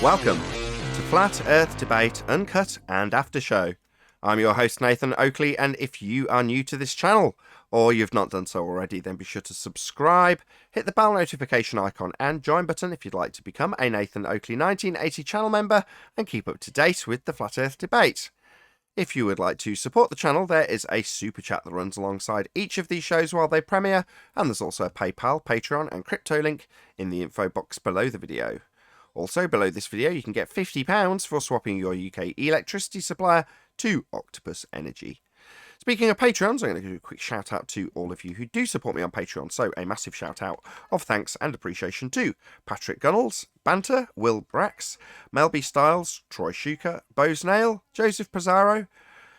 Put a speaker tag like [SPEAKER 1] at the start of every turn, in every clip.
[SPEAKER 1] Welcome to Flat Earth Debate Uncut and After Show. I'm your host Nathan Oakley, and if you are new to this channel, or you've not done so already, then be sure to subscribe, hit the bell notification icon and join button if you'd like to become a Nathan Oakley 1980 channel member and keep up to date with the Flat Earth Debate. If you would like to support the channel, there is a super chat that runs alongside each of these shows while they premiere, and there's also a PayPal, Patreon and crypto link in the info box below the video. Also, below this video, you can get £50 for swapping your UK electricity supplier to Octopus Energy. Speaking of Patreons, I'm going to give a quick shout out to all of you who do support me on Patreon. So a massive shout out of thanks and appreciation to Patrick Gunnels, Banter, Will Brax, Melby Styles, Troy Shuker, Bosnail, Joseph Pizarro,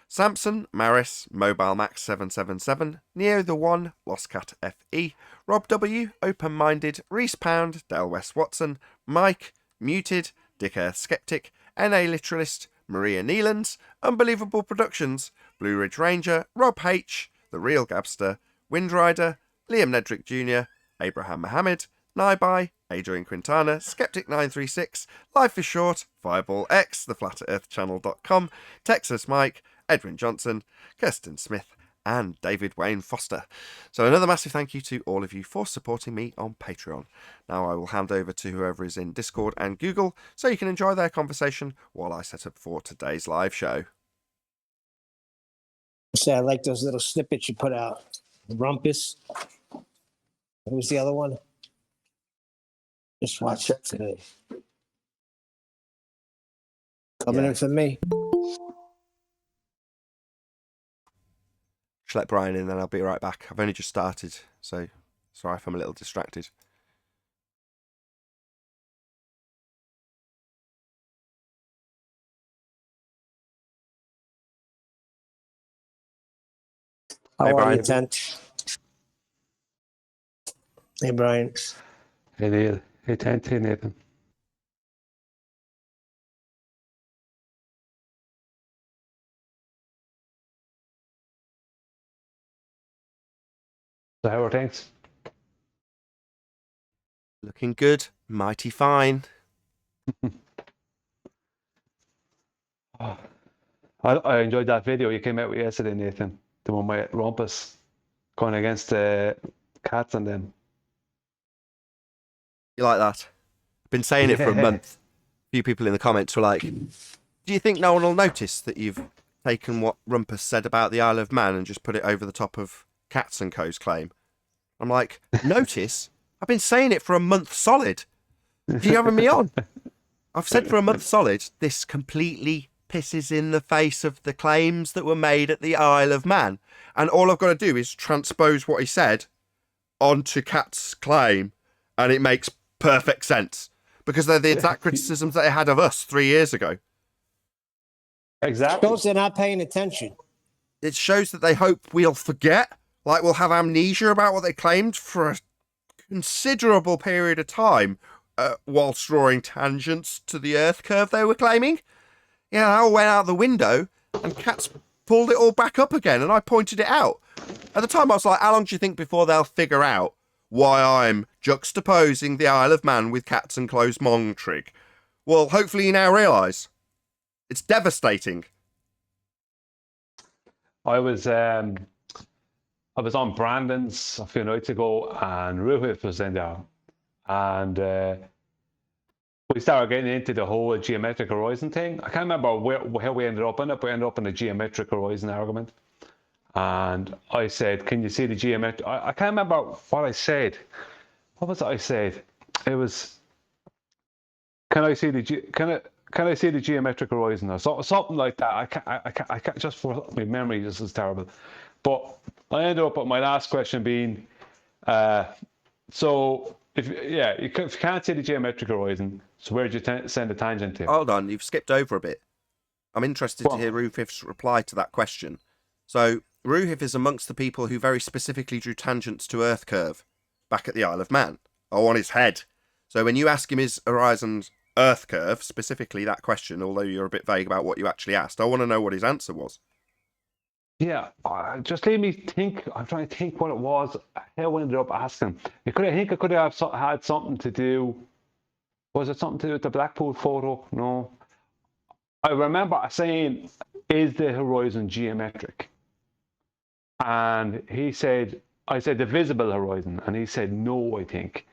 [SPEAKER 1] Samson, Maris, Mobile Max 777, Neo the One, Lost Cat FE, Rob W, Open Minded, Reese Pound, Dale West Watson, Mike, Muted, Dick Earth Skeptic, NA Literalist, Maria Neelands, Unbelievable Productions, Blue Ridge Ranger, Rob H, The Real Gabster, Windrider, Liam Nedrick Jr., Abraham Mohammed, Nibai, Adrian Quintana, Skeptic936, Life is Short, Fireball X, theflatearthchannel.com, Texas Mike, Edwin Johnson, Kirsten Smith, and David Wayne Foster. So another massive thank you to all of you for supporting me on Patreon. Now I will hand over to whoever is in Discord and Google so you can enjoy their conversation while I set up for today's live show.
[SPEAKER 2] Say I like those little snippets you put out. Rumpus. What was the other one? Just watch it today. Coming in for me.
[SPEAKER 1] Just let Brian in, then I'll be right back. I've only just started, so sorry if I'm a little distracted.
[SPEAKER 2] How
[SPEAKER 1] Hey,
[SPEAKER 2] are
[SPEAKER 1] Brian.
[SPEAKER 2] you, Tent? Hey, Brian.
[SPEAKER 3] Hey, Neil. Hey, Tent. Hey, Nathan. So how are things?
[SPEAKER 1] Looking good, mighty fine.
[SPEAKER 3] I enjoyed that video you came out with yesterday, Nathan. The one with Rumpus going against the cats and them.
[SPEAKER 1] You like that? I've been saying it for a month. A few people in the comments were like, do you think no one will notice that you've taken what Rumpus said about the Isle of Man and just put it over the top of Cats & Co.'s claim? I'm like, notice? I've been saying it for a month solid. Are you having me on? I've said for a month solid, this completely pisses in the face of the claims that were made at the Isle of Man. And all I've got to do is transpose what he said onto Cat's claim, and it makes perfect sense. Because they're the exact criticisms that they had of us 3 years ago.
[SPEAKER 3] Exactly.
[SPEAKER 2] Shows they're not paying attention.
[SPEAKER 1] It shows that they hope we'll forget. Like we'll have amnesia about what they claimed for a considerable period of time whilst drawing tangents to the Earth curve they were claiming. Yeah, that all went out the window and Cats pulled it all back up again, and I pointed it out. At the time I was like, how long do you think before they'll figure out why I'm juxtaposing the Isle of Man with Cats and Close Mongtrig? Well, hopefully you now realise. It's devastating.
[SPEAKER 3] I was on Brandon's a few nights ago, and Ruhif was in there, and we started getting into the whole geometric horizon thing. I can't remember how we ended up in it, but we ended up in a geometric horizon argument. And I said, "Can you see the geometric?" I can't remember what I said. What was it I said? It was, "Can I see the can I see the geometric horizon?" Or something like that. I can't. Just for my memory, this is terrible. But I ended up with my last question being, so if you can't see the geometric horizon, so where did you send the tangent to?
[SPEAKER 1] Hold on, you've skipped over a bit. I'm interested to hear Ruhif's reply to that question. So, Ruhif is amongst the people who very specifically drew tangents to Earth curve back at the Isle of Man, or on his head. So when you ask him his horizon's Earth curve, specifically that question, although you're a bit vague about what you actually asked, I want to know what his answer was.
[SPEAKER 3] Yeah, just let me think. I'm trying to think what it was. How I ended up asking. I think it could have had something to do Was it something to do with the Blackpool photo? No. I remember saying, is the horizon geometric? And he said, I said the visible horizon, and he said no, I think.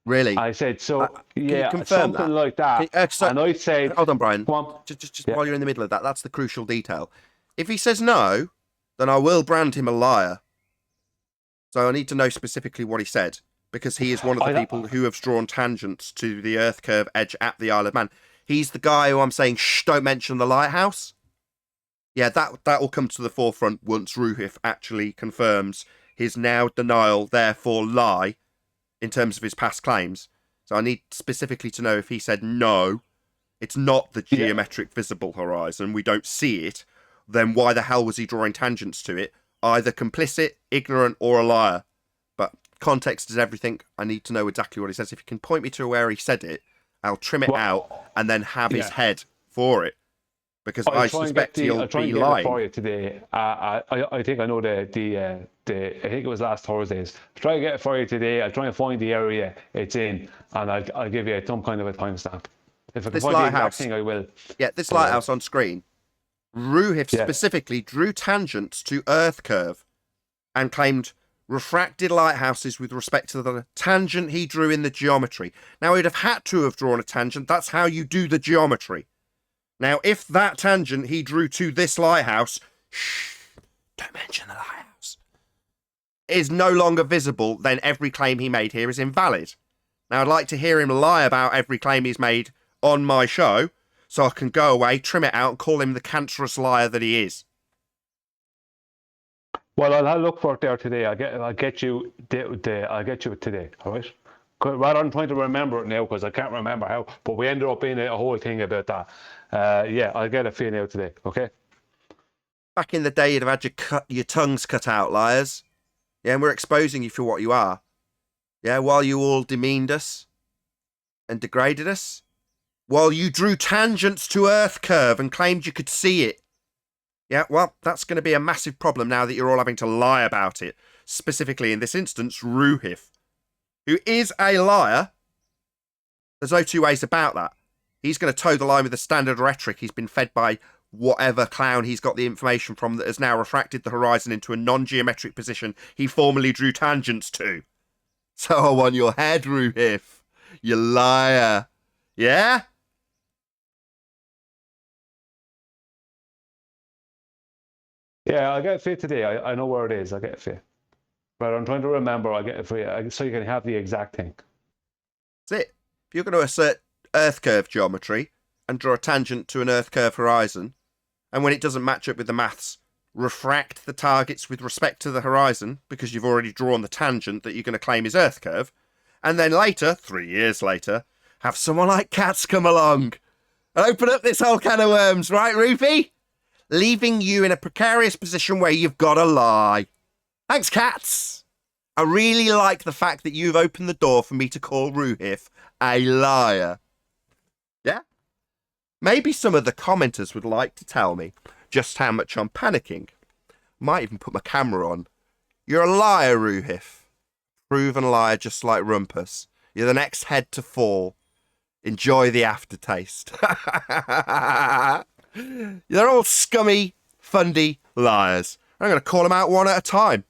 [SPEAKER 1] Really?
[SPEAKER 3] I said, so
[SPEAKER 1] Can you
[SPEAKER 3] yeah,
[SPEAKER 1] confirm
[SPEAKER 3] something
[SPEAKER 1] that?
[SPEAKER 3] like that. And I said,
[SPEAKER 1] hold on, Brian.
[SPEAKER 3] come on.
[SPEAKER 1] Just
[SPEAKER 3] Yeah.
[SPEAKER 1] while you're in the middle of that, that's the crucial detail. If he says no, then I will brand him a liar. So I need to know specifically what he said, because he is one of the people who have drawn tangents to the Earth curve edge at the Isle of Man. He's the guy who I'm saying, shh, don't mention the lighthouse. Yeah, that will come to the forefront once Ruhif actually confirms his now denial, therefore lie, in terms of his past claims. So I need specifically to know if he said no, it's not the geometric visible horizon, we don't see it, then why the hell was he drawing tangents to it? Either complicit, ignorant, or a liar. But context is everything. I need to know exactly what he says. If you can point me to where he said it, I'll trim it out and then have his head for it. Because I suspect he'll be lying.
[SPEAKER 3] For you today. I think I know I think it was last Thursday's. I'll try to get it for you today. I'll try and find the area it's in, and I'll give you some kind of a timestamp. If I can find the exact thing, I will.
[SPEAKER 1] Yeah, this lighthouse on screen. Ruhif specifically drew tangents to Earth curve and claimed refracted lighthouses with respect to the tangent he drew in the geometry. Now, he'd have had to have drawn a tangent. That's how you do the geometry. Now, if that tangent he drew to this lighthouse, shh, don't mention the lighthouse, is no longer visible, then every claim he made here is invalid. Now, I'd like to hear him lie about every claim he's made on my show, so I can go away, trim it out, and call him the cancerous liar that he is.
[SPEAKER 3] Well, I'll look for it there today. I'll get you it today. All right. Rather than trying to remember it now, because I can't remember how, but we ended up in a whole thing about that. Yeah, I'll get it for you now today. Okay.
[SPEAKER 1] Back in the day, you'd have had your tongues cut out, liars. Yeah, and we're exposing you for what you are. Yeah, while you all demeaned us and degraded us, while you drew tangents to Earth curve and claimed you could see it. Yeah, well, that's going to be a massive problem now that you're all having to lie about it. Specifically, in this instance, Ruhif, who is a liar. There's no two ways about that. He's going to toe the line with the standard rhetoric he's been fed by whatever clown he's got the information from that has now refracted the horizon into a non-geometric position he formerly drew tangents to. So I want your head, Ruhif. You liar. Yeah?
[SPEAKER 3] Yeah, I'll get it for you today. I know where it is. I'll get it for you. But I'm trying to remember. I'll get it for you so you can have the exact thing.
[SPEAKER 1] That's it. If you're going to assert Earth curve geometry and draw a tangent to an Earth curve horizon, and when it doesn't match up with the maths, refract the targets with respect to the horizon because you've already drawn the tangent that you're going to claim is Earth curve, and then later, 3 years later, have someone like Katz come along and open up this whole can of worms, right, Rufy? Leaving you in a precarious position where you've got to lie. Thanks, Katz. I really like the fact that you've opened the door for me to call Ruhif a liar. Yeah? Maybe some of the commenters would like to tell me just how much I'm panicking. Might even put my camera on. You're a liar, Ruhif. Proven liar just like Rumpus. You're the next head to fall. Enjoy the aftertaste. They're all scummy, fundy liars. I'm going to call them out one at a time.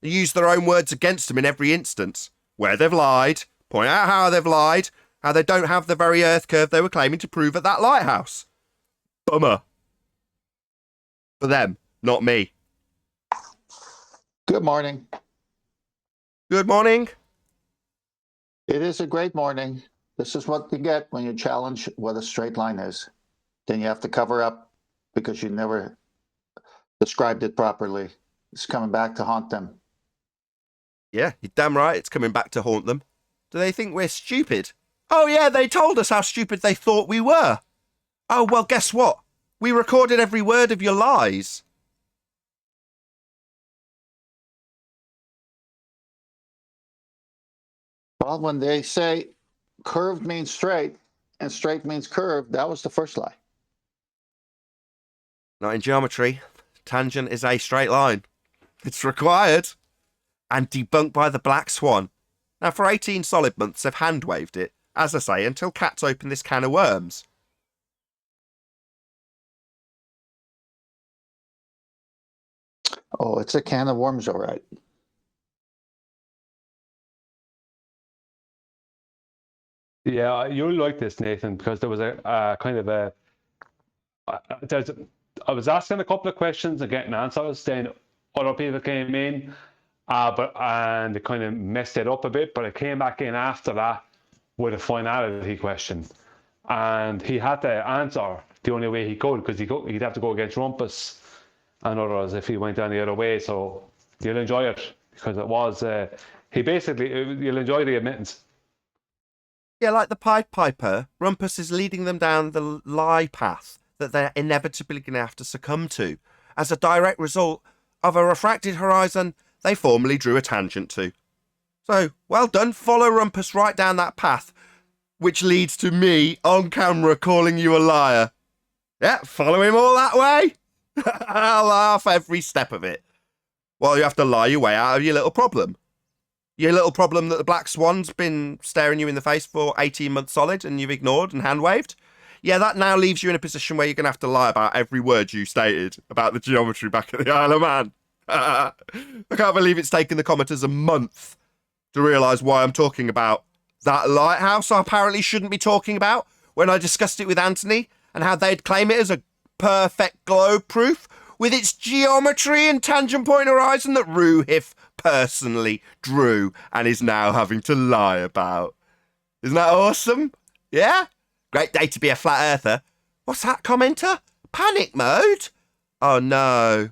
[SPEAKER 1] Use their own words against them in every instance. Where they've lied, point out how they've lied, how they don't have the very Earth curve they were claiming to prove at that lighthouse. Bummer. For them, not me.
[SPEAKER 4] Good morning.
[SPEAKER 1] Good morning.
[SPEAKER 4] It is a great morning. This is what you get when you challenge what a straight line is. Then you have to cover up because you never described it properly. It's coming back to haunt them.
[SPEAKER 1] Yeah, you're damn right it's coming back to haunt them. Do they think we're stupid? Oh yeah, they told us how stupid they thought we were. Oh, well, guess what? We recorded every word of your lies.
[SPEAKER 4] Well, when they say curved means straight and straight means curved, that was the first lie.
[SPEAKER 1] Not in geometry. Tangent is a straight line. It's required. And debunked by the Black Swan. Now, for 18 solid months, they've hand-waved it. as I say, until cats open this can of worms.
[SPEAKER 4] Oh, it's a can of worms, all right.
[SPEAKER 3] Yeah, you'll like this, Nathan, because there was a kind of a. I was asking a couple of questions and getting answers. Then other people came in, and they kind of messed it up a bit. But I came back in after that with a finality question, and he had to answer the only way he could, because he'd have to go against Rumpus and others if he went any other way. So you'll enjoy it, because it was you'll enjoy the admittance.
[SPEAKER 1] Yeah, like the Pied Piper, Rumpus is leading them down the lie path that they're inevitably going to have to succumb to as a direct result of a refracted horizon they formerly drew a tangent to. So, well done, follow Rumpus right down that path, which leads to me on camera calling you a liar. Yeah, follow him all that way. I'll laugh every step of it. Well, you have to lie your way out of your little problem. Your little problem that the black swan's been staring you in the face for 18 months solid and you've ignored and hand-waved. Yeah, that now leaves you in a position where you're going to have to lie about every word you stated about the geometry back at the Isle of Man. I can't believe it's taken the commenters a month to realise why I'm talking about that lighthouse I apparently shouldn't be talking about when I discussed it with Anthony and how they'd claim it as a perfect globe proof with its geometry and tangent point horizon that Ruhif personally drew and is now having to lie about. Isn't that awesome? Yeah? Great day to be a flat earther. What's that, commenter? Panic mode? Oh, no.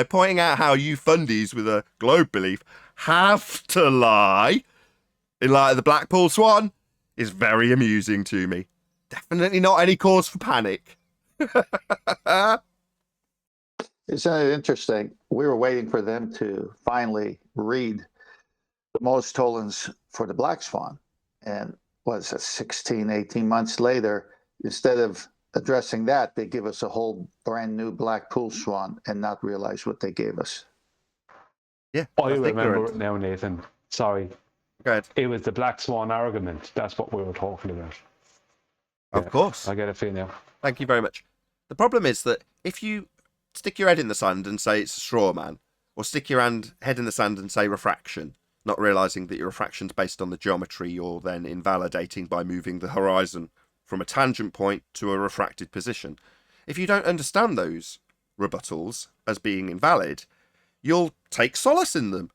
[SPEAKER 1] Pointing out how you fundies with a globe belief have to lie in light of the Blackpool Swan is very amusing to me. Definitely not any cause for panic.
[SPEAKER 4] Isn't it interesting? We were waiting for them to finally read the Most Tollens for the Black Swan. And what is it, 16, 18 months later, instead of addressing that, they give us a whole brand new Blackpool Swan and not realize what they gave us.
[SPEAKER 1] Yeah.
[SPEAKER 3] I remember it now, Nathan. Sorry.
[SPEAKER 1] Go ahead.
[SPEAKER 3] It was the Black Swan argument. That's what we were talking about.
[SPEAKER 1] Of course.
[SPEAKER 3] I get it for you now.
[SPEAKER 1] Thank you very much. The problem is that if you stick your head in the sand and say it's a straw man, or stick your head in the sand and say refraction, not realising that your refraction's based on the geometry you're then invalidating by moving the horizon from a tangent point to a refracted position. If you don't understand those rebuttals as being invalid, you'll take solace in them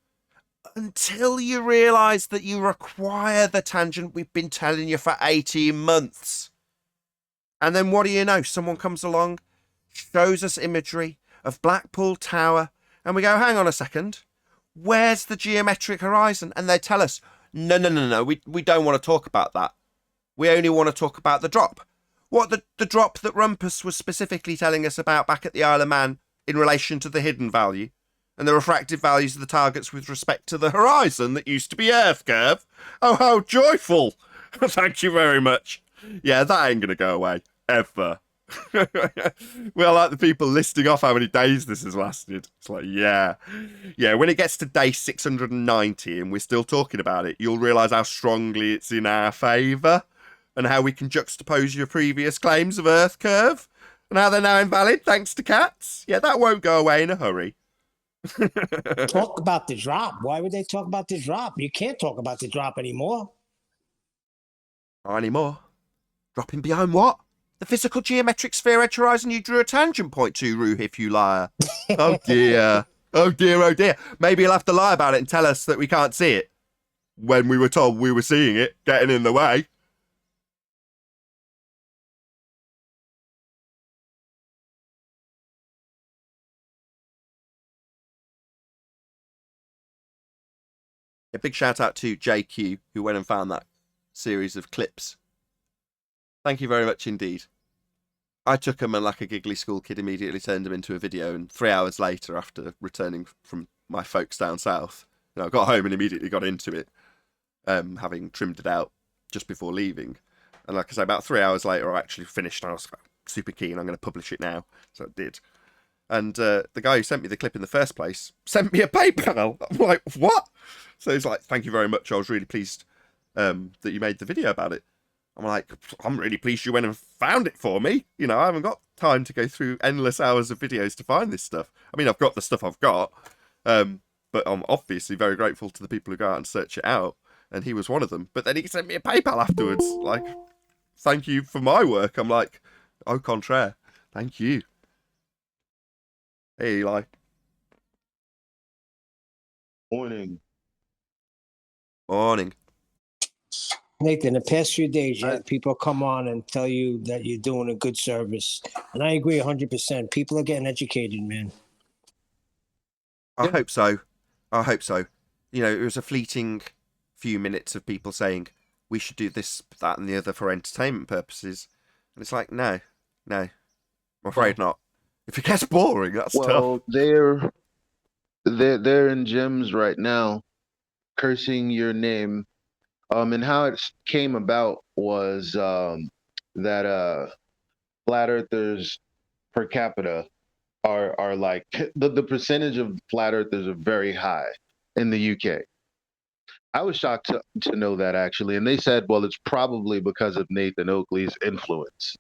[SPEAKER 1] until you realise that you require the tangent we've been telling you for 18 months. And then what do you know? Someone comes along, shows us imagery of Blackpool Tower, and we go, hang on a second, where's the geometric horizon? And they tell us, no, we don't want to talk about that. We only want to talk about the drop. What, the drop that Rumpus was specifically telling us about back at the Isle of Man in relation to the hidden value and the refractive values of the targets with respect to the horizon that used to be Earth curve? Oh, how joyful. Thank you very much. Yeah, that ain't going to go away, ever. We're like the people listing off how many days this has lasted. It's like, yeah, when it gets to day 690 and we're still talking about it, you'll realise how strongly it's in our favour and how we can juxtapose your previous claims of Earth curve and how they're now invalid thanks to cats. Yeah, that won't go away in a hurry.
[SPEAKER 2] Talk about the drop. Why would they talk about the drop? You can't talk about the drop anymore.
[SPEAKER 1] Not anymore. Dropping behind what? The physical geometric sphere edge horizon you drew a tangent point to, Ruhif, you liar. Oh dear. Oh dear. Maybe you'll have to lie about it and tell us that we can't see it when we were told we were seeing it, getting in the way. A big shout out to JQ, who went and found that series of clips. Thank you very much indeed. I took him and, like a giggly school kid, immediately turned him into a video, and 3 hours later, after returning from my folks down south, I got home and immediately got into it, having trimmed it out just before leaving. And like I say, about 3 hours later, I actually finished, and I was super keen. I'm going to publish it now, so I did. And the guy who sent me the clip in the first place sent me a PayPal. I'm like, what? So he's like, thank you very much. I was really pleased that you made the video about it. I'm like, I'm really pleased you went and found it for me. You know, I haven't got time to go through endless hours of videos to find this stuff. I mean, I've got the stuff I've got, but I'm obviously very grateful to the people who go out and search it out, and he was one of them. But then he sent me a PayPal afterwards, like, thank you for my work. I'm like, au contraire, thank you. Hey, Eli.
[SPEAKER 5] Morning.
[SPEAKER 1] Morning.
[SPEAKER 2] Nathan, the past few days, you had people come on and tell you that you're doing a good service. And I agree 100%. People are getting educated, man.
[SPEAKER 1] I hope so. I hope so. You know, it was a fleeting few minutes of people saying we should do this, that, and the other for entertainment purposes, and it's like, no, I'm afraid not. If it gets boring, that's tough.
[SPEAKER 5] Well, they're in gyms right now, cursing your name. And how it came about was that flat earthers per capita are like the percentage of flat earthers are very high in the UK. I was shocked to know that, actually, and they said, well, it's probably because of Nathan Oakley's influence.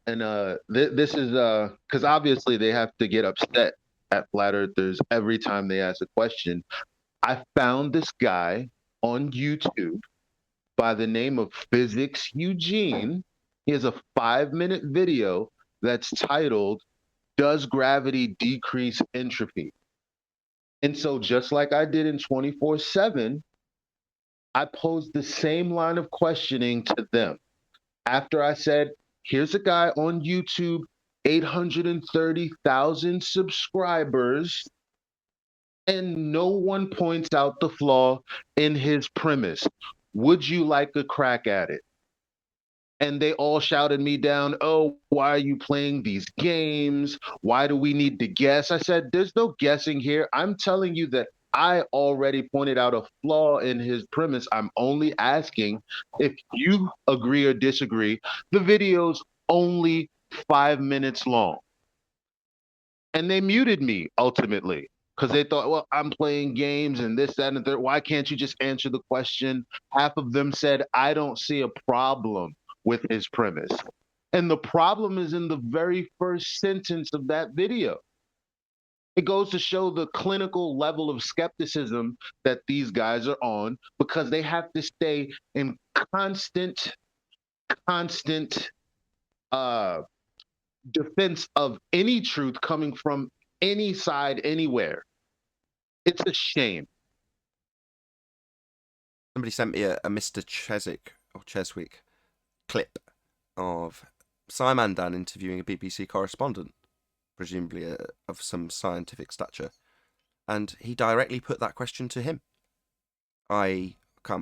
[SPEAKER 5] And this is because obviously they have to get upset at flat earthers every time they ask a question. I found this guy on YouTube by the name of Physics Eugene. He has a 5-minute video that's titled, "Does Gravity Decrease Entropy?" And so just like I did in 24/7, I posed the same line of questioning to them. After I said, here's a guy on YouTube, 830,000 subscribers, and no one points out the flaw in his premise. Would you like a crack at it? And they all shouted me down, oh, why are you playing these games? Why do we need to guess? I said, there's no guessing here. I'm telling you that I already pointed out a flaw in his premise. I'm only asking if you agree or disagree. The video's only 5 minutes long. And they muted me ultimately because they thought, well, I'm playing games and this, that, and the third. Why can't you just answer the question? Half of them said, I don't see a problem with his premise. And the problem is in the very first sentence of that video. It goes to show the clinical level of skepticism that these guys are on because they have to stay in constant defense of any truth coming from any side, anywhere. It's a shame.
[SPEAKER 1] Somebody sent me a Mr. Cheswick clip of Simandan interviewing a BBC correspondent, presumably of some scientific stature, and he directly put that question to him. I'm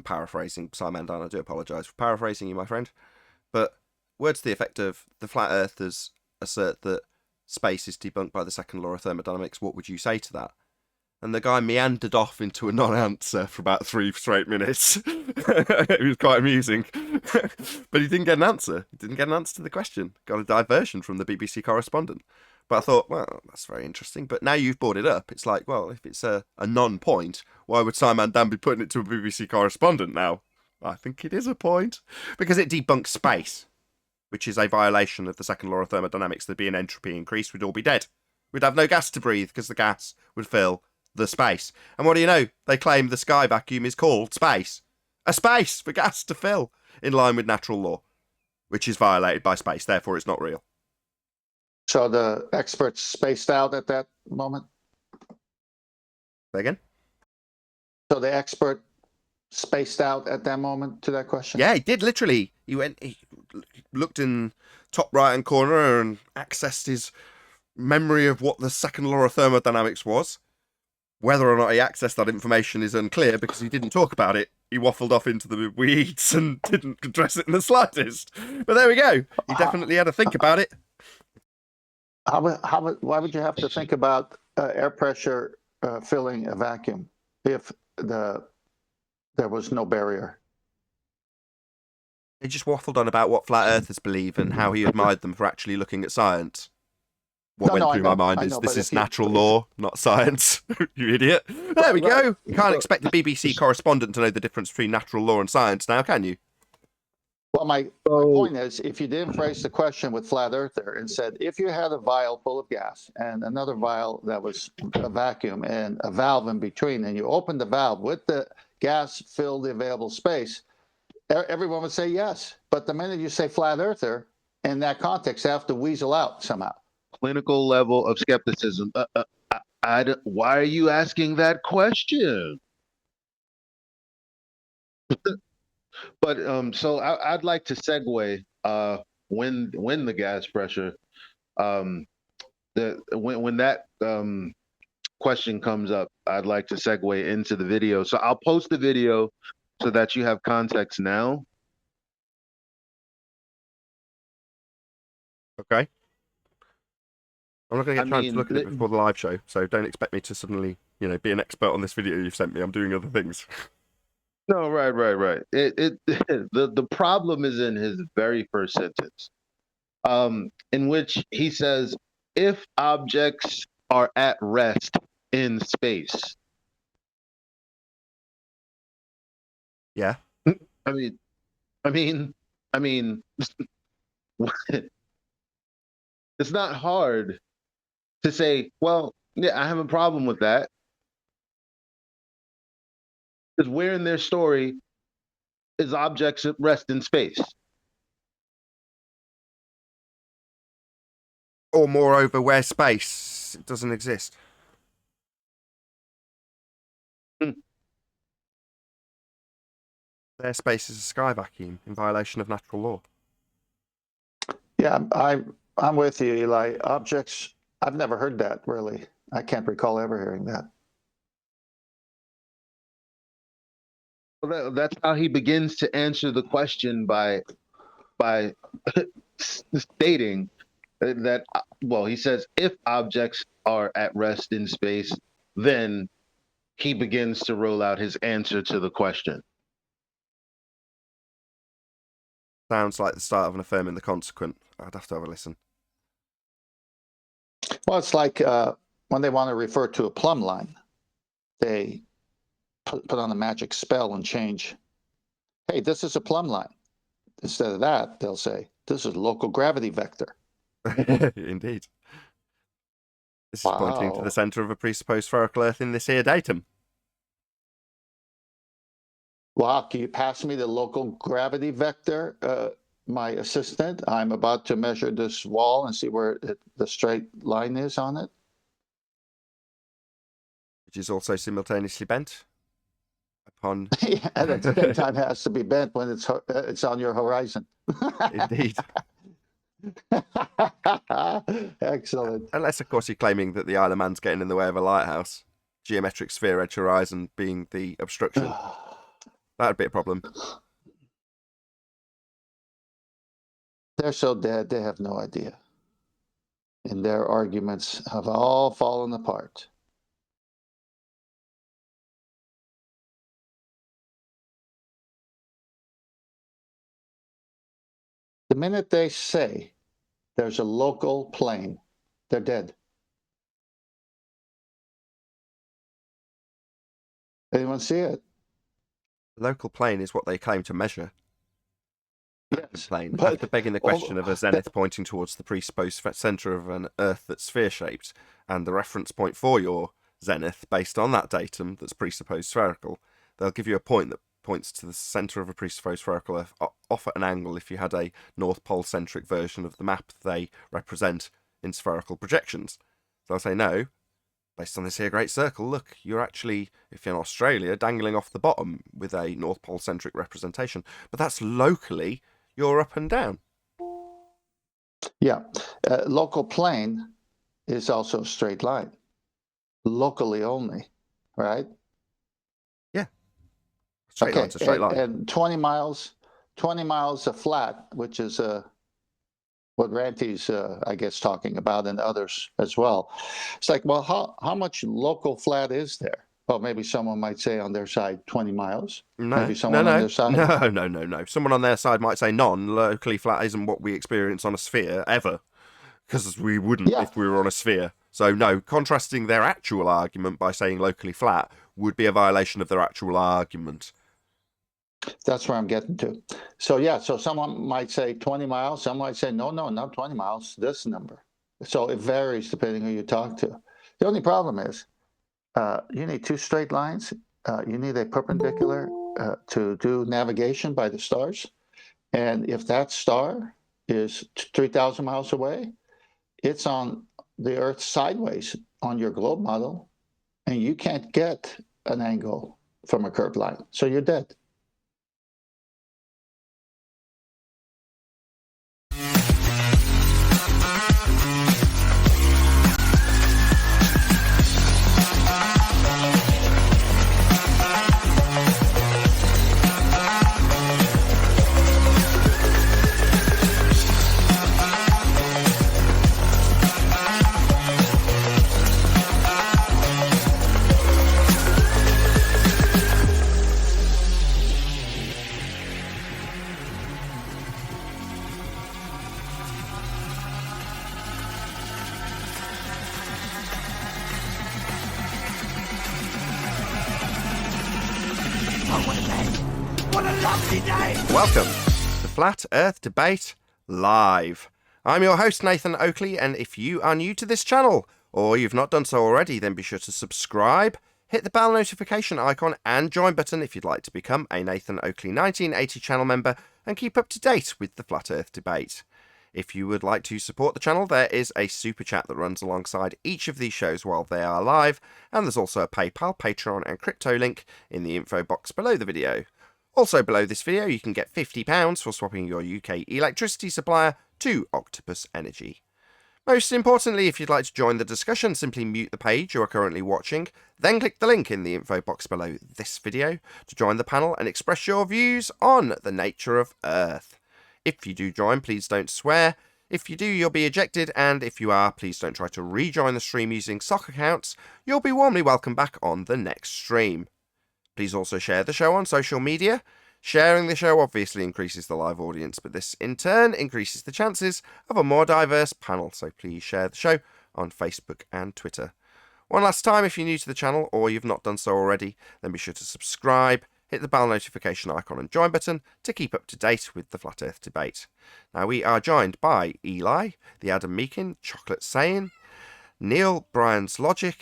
[SPEAKER 1] paraphrasing Simandan, I do apologise for paraphrasing you, my friend, but words to the effect of, the flat earthers assert that space is debunked by the second law of thermodynamics, what would you say to that? And the guy meandered off into a non-answer for about 3 straight minutes. It was quite amusing. But he didn't get an answer. He didn't get an answer to the question. Got a diversion from the BBC correspondent. But I thought, well, that's very interesting. But now you've brought it up. It's like, well, if it's a non-point, why would Simandan be putting it to a BBC correspondent now? I think it is a point. Because it debunks space, which is a violation of the second law of thermodynamics. There'd be an entropy increase. We'd all be dead. We'd have no gas to breathe because the gas would fill the space. And what do you know? They claim the sky vacuum is called space. A space for gas to fill, in line with natural law, which is violated by space. Therefore, it's not real.
[SPEAKER 4] So the experts spaced out at that moment?
[SPEAKER 1] Say again?
[SPEAKER 4] So the expert spaced out at that moment to that question?
[SPEAKER 1] Yeah, he did, literally. He looked in top right-hand corner and accessed his memory of what the second law of thermodynamics was. Whether or not he accessed that information is unclear because he didn't talk about it. He waffled off into the weeds and didn't address it in the slightest. But there we go. He definitely had to think about it.
[SPEAKER 4] Why would you have to think about air pressure filling a vacuum if there was no barrier?
[SPEAKER 1] He just waffled on about what flat earthers believe and how he admired them for actually looking at science. what
[SPEAKER 4] No,
[SPEAKER 1] went
[SPEAKER 4] no, I
[SPEAKER 1] through my
[SPEAKER 4] know,
[SPEAKER 1] mind
[SPEAKER 4] I
[SPEAKER 1] is
[SPEAKER 4] know,
[SPEAKER 1] this
[SPEAKER 4] but
[SPEAKER 1] is
[SPEAKER 4] if you-
[SPEAKER 1] natural law, not science. You idiot. There we
[SPEAKER 4] Right.
[SPEAKER 1] go. You can't expect the BBC correspondent to know the difference between natural law and science now, can you?
[SPEAKER 4] Well, my
[SPEAKER 5] So-
[SPEAKER 4] point is, if you didn't phrase the question with flat earther and said, if you had a vial full of gas and another vial that was a vacuum and a valve in between, and you opened the valve with the gas filled the available space, everyone would say yes. But the minute you say flat earther, in that context, they have to weasel out somehow.
[SPEAKER 5] Clinical level of skepticism. Why are you asking that question? But so I'd like to segue when the gas pressure when that question comes up, I'd like to segue into the video. So I'll post the video so that you have context now.
[SPEAKER 1] Okay. I'm not going to get
[SPEAKER 5] I
[SPEAKER 1] time to
[SPEAKER 5] mean,
[SPEAKER 1] look at it before the live show, so don't expect me to suddenly, be an expert on this video you've sent me. I'm doing other things.
[SPEAKER 5] No, right. The problem is in his very first sentence, in which he says, "If objects are at rest in space."
[SPEAKER 1] Yeah.
[SPEAKER 5] I mean, it's not hard to say, well, yeah, I have a problem with that. Because where in their story is objects at rest in space?
[SPEAKER 1] Or moreover, where space doesn't exist.
[SPEAKER 5] Hmm.
[SPEAKER 1] Their space is a sky vacuum in violation of natural law.
[SPEAKER 4] Yeah, I'm with you, Eli. Objects, I've never heard that really. I can't recall ever hearing that.
[SPEAKER 5] Well, that's how he begins to answer the question by stating that, well, he says, if objects are at rest in space, then he begins to roll out his answer to the question.
[SPEAKER 1] Sounds like the start of an affirming the consequent. I'd have to have a listen.
[SPEAKER 4] Well, it's like when they want to refer to a plumb line, they put on a magic spell and change, hey, this is a plumb line. Instead of that, they'll say, this is local gravity vector.
[SPEAKER 1] Indeed. This is pointing to
[SPEAKER 4] Wow.
[SPEAKER 1] the centre of a presupposed spherical Earth in this here datum.
[SPEAKER 4] Wow, can you pass me the local gravity vector, my assistant? I'm about to measure this wall and see where the straight line is on it.
[SPEAKER 1] Which is also simultaneously bent upon...
[SPEAKER 4] Yeah, and at the same time, it has to be bent when it's on your horizon.
[SPEAKER 1] Indeed.
[SPEAKER 4] Excellent.
[SPEAKER 1] Unless, of course, you're claiming that the Isle of Man's getting in the way of a lighthouse. Geometric sphere edge horizon being the obstruction. That'd be a problem.
[SPEAKER 4] They're so dead, they have no idea. And their arguments have all fallen apart. The minute they say there's a local plane, they're dead. Anyone see it?
[SPEAKER 1] Local plane is what they claim to measure.
[SPEAKER 4] Yes.
[SPEAKER 1] Plane.
[SPEAKER 4] but-
[SPEAKER 1] After begging the question of a zenith pointing towards the presupposed centre of an Earth that's sphere-shaped, and the reference point for your zenith based on that datum that's presupposed spherical, they'll give you a point that points to the centre of a presupposed spherical Earth off at an angle if you had a North Pole-centric version of the map they represent in spherical projections. So I'll say no. Based on this here great circle, look, you're actually, if you're in Australia, dangling off the bottom with a North Pole-centric representation. But that's locally, you're up and down.
[SPEAKER 4] Yeah. Local plane is also a straight line. Locally only, right?
[SPEAKER 1] Straight line's a straight line.
[SPEAKER 4] And 20 miles of flat, which is what Ranty's, I guess, talking about, and others as well. It's like, well, how much local flat is there? Well, maybe someone might say on their side 20 miles.
[SPEAKER 1] No,
[SPEAKER 4] Maybe someone on their side.
[SPEAKER 1] No. Someone on their side might say non-locally flat isn't what we experience on a sphere ever. because we wouldn't if we were on a sphere. So no, contrasting their actual argument by saying locally flat would be a violation of their actual argument.
[SPEAKER 4] That's where I'm getting to. So yeah, so someone might say 20 miles. Some might say, no, not 20 miles, this number. So it varies depending who you talk to. The only problem is you need two straight lines. You need a perpendicular to do navigation by the stars. And if that star is 3,000 miles away, it's on the Earth sideways on your globe model, and you can't get an angle from a curved line. So you're dead.
[SPEAKER 1] Welcome to Flat Earth Debate Live. I'm your host, Nathan Oakley, and if you are new to this channel, or you've not done so already, then be sure to subscribe, hit the bell notification icon and join button if you'd like to become a Nathan Oakley 1980 channel member and keep up to date with the Flat Earth Debate. If you would like to support the channel, there is a super chat that runs alongside each of these shows while they are live, and there's also a PayPal, Patreon and crypto link in the info box below the video. Also below this video, you can get £50 for swapping your UK electricity supplier to Octopus Energy. Most importantly, if you'd like to join the discussion, simply mute the page you are currently watching, then click the link in the info box below this video to join the panel and express your views on the nature of Earth. If you do join, please don't swear. If you do, you'll be ejected, and if you are, please don't try to rejoin the stream using sock accounts. You'll be warmly welcome back on the next stream. Please also share the show on social media. Sharing the show obviously increases the live audience, but this in turn increases the chances of a more diverse panel, so please share the show on Facebook and Twitter. One last time, if you're new to the channel or you've not done so already, then be sure to subscribe, hit the bell notification icon and join button to keep up to date with the Flat Earth Debate. Now, we are joined by Eli, the Adam Meakin, Chocolate Saiyan, Neil, Brian's Logic,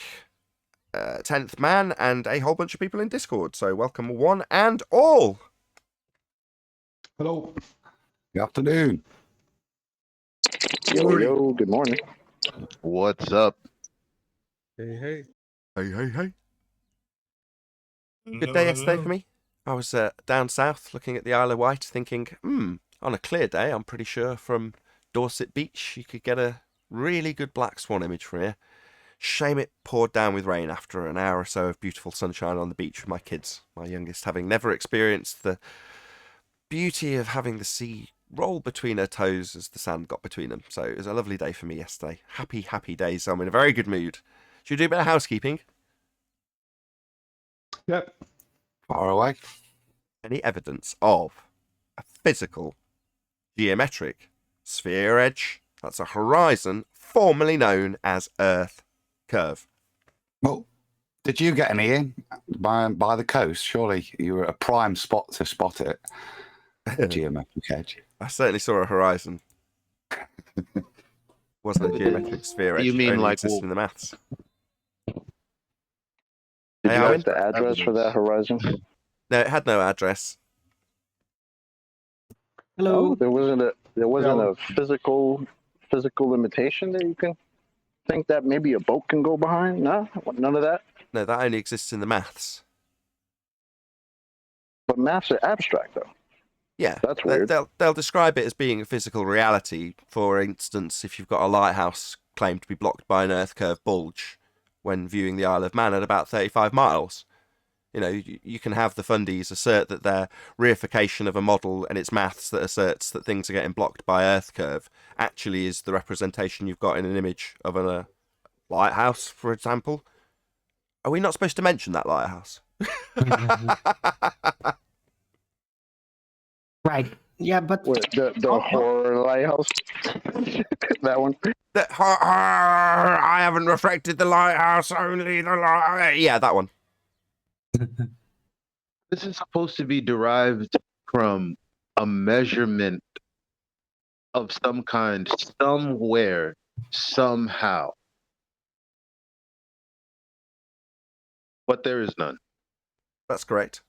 [SPEAKER 1] 10th Man, and a whole bunch of people in Discord. So welcome one and all.
[SPEAKER 6] Hello. Good afternoon.
[SPEAKER 7] Yo, good morning.
[SPEAKER 5] What's up?
[SPEAKER 6] Hey.
[SPEAKER 1] Hey. Good day yesterday for me. I was down south looking at the Isle of Wight thinking, on a clear day, I'm pretty sure from Dorset Beach you could get a really good black swan image from here. Shame it poured down with rain after an hour or so of beautiful sunshine on the beach with my kids. My youngest having never experienced the beauty of having the sea roll between her toes as the sand got between them. So it was a lovely day for me yesterday. Happy days. So I'm in a very good mood. Should we do a bit of housekeeping?
[SPEAKER 6] Yep.
[SPEAKER 1] Far away. Any evidence of a physical, geometric sphere edge? That's a horizon formerly known as Earth curve.
[SPEAKER 6] Well, did you get any in by the coast? Surely you were a prime spot to spot it. Geometric edge.
[SPEAKER 1] I certainly saw a horizon. Wasn't a geometric sphere edge.
[SPEAKER 5] You mean
[SPEAKER 1] only
[SPEAKER 5] like
[SPEAKER 1] existed in the maths?
[SPEAKER 7] Did
[SPEAKER 1] Hey,
[SPEAKER 7] you
[SPEAKER 1] Owen?
[SPEAKER 7] have the address for that horizon?
[SPEAKER 1] No, it had no address.
[SPEAKER 7] Oh, there wasn't a
[SPEAKER 6] Hello.
[SPEAKER 7] physical limitation that you can think that maybe a boat can go behind? No, none of that.
[SPEAKER 1] No, that only exists in the maths.
[SPEAKER 7] But maths are abstract though.
[SPEAKER 1] Yeah,
[SPEAKER 7] That's weird.
[SPEAKER 1] They'll describe it as being a physical reality. For instance, if you've got a lighthouse claimed to be blocked by an Earth curve bulge when viewing the Isle of Man at about 35 miles, you know, you can have the fundies assert that their reification of a model and its maths that asserts that things are getting blocked by Earth curve actually is the representation you've got in an image of a lighthouse, for example. Are we not supposed to mention that lighthouse?
[SPEAKER 2] Right. Yeah, but
[SPEAKER 7] What, the
[SPEAKER 2] Oh,
[SPEAKER 7] horror lighthouse. That one.
[SPEAKER 1] I haven't refracted the lighthouse, only the light. Yeah, that one.
[SPEAKER 5] This is supposed to be derived from a measurement of some kind, somewhere, somehow. But there is none.
[SPEAKER 1] That's correct.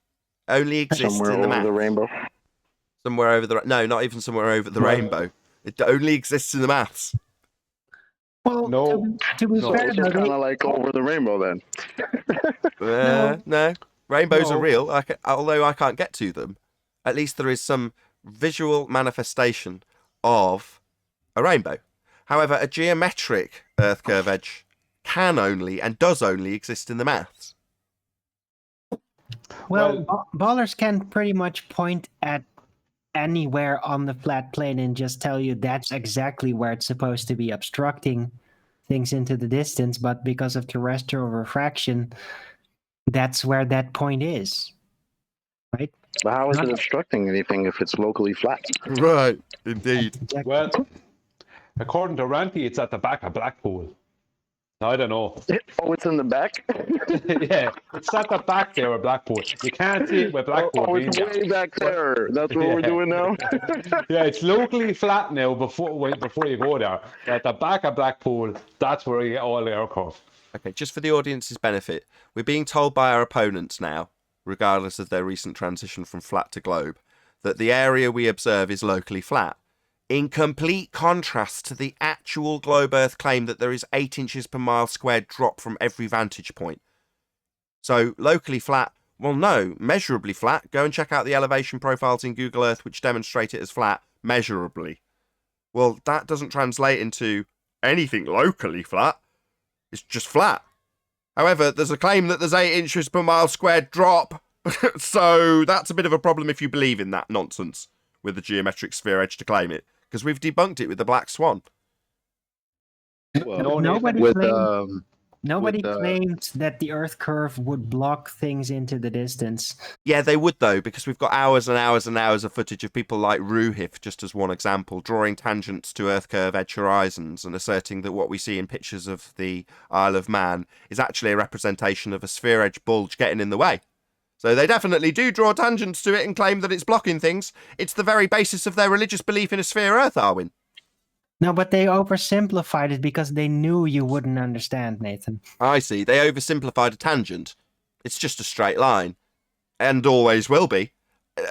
[SPEAKER 1] Only exists
[SPEAKER 7] Somewhere
[SPEAKER 1] in the
[SPEAKER 7] over
[SPEAKER 1] math.
[SPEAKER 7] the rainbow.
[SPEAKER 1] Somewhere over the no, not even somewhere over the rainbow. It only exists in the maths.
[SPEAKER 2] Well,
[SPEAKER 3] No.
[SPEAKER 2] to be
[SPEAKER 3] No.
[SPEAKER 2] fair,
[SPEAKER 7] It's
[SPEAKER 2] though,
[SPEAKER 7] kind of like over the rainbow then.
[SPEAKER 1] No, rainbows are
[SPEAKER 3] No.
[SPEAKER 1] real. Although I can't get to them, at least there is some visual manifestation of a rainbow. However, a geometric Earth curve edge can only and does only exist in the maths.
[SPEAKER 2] ballers can pretty much point at anywhere on the flat plane and just tell you that's exactly where it's supposed to be obstructing things into the distance, but because of terrestrial refraction, that's where that point is, right?
[SPEAKER 7] But how is it obstructing anything if it's locally flat?
[SPEAKER 1] Right, indeed.
[SPEAKER 2] Exactly.
[SPEAKER 3] Well, according to Ranty, it's at the back of Blackpool. I don't know.
[SPEAKER 7] Oh, it's in the back?
[SPEAKER 3] Yeah, it's at the back there of Blackpool. You can't see it with Blackpool.
[SPEAKER 7] Oh, it's way back there. That's what we're doing now?
[SPEAKER 3] Yeah, it's locally flat now before you go there. At the back of Blackpool, that's where you get all the air curve.
[SPEAKER 1] Okay, just for the audience's benefit, we're being told by our opponents now, regardless of their recent transition from flat to globe, that the area we observe is locally flat. In complete contrast to the actual globe Earth claim that there is 8 inches per mile squared drop from every vantage point. So, locally flat, well, no, measurably flat. Go and check out the elevation profiles in Google Earth which demonstrate it as flat, measurably. Well, that doesn't translate into anything locally flat. It's just flat. However, there's a claim that there's 8 inches per mile squared drop. So, that's a bit of a problem if you believe in that nonsense with the geometric sphere edge to claim it. Because we've debunked it with the black swan.
[SPEAKER 5] Well,
[SPEAKER 2] Nobody claimed that the Earth curve would block things into the distance.
[SPEAKER 1] Yeah, they would though, because we've got hours and hours and hours of footage of people like Ruhif, just as one example, drawing tangents to Earth curve edge horizons and asserting that what we see in pictures of the Isle of Man is actually a representation of a sphere edge bulge getting in the way. So they definitely do draw tangents to it and claim that it's blocking things. It's the very basis of their religious belief in a sphere Earth, Arwin.
[SPEAKER 2] No, but they oversimplified it because they knew you wouldn't understand, Nathan.
[SPEAKER 1] I see. They oversimplified a tangent. It's just a straight line. And always will be.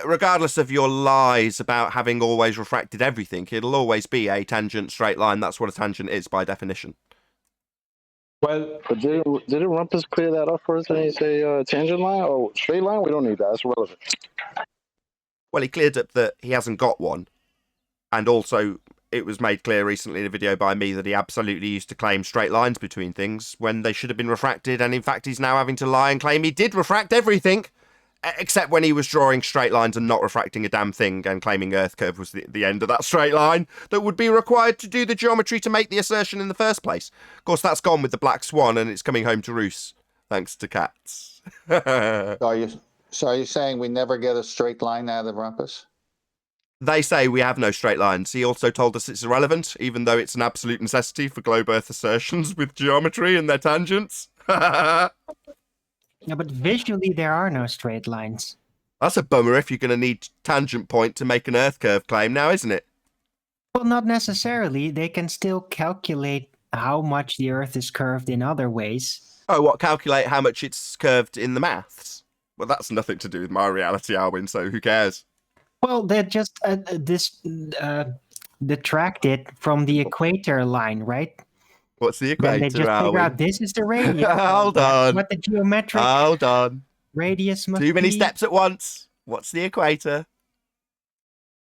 [SPEAKER 1] Regardless of your lies about having always refracted everything, it'll always be a tangent straight line. That's what a tangent is by definition.
[SPEAKER 3] Well,
[SPEAKER 7] But didn't Rumpus clear that up for us and he say tangent line or straight line? We don't need that. That's relevant.
[SPEAKER 1] Well, he cleared up that he hasn't got one. And also, it was made clear recently in a video by me that he absolutely used to claim straight lines between things when they should have been refracted. And in fact, he's now having to lie and claim he did refract everything, except when he was drawing straight lines and not refracting a damn thing and claiming Earth curve was the end of that straight line that would be required to do the geometry to make the assertion in the first place. Of course, that's gone with the black swan and it's coming home to roost, thanks to cats.
[SPEAKER 4] So are you saying we never get a straight line out of Rumpus?
[SPEAKER 1] They say we have no straight lines. He also told us it's irrelevant, even though it's an absolute necessity for globe Earth assertions with geometry and their tangents.
[SPEAKER 2] Yeah, but visually there are no straight lines.
[SPEAKER 1] That's a bummer if you're going to need tangent point to make an Earth curve claim now, isn't it?
[SPEAKER 2] Well, not necessarily. They can still calculate how much the Earth is curved in other ways.
[SPEAKER 1] Oh, what? Calculate how much it's curved in the maths? Well, that's nothing to do with my reality, Alwyn, so who cares?
[SPEAKER 2] Well, they just detract it from the equator line, right?
[SPEAKER 1] What's the
[SPEAKER 2] Then they
[SPEAKER 1] equator,
[SPEAKER 2] just figure
[SPEAKER 1] Alwyn?
[SPEAKER 2] out this is the radius.
[SPEAKER 1] Hold
[SPEAKER 2] That's
[SPEAKER 1] on.
[SPEAKER 2] what the geometric
[SPEAKER 1] Hold on.
[SPEAKER 2] radius must
[SPEAKER 1] Too many
[SPEAKER 2] be.
[SPEAKER 1] steps at once. What's the equator?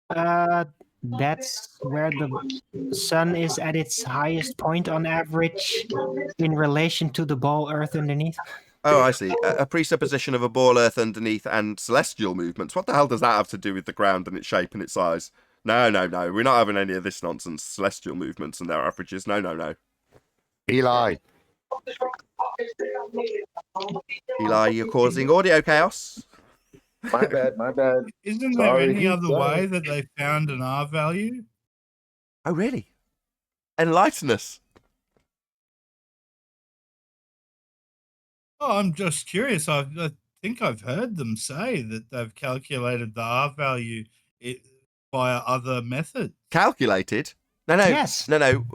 [SPEAKER 2] That's where the sun is at its highest point on average in relation to the ball Earth underneath.
[SPEAKER 1] Oh, I see. A presupposition of a ball Earth underneath and celestial movements. What the hell does that have to do with the ground and its shape and its size? No. We're not having any of this nonsense. Celestial movements and their averages. No.
[SPEAKER 6] Eli.
[SPEAKER 1] Eli, you're causing audio chaos.
[SPEAKER 5] My bad.
[SPEAKER 8] Isn't
[SPEAKER 5] Sorry,
[SPEAKER 8] there any
[SPEAKER 5] he's
[SPEAKER 8] other
[SPEAKER 5] done.
[SPEAKER 8] way that they found an R value?
[SPEAKER 1] Oh, really? Enlighten us.
[SPEAKER 8] Oh, I'm just curious. I think I've heard them say that they've calculated the R value via other methods.
[SPEAKER 1] Calculated? No.
[SPEAKER 2] Yes.
[SPEAKER 1] No.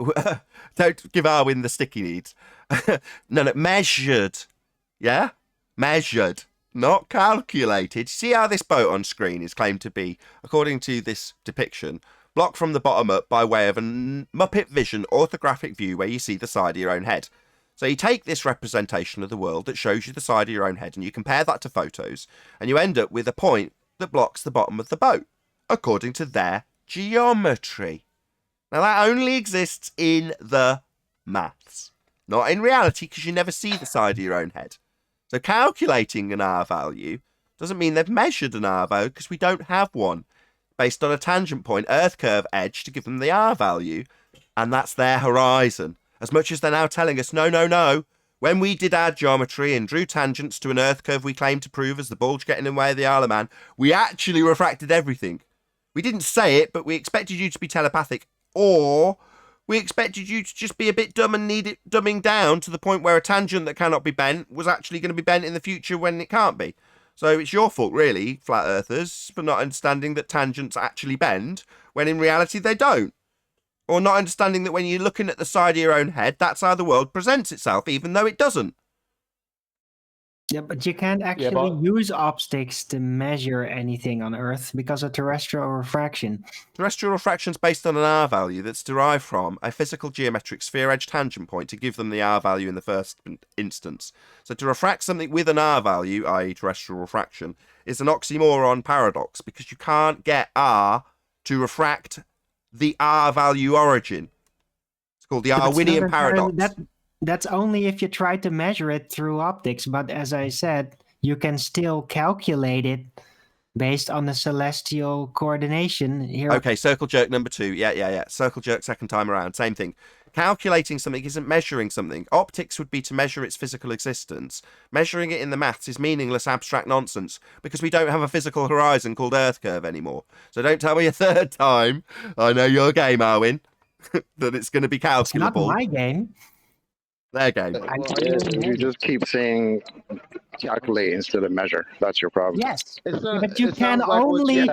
[SPEAKER 1] Don't give Arwin the stick he needs. No. Measured. Yeah? Measured. Not calculated. See how this boat on screen is claimed to be, according to this depiction, blocked from the bottom up by way of a Muppet Vision orthographic view where you see the side of your own head. So you take this representation of the world that shows you the side of your own head and you compare that to photos and you end up with a point that blocks the bottom of the boat, according to their geometry. Now that only exists in the maths, not in reality, because you never see the side of your own head. So calculating an R value doesn't mean they've measured an R value, because we don't have one based on a tangent point, Earth curve edge to give them the R value, and that's their horizon. As much as they're now telling us, no, when we did our geometry and drew tangents to an Earth curve we claimed to prove as the bulge getting in the way of the Isle of Man, we actually refracted everything. We didn't say it, but we expected you to be telepathic, or we expected you to just be a bit dumb and need it dumbing down to the point where a tangent that cannot be bent was actually going to be bent in the future when it can't be. So it's your fault, really, flat earthers, for not understanding that tangents actually bend, when in reality they don't. Or not understanding that when you're looking at the side of your own head, that's how the world presents itself, even though it doesn't.
[SPEAKER 2] Yeah, but you can't actually use optics to measure anything on Earth because of terrestrial refraction.
[SPEAKER 1] Terrestrial refraction is based on an R value that's derived from a physical geometric sphere edge tangent point to give them the R value in the first instance. So to refract something with an R value, i.e. terrestrial refraction, is an oxymoron paradox because you can't get R to refract the R value origin. It's called the Arwinian paradox.
[SPEAKER 2] That's only if you try to measure it through optics, but as I said, you can still calculate it based on the celestial coordination here.
[SPEAKER 1] Okay, circle jerk number 2. Yeah. Circle jerk second time around. Same thing. Calculating something isn't measuring something. Optics would be to measure its physical existence. Measuring it in the maths is meaningless abstract nonsense because we don't have a physical horizon called Earth curve anymore. So don't tell me a third time, I know your game, Arwin, that it's going to be calculable.
[SPEAKER 2] It's not my game.
[SPEAKER 1] Their game.
[SPEAKER 7] You just keep saying calculate instead of measure. That's your problem.
[SPEAKER 2] Yes, but you can only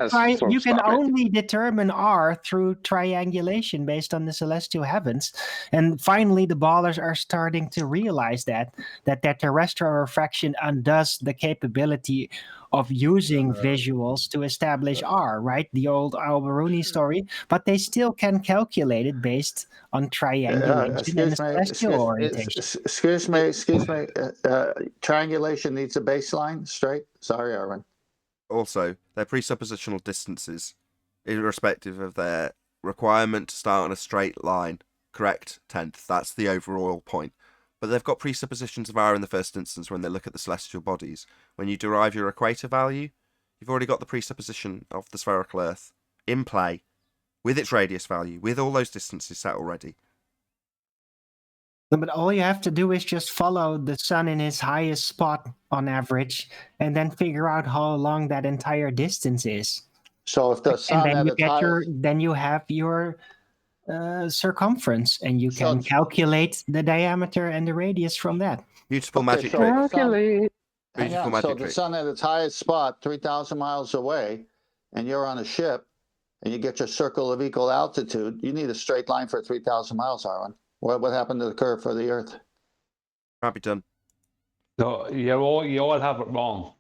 [SPEAKER 2] only determine R through triangulation based on the celestial heavens. And finally, the ballers are starting to realize that terrestrial refraction undoes the capability of using visuals to establish R, right? The old Alberuni story, but they still can calculate it based on triangulation and celestial orientation.
[SPEAKER 4] Excuse me. Triangulation needs a baseline, straight? Sorry, Arwin.
[SPEAKER 1] Also, their presuppositional distances, irrespective of their requirement to start on a straight line, correct 10th. That's the overall point. But they've got presuppositions of R in the first instance when they look at the celestial bodies. When you derive your equator value, you've already got the presupposition of the spherical Earth in play, with its radius value, with all those distances set already.
[SPEAKER 2] But all you have to do is just follow the sun in its highest spot on average, and then figure out how long that entire distance is.
[SPEAKER 4] So if the sun
[SPEAKER 2] then you have your circumference, and you can calculate the diameter and the radius from that.
[SPEAKER 1] Beautiful magic trick. Beautiful magic
[SPEAKER 4] so
[SPEAKER 1] trick.
[SPEAKER 4] the sun at its highest spot, 3,000 miles away, and you're on a ship, and you get your circle of equal altitude, you need a straight line for 3,000 miles, Arwen. What happened to the curve for the Earth?
[SPEAKER 1] Can't be done.
[SPEAKER 3] No, you all have it wrong.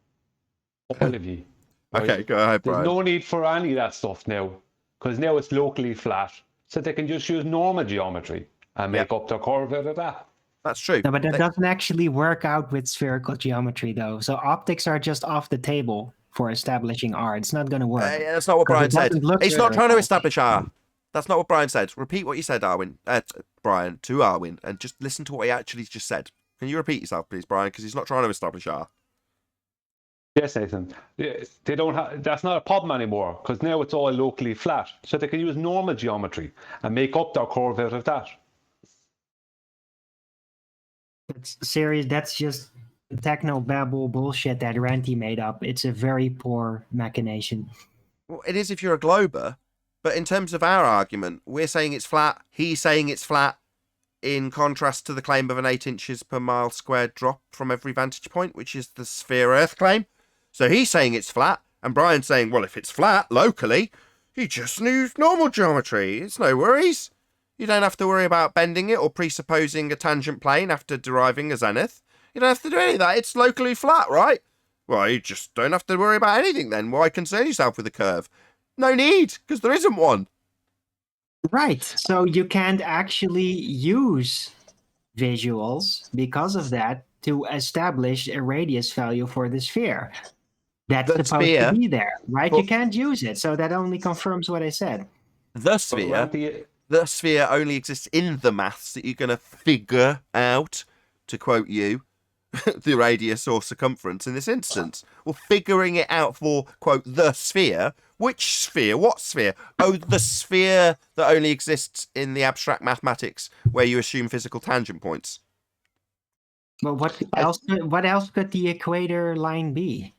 [SPEAKER 3] All of you. Right?
[SPEAKER 1] Okay, go ahead, Brian.
[SPEAKER 3] There's no need for any of that stuff now, because now it's locally flat, so they can just use normal geometry and make up their curve out of that.
[SPEAKER 1] That's true.
[SPEAKER 2] No, but that doesn't actually work out with spherical geometry, though. So optics are just off the table for establishing R. It's not going to work.
[SPEAKER 1] That's not what Brian said. He's not trying to establish R. That's not what Brian said. Repeat what you said, Brian, to Arwin, and just listen to what he actually just said. Can you repeat yourself, please, Brian? Because he's not trying to establish R.
[SPEAKER 3] Yes, Nathan. They don't have. That's not a problem anymore because now it's all locally flat, so they can use normal geometry and make up their curve out of that.
[SPEAKER 2] It's serious. That's just techno babble bullshit that Ranty made up. It's a very poor machination.
[SPEAKER 1] Well, it is if you're a glober, But in terms of our argument, we're saying it's flat. He's saying it's flat, in contrast to the claim of an 8 inches per mile squared drop from every vantage point, which is the sphere Earth claim. So he's saying it's flat, and Brian's saying, well, if it's flat locally, you just use normal geometry. It's no worries. You don't have to worry about bending it or presupposing a tangent plane after deriving a zenith. You don't have to do any of that. It's locally flat, right? Well, you just don't have to worry about anything then. Why concern yourself with a curve? No need, because there isn't one.
[SPEAKER 2] Right. So you can't actually use visuals because of that to establish a radius value for the sphere. That's
[SPEAKER 1] The
[SPEAKER 2] supposed
[SPEAKER 1] sphere-
[SPEAKER 2] to be there, right?
[SPEAKER 1] Well-
[SPEAKER 2] You can't use it. So that only confirms what I said.
[SPEAKER 1] The sphere only exists in the maths that you're going to figure out, to quote you, the radius or circumference in this instance. Well, figuring it out for, quote, the sphere. Which sphere? What sphere? Oh, the sphere that only exists in the abstract mathematics where you assume physical tangent points.
[SPEAKER 2] But what else could the equator line be?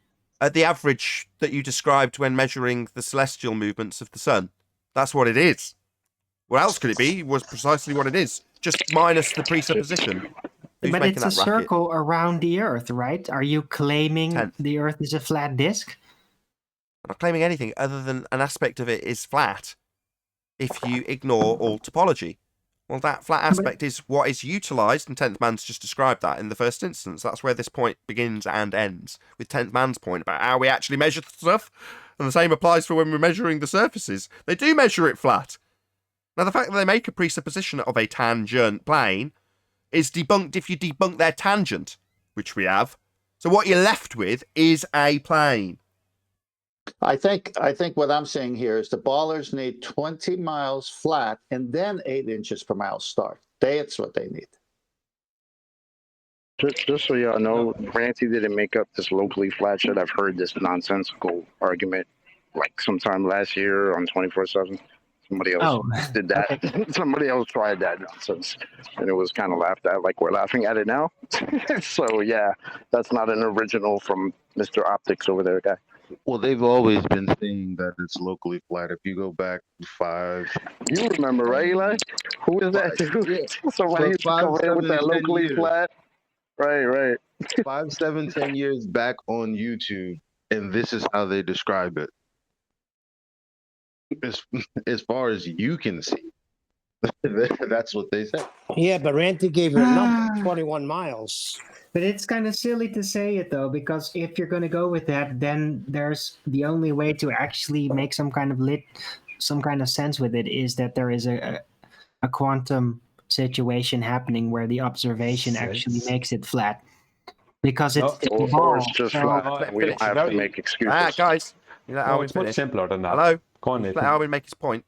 [SPEAKER 1] The average that you described when measuring the celestial movements of the sun. That's what it is. What else could it be? Was precisely what it is, just minus the presupposition. Who's
[SPEAKER 2] But
[SPEAKER 1] making
[SPEAKER 2] it's a
[SPEAKER 1] that racket?
[SPEAKER 2] circle around the Earth, right? Are you claiming
[SPEAKER 1] Tenth.
[SPEAKER 2] the Earth is a flat disk?
[SPEAKER 1] I'm not claiming anything other than an aspect of it is flat if you ignore all topology. Well, that flat aspect is what is utilised, and 10th Man's just described that in the first instance. That's where this point begins and ends, with 10th Man's point about how we actually measure stuff. And the same applies for when we're measuring the surfaces. They do measure it flat. Now, the fact that they make a presupposition of a tangent plane is debunked if you debunk their tangent, which we have. So what you're left with is a plane.
[SPEAKER 4] I think what I'm saying here is the ballers need 20 miles flat and then 8 inches per mile start. That's what they need.
[SPEAKER 7] Just so y'all know, Ranty didn't make up this locally flat shit. I've heard this nonsensical argument like sometime last year on 24/7. Somebody else did that. Somebody else tried that nonsense, and it was kind of laughed at, like we're laughing at it now. So yeah, that's not an original from Mr. Optics over there, guy.
[SPEAKER 5] Well, they've always been saying that it's locally flat. If you go back 5,
[SPEAKER 7] You remember, right, Eli? Who is that dude?
[SPEAKER 5] Yeah.
[SPEAKER 7] Somebody used to come in with that
[SPEAKER 5] 10
[SPEAKER 7] locally
[SPEAKER 5] years.
[SPEAKER 7] flat. Right.
[SPEAKER 5] 5, 7, 10 years back on YouTube, and this is how they describe it. As far as you can see, that's what they say.
[SPEAKER 9] Yeah, but Ranty gave her a number, 21 miles.
[SPEAKER 2] But it's kind of silly to say it though, because if you're going to go with that, then there's the only way to actually make some kind of sense with it is that there is a quantum situation happening where the observation actually makes it flat, because it's a
[SPEAKER 7] Or
[SPEAKER 2] ball.
[SPEAKER 7] it's just
[SPEAKER 2] So-
[SPEAKER 7] flat. We don't have to make excuses.
[SPEAKER 1] Guys, you let
[SPEAKER 3] No,
[SPEAKER 1] Alwyn
[SPEAKER 3] it's much
[SPEAKER 1] finish.
[SPEAKER 3] simpler than that.
[SPEAKER 1] Hello?
[SPEAKER 3] Go on,
[SPEAKER 1] Let
[SPEAKER 3] Nathan.
[SPEAKER 1] Alwyn make his point.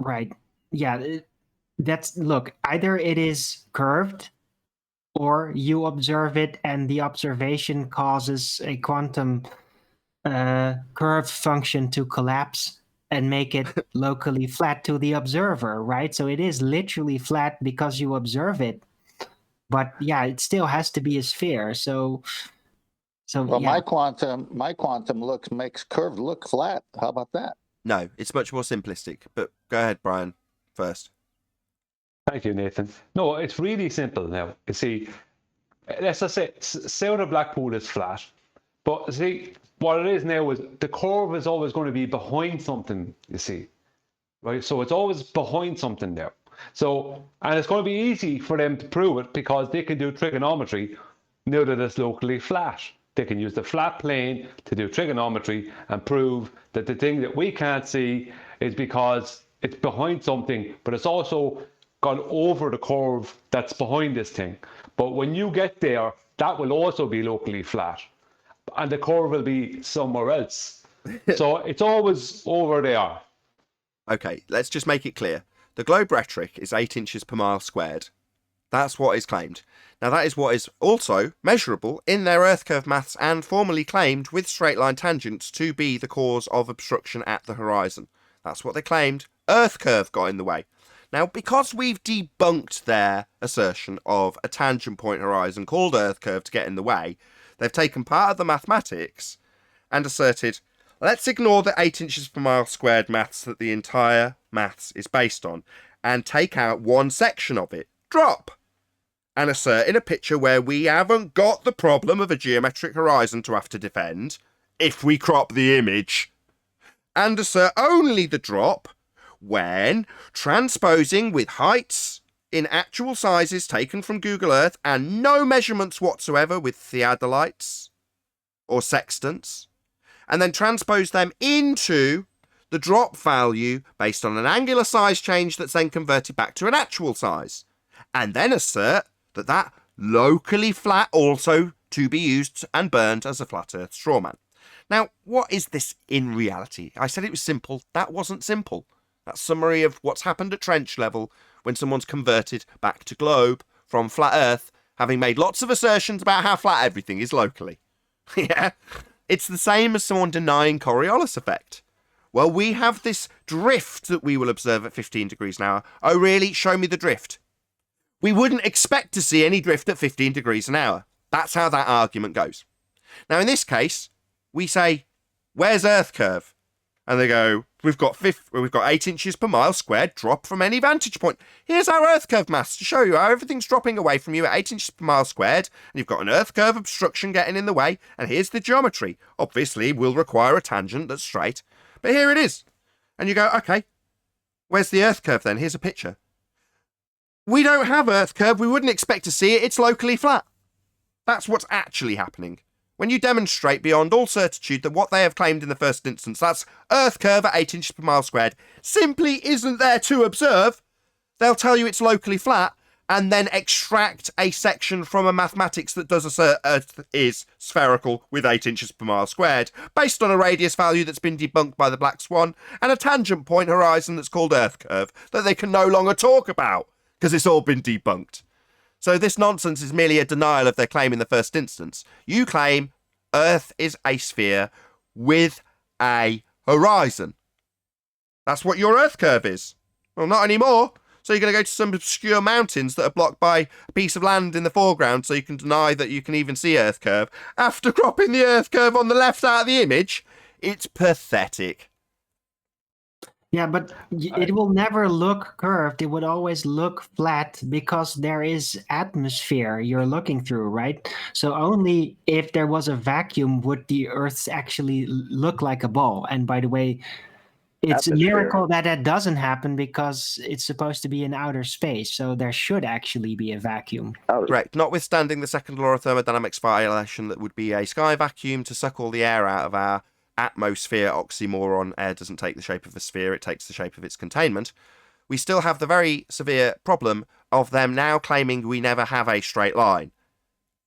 [SPEAKER 2] Right. Yeah. Look, either it is curved or you observe it and the observation causes a quantum curve function to collapse and make it locally flat to the observer, right? So it is literally flat because you observe it. But yeah, it still has to be a sphere. So
[SPEAKER 4] Well,
[SPEAKER 2] yeah.
[SPEAKER 4] my quantum makes curve look flat. How about that?
[SPEAKER 1] No, it's much more simplistic. But go ahead, Brian, first.
[SPEAKER 3] Thank you, Nathan. No, it's really simple now. You see, let's just say the black pool is flat. But see, what it is now is the curve is always going to be behind something, you see. Right? So it's always behind something there. So, and it's going to be easy for them to prove it because they can do trigonometry now that it's locally flat. They can use the flat plane to do trigonometry and prove that the thing that we can't see is because it's behind something, but it's also gone over the curve that's behind this thing. But when you get there, that will also be locally flat, and the curve will be somewhere else. So it's always over there.
[SPEAKER 1] Okay, let's just make it clear. The globe rhetoric is 8 inches per mile squared. That's what is claimed. Now that is what is also measurable in their earth curve maths and formally claimed with straight line tangents to be the cause of obstruction at the horizon. That's what they claimed. Earth curve got in the way. Now, because we've debunked their assertion of a tangent point horizon called earth curve to get in the way, they've taken part of the mathematics and asserted, Let's ignore the 8 inches per mile squared maths that the entire maths is based on and take out one section of it, drop, and assert in a picture where we haven't got the problem of a geometric horizon to have to defend if we crop the image, and assert only the drop when transposing with heights in actual sizes taken from Google Earth and no measurements whatsoever with theodolites or sextants, and then transpose them into the drop value based on an angular size change that's then converted back to an actual size, and then assert that locally flat also to be used and burned as a flat earth straw man. Now, what is this in reality? I said it was simple. That wasn't simple. That summary of what's happened at trench level when someone's converted back to globe from flat earth, having made lots of assertions about how flat everything is locally. Yeah, it's the same as someone denying Coriolis effect. Well, we have this drift that we will observe at 15 degrees an hour. Oh, really? Show me the drift. We wouldn't expect to see any drift at 15 degrees an hour. That's how that argument goes. Now, in this case, we say, where's Earth curve? And they go, we've got 8 inches per mile squared drop from any vantage point. Here's our Earth curve maths to show you how everything's dropping away from you at 8 inches per mile squared, and you've got an Earth curve obstruction getting in the way, and here's the geometry. Obviously, we'll require a tangent that's straight, but here it is. And you go, okay, where's the Earth curve then? Here's a picture. We don't have Earth curve. We wouldn't expect to see it. It's locally flat. That's what's actually happening. When you demonstrate beyond all certitude that what they have claimed in the first instance, that's Earth curve at 8 inches per mile squared, simply isn't there to observe, they'll tell you it's locally flat and then extract a section from a mathematics that does assert Earth is spherical with 8 inches per mile squared, based on a radius value that's been debunked by the black swan and a tangent point horizon that's called Earth curve that they can no longer talk about because it's all been debunked. So this nonsense is merely a denial of their claim in the first instance. You claim Earth is a sphere with a horizon. That's what your Earth curve is. Well, not anymore. So you're going to go to some obscure mountains that are blocked by a piece of land in the foreground so you can deny that you can even see Earth curve after cropping the Earth curve on the left out of the image. It's pathetic.
[SPEAKER 2] Yeah, but it will never look curved. It would always look flat because there is atmosphere you're looking through, right? So only if there was a vacuum would the Earth actually look like a ball. And by the way, it's a miracle that that doesn't happen because it's supposed to be in outer space. So there should actually be a vacuum.
[SPEAKER 1] Correct. Notwithstanding the second law of thermodynamics violation, that would be a sky vacuum to suck all the air out of our atmosphere oxymoron. Air doesn't take the shape of a sphere, it takes the shape of its containment. We still have the very severe problem of them now claiming we never have a straight line.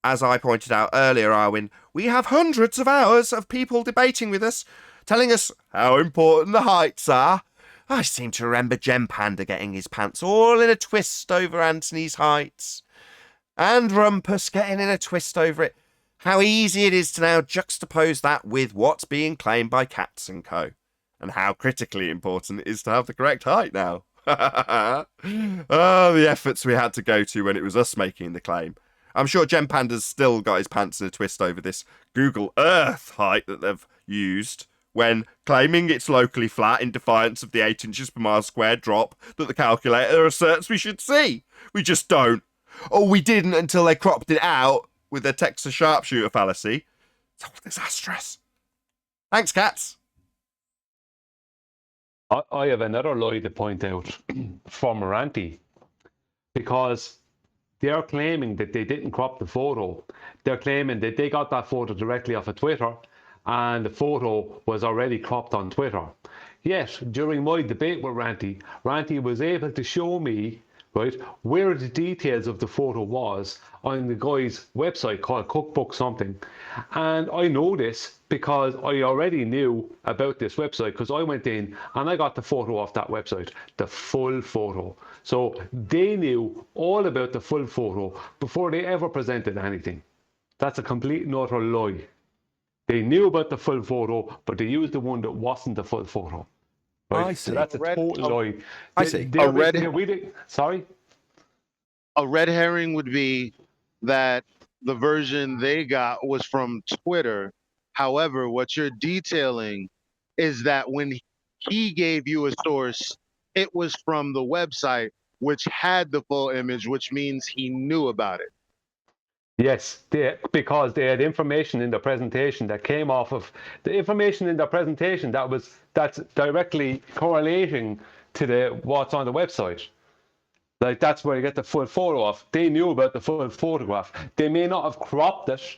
[SPEAKER 1] As I pointed out earlier, Arwin, we have hundreds of hours of people debating with us, telling us how important the heights are. I seem to remember Gem Panda getting his pants all in a twist over Anthony's heights, and Rumpus getting in a twist over it. How easy it is to now juxtapose that with what's being claimed by Katz and Co. And how critically important it is to have the correct height now. Oh, the efforts we had to go to when it was us making the claim. I'm sure Gem Panda's still got his pants in a twist over this Google Earth height that they've used when claiming it's locally flat in defiance of the 8 inches per mile squared drop that the calculator asserts we should see. We just don't. Or we didn't until they cropped it out with their Texas sharpshooter fallacy. It's all disastrous. Thanks, Katz.
[SPEAKER 3] I have another lie to point out from Moranti, because they're claiming that they didn't crop the photo. They're claiming that they got that photo directly off of Twitter and the photo was already cropped on Twitter. Yet, during my debate with Ranty was able to show me, right, where the details of the photo was on the guy's website called Cookbook something. And I know this because I already knew about this website because I went in and I got the photo off that website, the full photo. So they knew all about the full photo before they ever presented anything. That's a complete and utter lie. They knew about the full photo, but they used the one that wasn't the full photo. Right?
[SPEAKER 1] I see.
[SPEAKER 3] So that's a total lie.
[SPEAKER 1] I see.
[SPEAKER 3] Sorry?
[SPEAKER 5] A red herring would be that the version they got was from Twitter. However, what you're detailing is that when he gave you a source, it was from the website, which had the full image, which means he knew about it.
[SPEAKER 3] Yes, because they had information in the presentation that came off of the information in the presentation that's directly correlating to what's on the website. Like, that's where you get the full photo of. They knew about the full photograph. They may not have cropped it,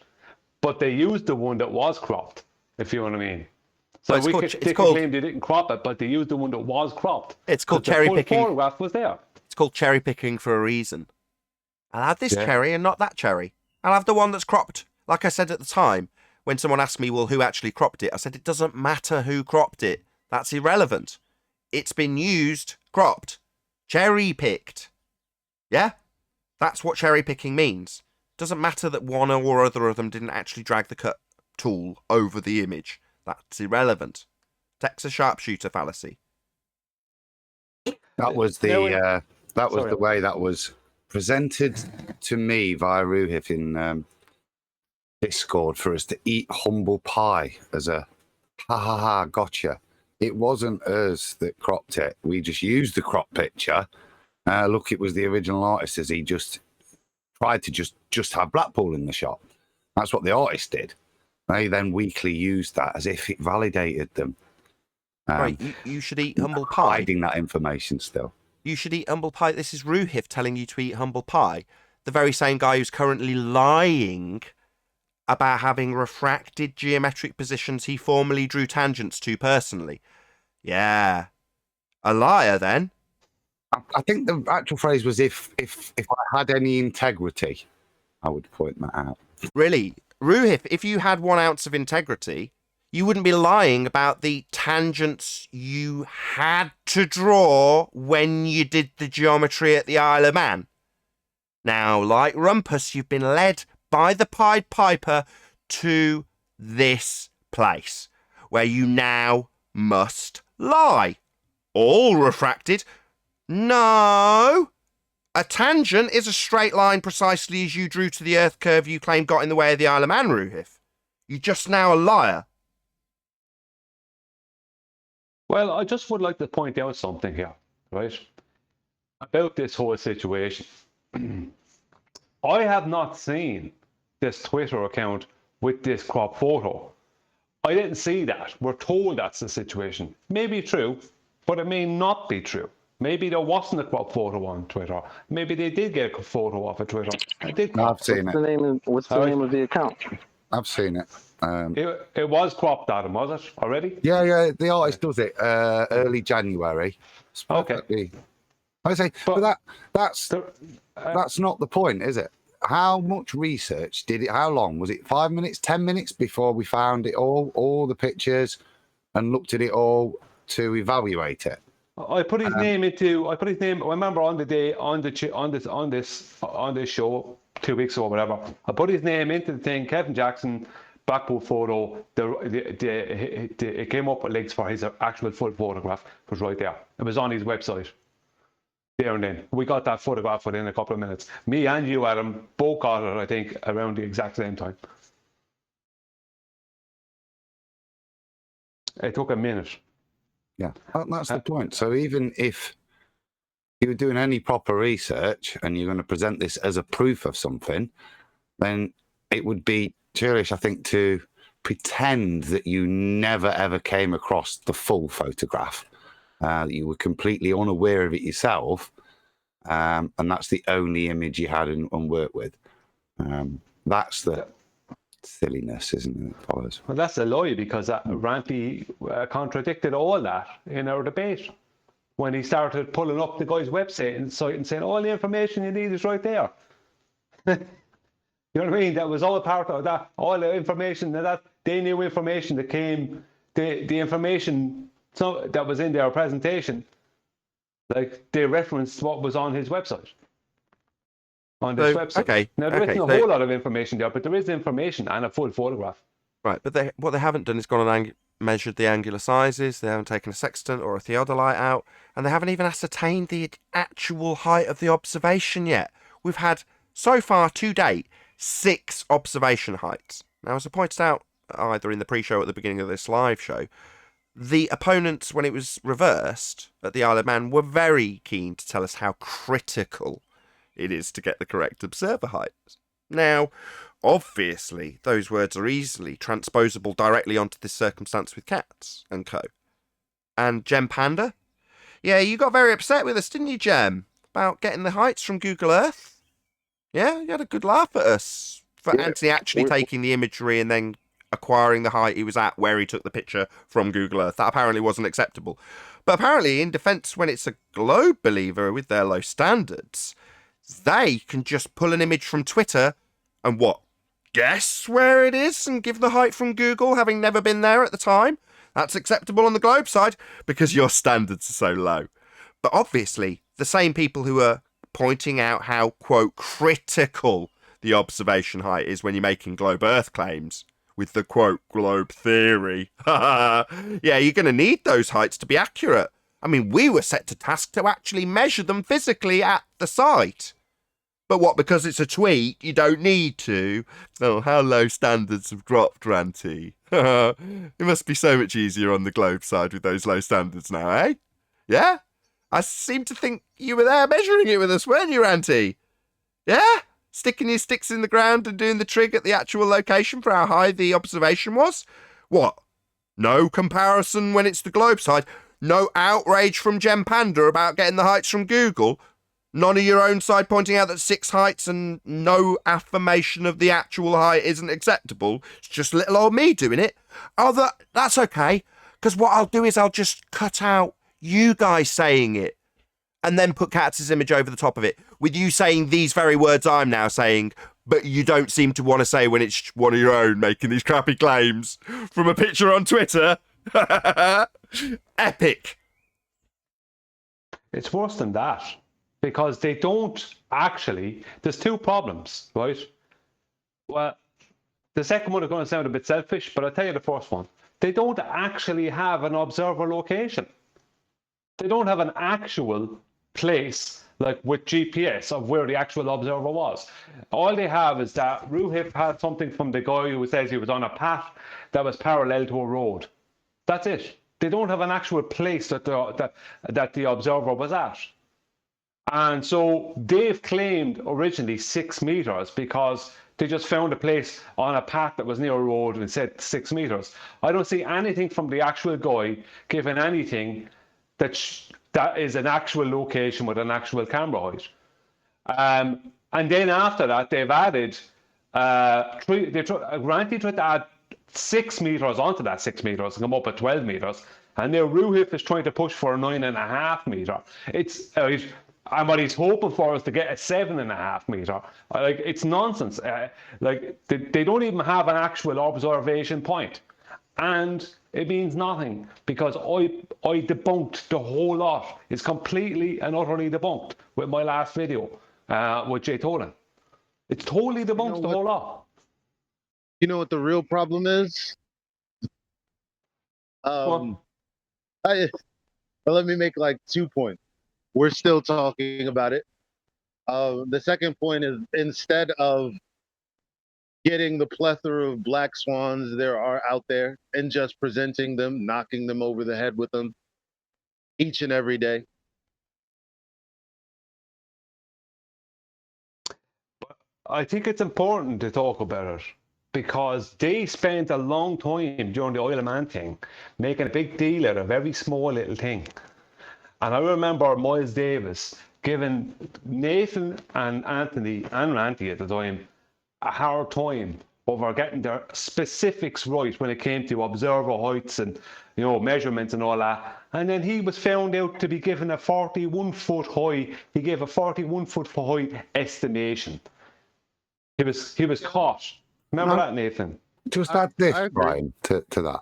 [SPEAKER 3] but they used the one that was cropped, if you know what I mean. So
[SPEAKER 1] Well,
[SPEAKER 3] they could claim they didn't crop it, but they used the one that was cropped.
[SPEAKER 1] It's called cherry picking.
[SPEAKER 3] The photograph was there.
[SPEAKER 1] It's called cherry picking for a reason. I'll have this cherry and not that cherry. I'll have the one that's cropped. Like I said at the time, when someone asked me, well, who actually cropped it? I said, it doesn't matter who cropped it. That's irrelevant. It's been used, cropped, cherry picked. Yeah? That's what cherry picking means. Doesn't matter that one or other of them didn't actually drag the cut tool over the image. That's irrelevant. Texas sharpshooter fallacy.
[SPEAKER 6] That was the way that was presented to me via Ruhif in Discord for us to eat humble pie as a gotcha. It wasn't us that cropped it. We just used the crop picture. Look, it was the original artist, as he just tried to just have Blackpool in the shot. That's what the artist did. They then weakly used that as if it validated them.
[SPEAKER 1] Right, you should eat humble pie.
[SPEAKER 6] Hiding that information still.
[SPEAKER 1] You should eat humble pie. This is Ruhif telling you to eat humble pie. The very same guy who's currently lying about having refracted geometric positions he formerly drew tangents to personally. Yeah. A liar, then.
[SPEAKER 6] I think the actual phrase was if I had any integrity, I would point that out.
[SPEAKER 1] Really? Ruhif, if you had 1 ounce of integrity, you wouldn't be lying about the tangents you had to draw when you did the geometry at the Isle of Man. Now, like Rumpus, you've been led by the Pied Piper to this place, where you now must lie. All refracted? No! A tangent is a straight line precisely as you drew to the Earth curve you claim got in the way of the Isle of Man, Ruhif. You're just now a liar.
[SPEAKER 3] Well, I just would like to point out something here, right? About this whole situation. I have not seen this Twitter account with this crop photo. I didn't see that. We're told that's the situation. Maybe true, but it may not be true. Maybe there wasn't a crop photo on Twitter. Maybe they did get a photo off of Twitter.
[SPEAKER 6] I've seen it.
[SPEAKER 7] What's the name of the account?
[SPEAKER 6] I've seen it.
[SPEAKER 3] It was cropped, Adam, was it already?
[SPEAKER 6] Yeah. The artist does it early January.
[SPEAKER 3] Okay.
[SPEAKER 6] I say, but that's not the point, is it? How much research did it? How long was it? 5 minutes, 10 minutes before we found it all the pictures, and looked at it all to evaluate it.
[SPEAKER 3] I put his name into. I remember on the day on this show 2 weeks ago, whatever. I put his name into the thing. Kevin Jackson, Blackpool photo. It came up with links for his actual full photograph. It was right there. It was on his website. There and then we got that photograph within a couple of minutes. Me and you, Adam, both got it. I think around the exact same time. It took a minute.
[SPEAKER 6] Yeah, that's the point. So even if you were doing any proper research and you're going to present this as a proof of something, then it would be churlish, I think, to pretend that you never ever came across the full photograph. You were completely unaware of it yourself, and that's the only image you had and worked with. That's the silliness, isn't it? That follows.
[SPEAKER 3] Well, that's a lie, because Rampy contradicted all that in our debate when he started pulling up the guy's website and saying all the information you need is right there. You know what I mean? That was all a part of that. All the information that they knew information that came, the information that was in their presentation, like they referenced what was on his website. On this website.
[SPEAKER 1] Okay.
[SPEAKER 3] Now there isn't a whole lot of information there, but there is information and a full photograph.
[SPEAKER 1] Right, but what they haven't done is gone and measured the angular sizes. They haven't taken a sextant or a theodolite out, and they haven't even ascertained the actual height of the observation yet. We've had, so far to date, 6 observation heights. Now, as I pointed out either in the pre-show or at the beginning of this live show, the opponents, when it was reversed at the Isle of Man, were very keen to tell us how critical it is to get the correct observer height. Now, obviously, those words are easily transposable directly onto this circumstance with cats and co. And Gem Panda? Yeah, you got very upset with us, didn't you, Gem? About getting the heights from Google Earth? Yeah, you had a good laugh at us for Anthony actually taking the imagery and then acquiring the height he was at where he took the picture from Google Earth. That apparently wasn't acceptable. But apparently, in defence, when it's a globe believer with their low standards, they can just pull an image from Twitter and what? Guess where it is and give the height from Google, having never been there at the time? That's acceptable on the globe side because your standards are so low. But obviously, the same people who are pointing out how, quote, critical the observation height is when you're making globe Earth claims with the, quote, globe theory. Yeah, you're going to need those heights to be accurate. I mean, we were set to task to actually measure them physically at the site. But what, because it's a tweet, you don't need to? Oh, how low standards have dropped, Ranty. It must be so much easier on the globe side with those low standards now, eh? Yeah? I seem to think you were there measuring it with us, weren't you, Ranty? Yeah? Sticking your sticks in the ground and doing the trig at the actual location for how high the observation was? What? No comparison when it's the globe side? No outrage from Gem Panda about getting the heights from Google? None of your own side pointing out that 6 heights and no affirmation of the actual height isn't acceptable? It's just little old me doing it. Oh, that's okay, because what I'll do is I'll just cut out you guys saying it and then put Katz's image over the top of it with you saying these very words I'm now saying, but you don't seem to want to say when it's one of your own making these crappy claims from a picture on Twitter. Epic.
[SPEAKER 3] It's worse than that. Because they don't actually, there's 2 problems, right? Well, the second one is going to sound a bit selfish, but I'll tell you the first one. They don't actually have an observer location. They don't have an actual place, like with GPS, of where the actual observer was. All they have is that Ruhif had something from the guy who says he was on a path that was parallel to a road. That's it. They don't have an actual place that the observer was at. And so they've claimed originally 6 meters because they just found a place on a path that was near a road and said 6 meters. I don't see anything from the actual guy giving anything that is an actual location with an actual camera height. And then after that, they've added, Ranty tried to add 6 meters onto that 6 meters and come up at 12 meters. And now Ruhif is trying to push for a 9.5 meter. And what he's hoping for is to get a 7.5 meter. Like, it's nonsense. Like, they don't even have an actual observation point. And it means nothing because I debunked the whole lot. It's completely and utterly debunked with my last video with Jay Tolan. It's totally debunked the whole lot.
[SPEAKER 5] You know what the real problem is? Let me make like 2 points. We're still talking about it. The second point is, instead of getting the plethora of black swans there are out there and just presenting them, knocking them over the head with them each and every day.
[SPEAKER 3] I think it's important to talk about it because they spent a long time during the Isle of Man thing making a big deal out of every small little thing. And I remember Miles Davis giving Nathan and Anthony and Ranty at the time a hard time over getting their specifics right when it came to observer heights and, you know, measurements and all that. And then he was found out to be given a 41-foot high. He gave a 41-foot high estimation. He was caught. Remember that, Nathan?
[SPEAKER 6] Just add this, Brian, to that.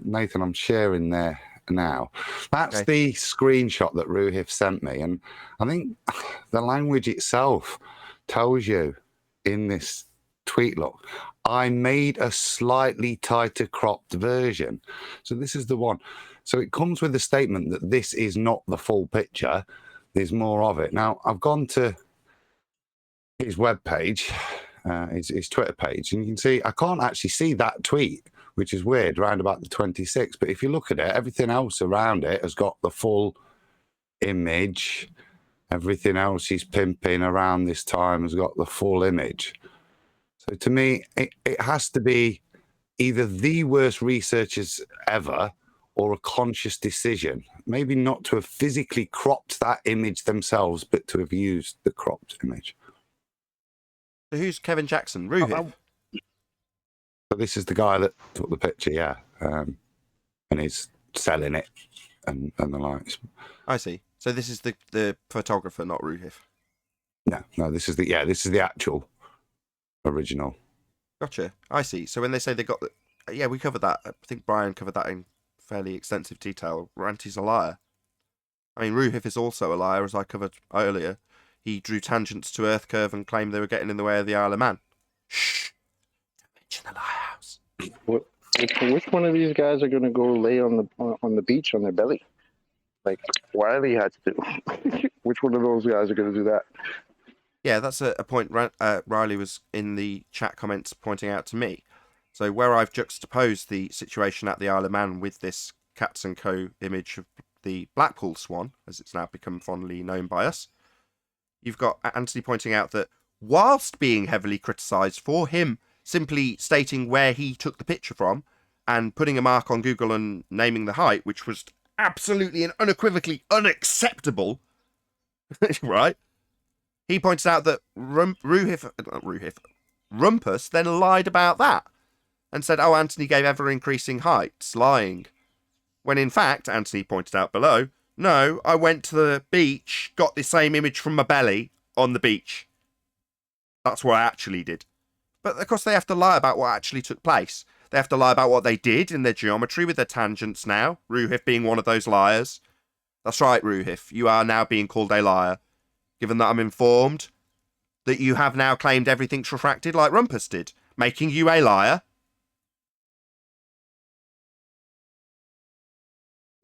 [SPEAKER 6] Nathan, I'm sharing there now. That's the screenshot that Ruhif sent me, and I think the language itself tells you in this tweet, look, I made a slightly tighter cropped version. So this is the one. So it comes with a statement that this is not the full picture. There's more of it. Now, I've gone to his webpage, his Twitter page, and you can see I can't actually see that tweet which is weird, round about the 26th. But if you look at it, everything else around it has got the full image. Everything else he's pimping around this time has got the full image. So to me, it has to be either the worst researchers ever or a conscious decision. Maybe not to have physically cropped that image themselves, but to have used the cropped image.
[SPEAKER 1] So who's Kevin Jackson? Ruhif?
[SPEAKER 6] So this is the guy that took the picture, yeah. And he's selling it and the likes.
[SPEAKER 1] I see. So this is the photographer, not Ruhif.
[SPEAKER 6] No, this is the actual original.
[SPEAKER 1] Gotcha. I see. So when they say they got we covered that. I think Brian covered that in fairly extensive detail. Ranty's a liar. I mean, Ruhif is also a liar, as I covered earlier. He drew tangents to Earth curve and claimed they were getting in the way of the Isle of Man. Shh! Don't mention the lighthouse.
[SPEAKER 7] Which one of these guys are going to go lay on the beach on their belly? Like Wiley had to do. Which one of those guys are going to do that?
[SPEAKER 1] Yeah, that's a point Riley was in the chat comments pointing out to me. So where I've juxtaposed the situation at the Isle of Man with this Cats & Co. image of the Blackpool swan, as it's now become fondly known by us, you've got Anthony pointing out that whilst being heavily criticised for him simply stating where he took the picture from and putting a mark on Google and naming the height, which was absolutely and unequivocally unacceptable, right? He points out that Rumpus then lied about that and said, oh, Anthony gave ever-increasing heights, lying. When in fact, Anthony pointed out below, no, I went to the beach, got the same image from my belly on the beach. That's what I actually did. But of course they have to lie about what actually took place. They have to lie about what they did in their geometry with their tangents now, Ruhif being one of those liars. That's right, Ruhif, you are now being called a liar, given that I'm informed that you have now claimed everything's refracted like Rumpus did, making you a liar.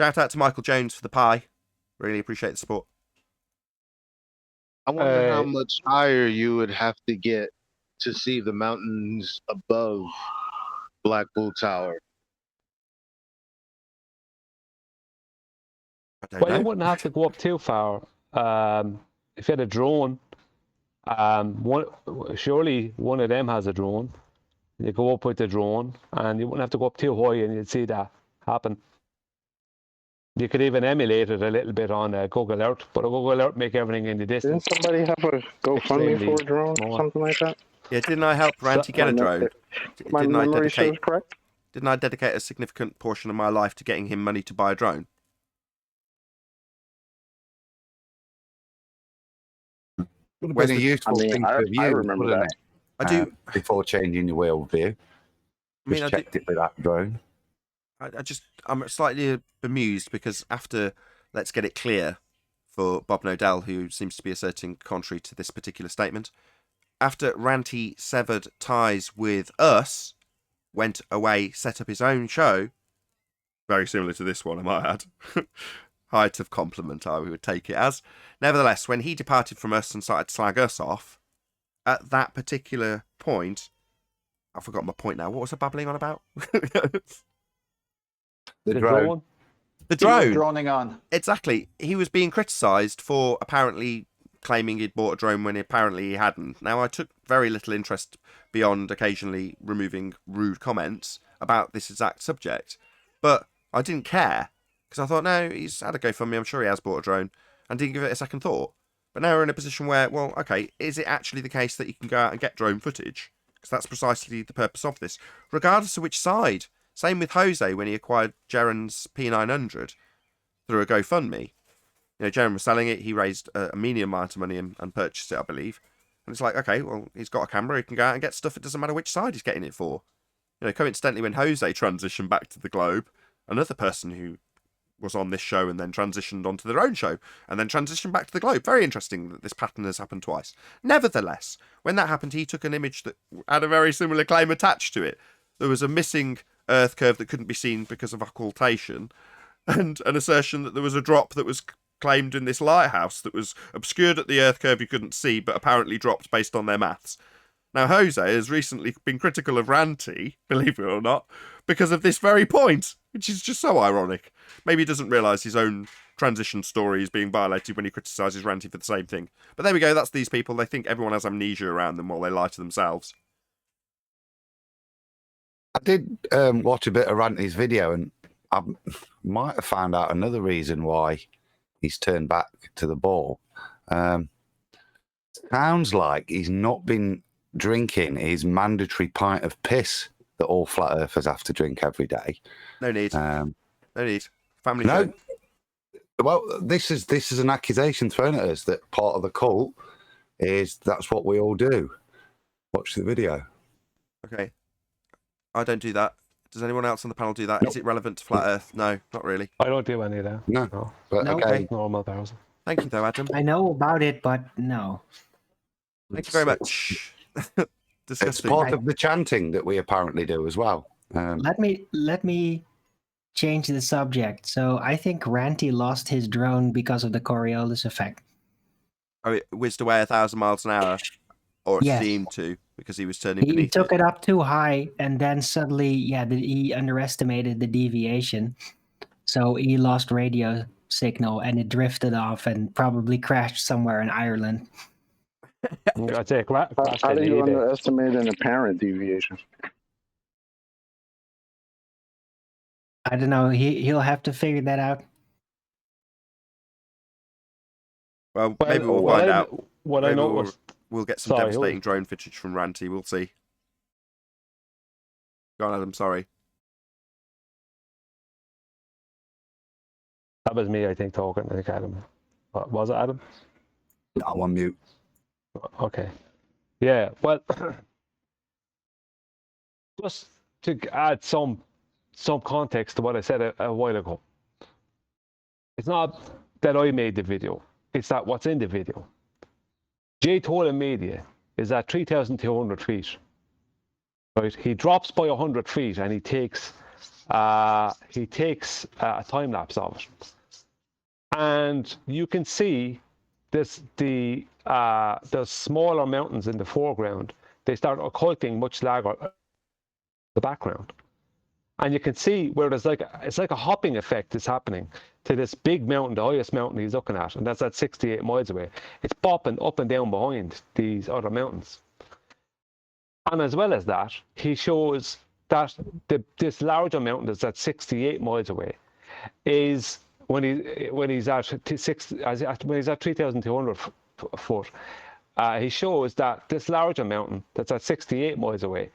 [SPEAKER 1] Shout out to Michael Jones for the pie. Really appreciate the support.
[SPEAKER 5] I wonder how much higher you would have to get to see the mountains above Blackpool Tower.
[SPEAKER 1] I don't
[SPEAKER 3] Well,
[SPEAKER 1] know.
[SPEAKER 3] you wouldn't have to go up too far. If you had a drone, surely one of them has a drone. You go up with the drone, and you wouldn't have to go up too high, and you'd see that happen. You could even emulate it a little bit on Google Earth, but Google Earth make everything in the distance.
[SPEAKER 7] Didn't somebody have a GoFundMe for a drone or something like that?
[SPEAKER 1] Yeah, didn't I help Ranty get a drone?
[SPEAKER 7] My memory serves correct.
[SPEAKER 1] Didn't I dedicate a significant portion of my life to getting him money to buy a drone?
[SPEAKER 6] When a useful thing for you,
[SPEAKER 7] I remember that.
[SPEAKER 6] it?
[SPEAKER 1] I do.
[SPEAKER 6] Before changing your worldview, just checked it with that drone.
[SPEAKER 1] I'm slightly bemused because after Let's Get It Clear for Bob Nodell, who seems to be asserting contrary to this particular statement, after Ranty severed ties with us, went away, set up his own show, very similar to this one, I might add. Height of compliment, I would take it as. Nevertheless, when he departed from us and started to slag us off, at that particular point, I've forgotten my point now. What was I babbling on about?
[SPEAKER 6] The drone.
[SPEAKER 1] The drone.
[SPEAKER 4] Droning on.
[SPEAKER 1] Exactly. He was being criticised for apparently claiming he'd bought a drone when apparently he hadn't. Now, I took very little interest beyond occasionally removing rude comments about this exact subject, but I didn't care because I thought, no, he's had a GoFundMe. I'm sure he has bought a drone, and didn't give it a second thought. But now we're in a position where, well, okay, is it actually the case that you can go out and get drone footage? Because that's precisely the purpose of this, regardless of which side. Same with Jose when he acquired Jaren's P900 through a GoFundMe. You know, Jaren was selling it. He raised a medium amount of money and purchased it, I believe. And it's like, okay, well, he's got a camera. He can go out and get stuff. It doesn't matter which side he's getting it for. You know, coincidentally, when Jose transitioned back to the Globe, another person who was on this show and then transitioned onto their own show and then transitioned back to the Globe. Very interesting that this pattern has happened twice. Nevertheless, when that happened, he took an image that had a very similar claim attached to it. There was a missing Earth curve that couldn't be seen because of occultation, and an assertion that there was a drop that was claimed in this lighthouse that was obscured at the Earth curve you couldn't see, but apparently dropped based on their maths. Now, Jose has recently been critical of Ranty, believe it or not, because of this very point, which is just so ironic. Maybe he doesn't realise his own transition story is being violated when he criticises Ranty for the same thing. But there we go, that's these people. They think everyone has amnesia around them while they lie to themselves.
[SPEAKER 6] I did watch a bit of Ranty's video, and I might have found out another reason why he's turned back to the ball. Sounds like he's not been drinking his mandatory pint of piss that all flat earthers have to drink every day.
[SPEAKER 1] No need. No need. Family
[SPEAKER 6] no.
[SPEAKER 1] show.
[SPEAKER 6] Well, this is an accusation thrown at us that part of the cult is that's what we all do. Watch the video.
[SPEAKER 1] Okay. I don't do that. Does anyone else on the panel do that?
[SPEAKER 6] Nope.
[SPEAKER 1] Is it relevant to flat Earth? No, not really.
[SPEAKER 3] I don't do any of that.
[SPEAKER 6] No. But
[SPEAKER 2] No.
[SPEAKER 6] okay.
[SPEAKER 3] Normal person.
[SPEAKER 1] Thank you, though, Adam.
[SPEAKER 2] I know about it, but no.
[SPEAKER 1] Thank you very much.
[SPEAKER 6] It's
[SPEAKER 1] Disgusting.
[SPEAKER 6] part of the chanting that we apparently do as well.
[SPEAKER 2] Let me change the subject. So I think Ranty lost his drone because of the Coriolis effect.
[SPEAKER 1] Oh, it whizzed away 1,000 miles an hour, or it
[SPEAKER 2] Yes.
[SPEAKER 1] seemed to, because he was turning
[SPEAKER 2] He
[SPEAKER 1] beneath
[SPEAKER 2] took it up too high, and then suddenly, he underestimated the deviation. So he lost radio signal, and it drifted off and probably crashed somewhere in Ireland.
[SPEAKER 3] I'd say
[SPEAKER 7] How do you underestimate an apparent deviation?
[SPEAKER 2] I don't know. He'll have to figure that out.
[SPEAKER 1] Well, maybe we'll find out.
[SPEAKER 3] What
[SPEAKER 1] Maybe
[SPEAKER 3] I know
[SPEAKER 1] we'll get some devastating drone footage from Ranty. We'll see. Go on, Adam. Sorry.
[SPEAKER 3] that was me, I think, talking. I think Adam. What, was it Adam?
[SPEAKER 6] I'm on mute.
[SPEAKER 3] Okay. Yeah. Well, just to add some context to what I said a while ago. It's not that I made the video. It's that what's in the video. Jay Tolan Media is at 3,200 feet. Right? He drops by 100 feet and he takes a time lapse of it. And you can see the smaller mountains in the foreground. They start occulting much larger the background. And you can see where it's like a hopping effect that's happening to this big mountain, the highest mountain he's looking at, and that's at 68 miles away. It's bopping up and down behind these other mountains. And as well as that, he shows that this larger mountain that's at 68 miles away is when he's at 3,200 foot. He shows that this larger mountain that's at 68 miles away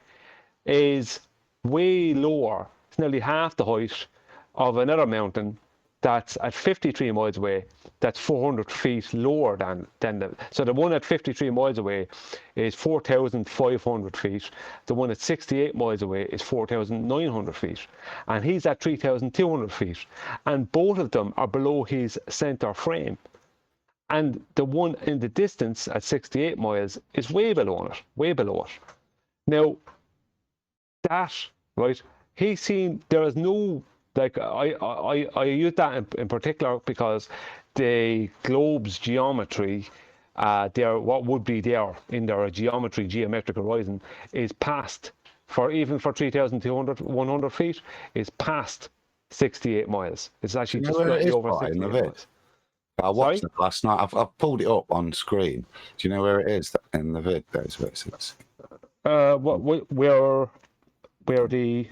[SPEAKER 3] is way lower. It's nearly half the height of another mountain that's at 53 miles away, that's 400 feet lower than so the one at 53 miles away is 4,500 feet. The one at 68 miles away is 4,900 feet. And he's at 3,200 feet. And both of them are below his center frame. And the one in the distance at 68 miles is way below it. Now, that, right, he's seen there is no, like, I use that in particular because the globe's geometry, what would be there in their geometric horizon is past, for 3,100 feet, is past 68 miles. It's actually just slightly over 68 miles.
[SPEAKER 6] I watched it last night. I've pulled it up on screen. Do you know where it is in the vid? There's where it sits.
[SPEAKER 3] Where the...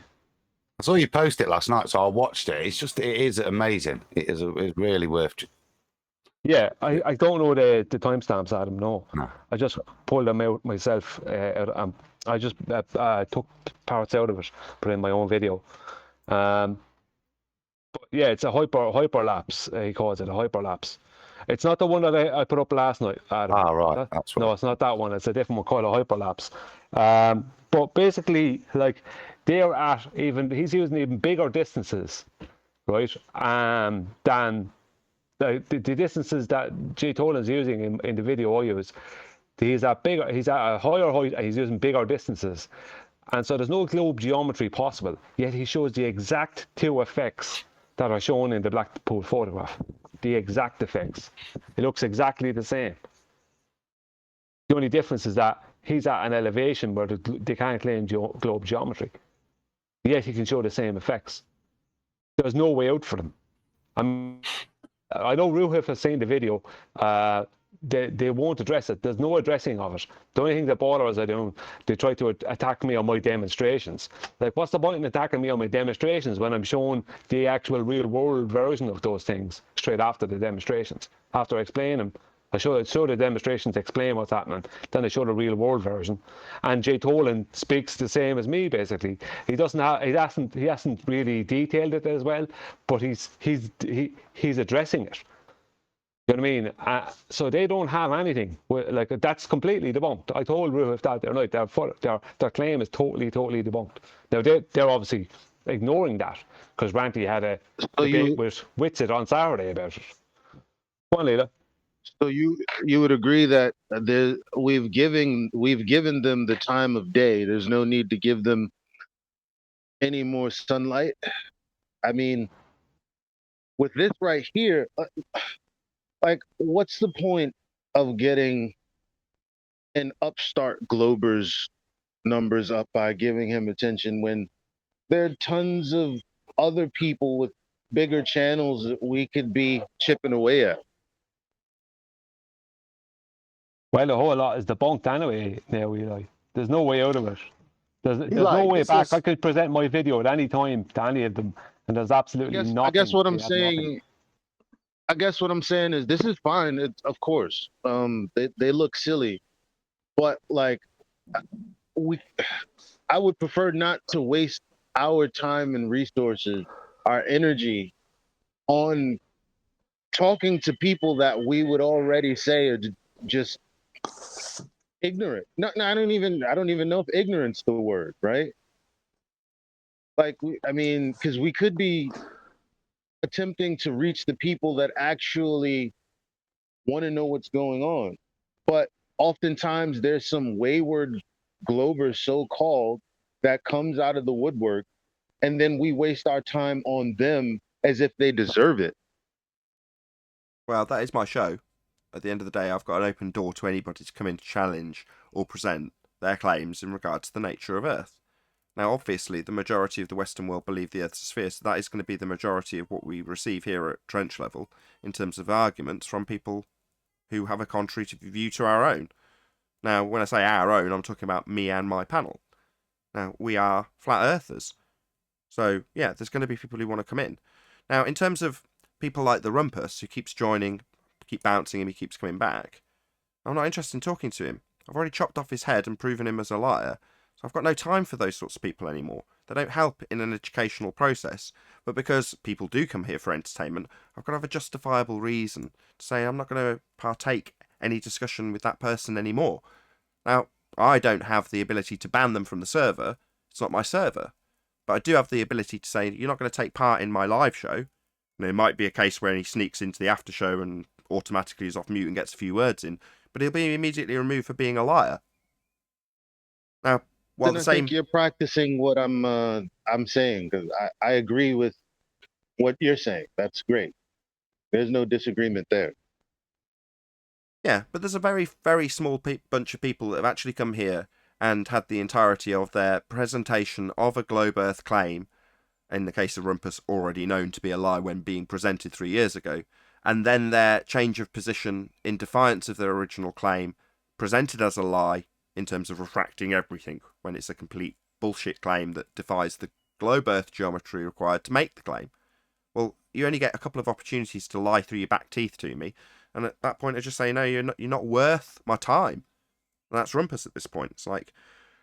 [SPEAKER 6] I saw you post it last night, so I watched it. It is amazing. It's really worth it.
[SPEAKER 3] Yeah, I don't know the timestamps, Adam, no. I just pulled them out myself. I just took parts out of it, put in my own video. But yeah, it's a hyperlapse, he calls it, a hyperlapse. It's not the one that I put up last night, Adam.
[SPEAKER 6] Ah, right, that's right.
[SPEAKER 3] No, it's not that one. It's a different one called a hyperlapse. But basically, like, he's using even bigger distances, right? Than the distances that Jay Tolan's using in the video I use. He's at a higher height and he's using bigger distances. And so there's no globe geometry possible, yet he shows the exact two effects that are shown in the Blackpool photograph. The exact effects. It looks exactly the same. The only difference is that he's at an elevation where they can't claim globe geometry. Yet he can show the same effects. There's no way out for them. I know Ruhif has seen the video. They won't address it. There's no addressing of it. The only thing that bothers I do, they try to attack me on my demonstrations. Like, what's the point in attacking me on my demonstrations when I'm showing the actual real world version of those things straight after the demonstrations? After I explain them, I show the demonstrations, explain what's happening, then I show the real world version. And Jay Tolan speaks the same as me, basically. He hasn't really detailed it as well, but he's addressing it. You know what I mean? So they don't have anything. Like, that's completely debunked. I told Ruhif that the other night. Their claim is totally debunked. Now, they're obviously ignoring that because Ranty had a debate with Witsit on Saturday about it. Go on, Leila.
[SPEAKER 5] So you would agree that we've given them the time of day. There's no need to give them any more sunlight. I mean, with this right here, like, what's the point of getting an upstart Glober's numbers up by giving him attention when there are tons of other people with bigger channels that we could be chipping away at?
[SPEAKER 3] Well, a whole lot is debunked anyway. Now, there's no way out of it. There's
[SPEAKER 4] Eli,
[SPEAKER 3] no way
[SPEAKER 4] this
[SPEAKER 3] back.
[SPEAKER 4] is-
[SPEAKER 3] I could present my video at any time to any of them, and there's absolutely nothing.
[SPEAKER 5] I guess what I'm
[SPEAKER 3] They have
[SPEAKER 5] saying.
[SPEAKER 3] nothing.
[SPEAKER 5] I guess what I'm saying is this is fine. Of course, they look silly, but like, I would prefer not to waste our time and resources, our energy, on talking to people that we would already say are just ignorant. No, I don't even know if ignorance is the word, right? Like, I mean, because we could be attempting to reach the people that actually want to know what's going on. But oftentimes there's some wayward Glober, so-called, that comes out of the woodwork, and then we waste our time on them as if they deserve it.
[SPEAKER 1] Well, that is my show. At the end of the day, I've got an open door to anybody to come in to challenge or present their claims in regards to the nature of Earth. Now, obviously, the majority of the Western world believe the Earth's a sphere, so that is going to be the majority of what we receive here at trench level in terms of arguments from people who have a contrary view to our own. Now, when I say our own, I'm talking about me and my panel. Now, we are flat earthers. So, yeah, there's going to be people who want to come in. Now, in terms of people like the Rumpus, who keeps joining, keep bouncing him, he keeps coming back, I'm not interested in talking to him. I've already chopped off his head and proven him as a liar. So I've got no time for those sorts of people anymore. They don't help in an educational process. But because people do come here for entertainment, I've got to have a justifiable reason to say I'm not going to partake any discussion with that person anymore. Now, I don't have the ability to ban them from the server. It's not my server. But I do have the ability to say, you're not going to take part in my live show. And it might be a case where he sneaks into the after show and automatically is off mute and gets a few words in. But he'll be immediately removed for being a liar. Now, while
[SPEAKER 5] I think you're practicing what I'm saying, because I agree with what you're saying. That's great. There's no disagreement there.
[SPEAKER 1] Yeah, but there's a very, very small bunch of people that have actually come here and had the entirety of their presentation of a globe Earth claim, in the case of Rumpus, already known to be a lie when being presented 3 years ago, and then their change of position in defiance of their original claim, presented as a lie in terms of refracting everything, when it's a complete bullshit claim that defies the globe Earth geometry required to make the claim. Well, you only get a couple of opportunities to lie through your back teeth to me, and at that point I just say, no, you're not worth my time. And that's Rumpus at this point. It's like,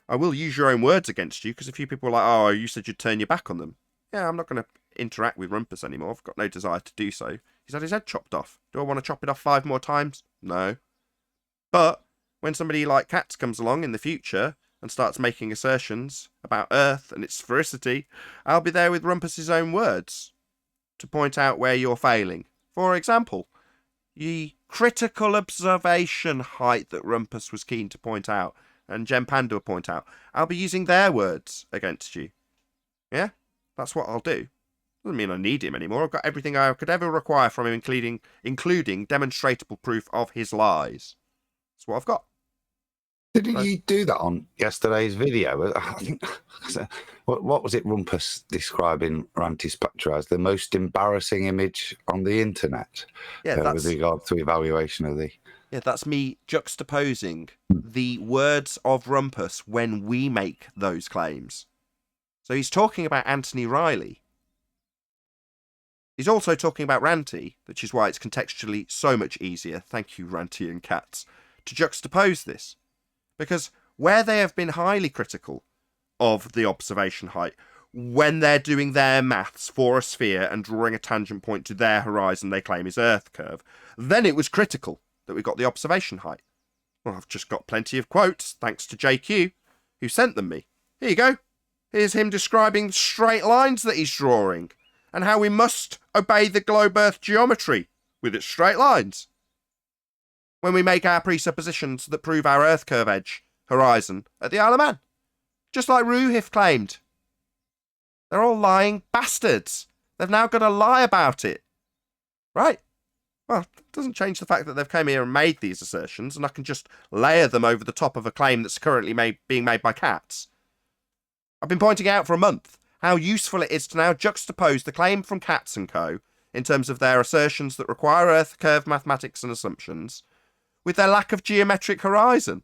[SPEAKER 1] I will use your own words against you, because a few people are like, oh, you said you'd turn your back on them. Yeah, I'm not going to interact with Rumpus anymore. I've got no desire to do so. He's had his head chopped off. Do I want to chop it off 5 more times? No. But when somebody like Katz comes along in the future and starts making assertions about Earth and its sphericity, I'll be there with Rumpus's own words to point out where you're failing. For example, the critical observation height that Rumpus was keen to point out and Jem Panda would point out, I'll be using their words against you. Yeah? That's what I'll do. Doesn't mean I need him anymore. I've got everything I could ever require from him, including demonstrable proof of his lies. That's what I've got.
[SPEAKER 6] Didn't you do that on yesterday's video? I think, what was it Rumpus describing Ranty Spectra as the most embarrassing image on the internet?
[SPEAKER 1] Yeah,
[SPEAKER 6] with regard to evaluation of the...
[SPEAKER 1] Yeah, that's me juxtaposing the words of Rumpus when we make those claims. So he's talking about Anthony Riley. He's also talking about Ranty, which is why it's contextually so much easier, thank you Ranty and Cats, to juxtapose this. Because where they have been highly critical of the observation height, when they're doing their maths for a sphere and drawing a tangent point to their horizon they claim is Earth curve, then it was critical that we got the observation height. Well, I've just got plenty of quotes, thanks to JQ, who sent them me. Here you go. Here's him describing straight lines that he's drawing, and how we must obey the globe Earth geometry with its straight lines when we make our presuppositions that prove our Earth curve edge horizon at the Isle of Man. Just like Ruhif claimed. They're all lying bastards. They've now got to lie about it. Right? Well, it doesn't change the fact that they've come here and made these assertions, and I can just layer them over the top of a claim that's currently being made by Cats. I've been pointing out for a month how useful it is to now juxtapose the claim from Cats & Co. in terms of their assertions that require Earth curve mathematics and assumptions with their lack of geometric horizon.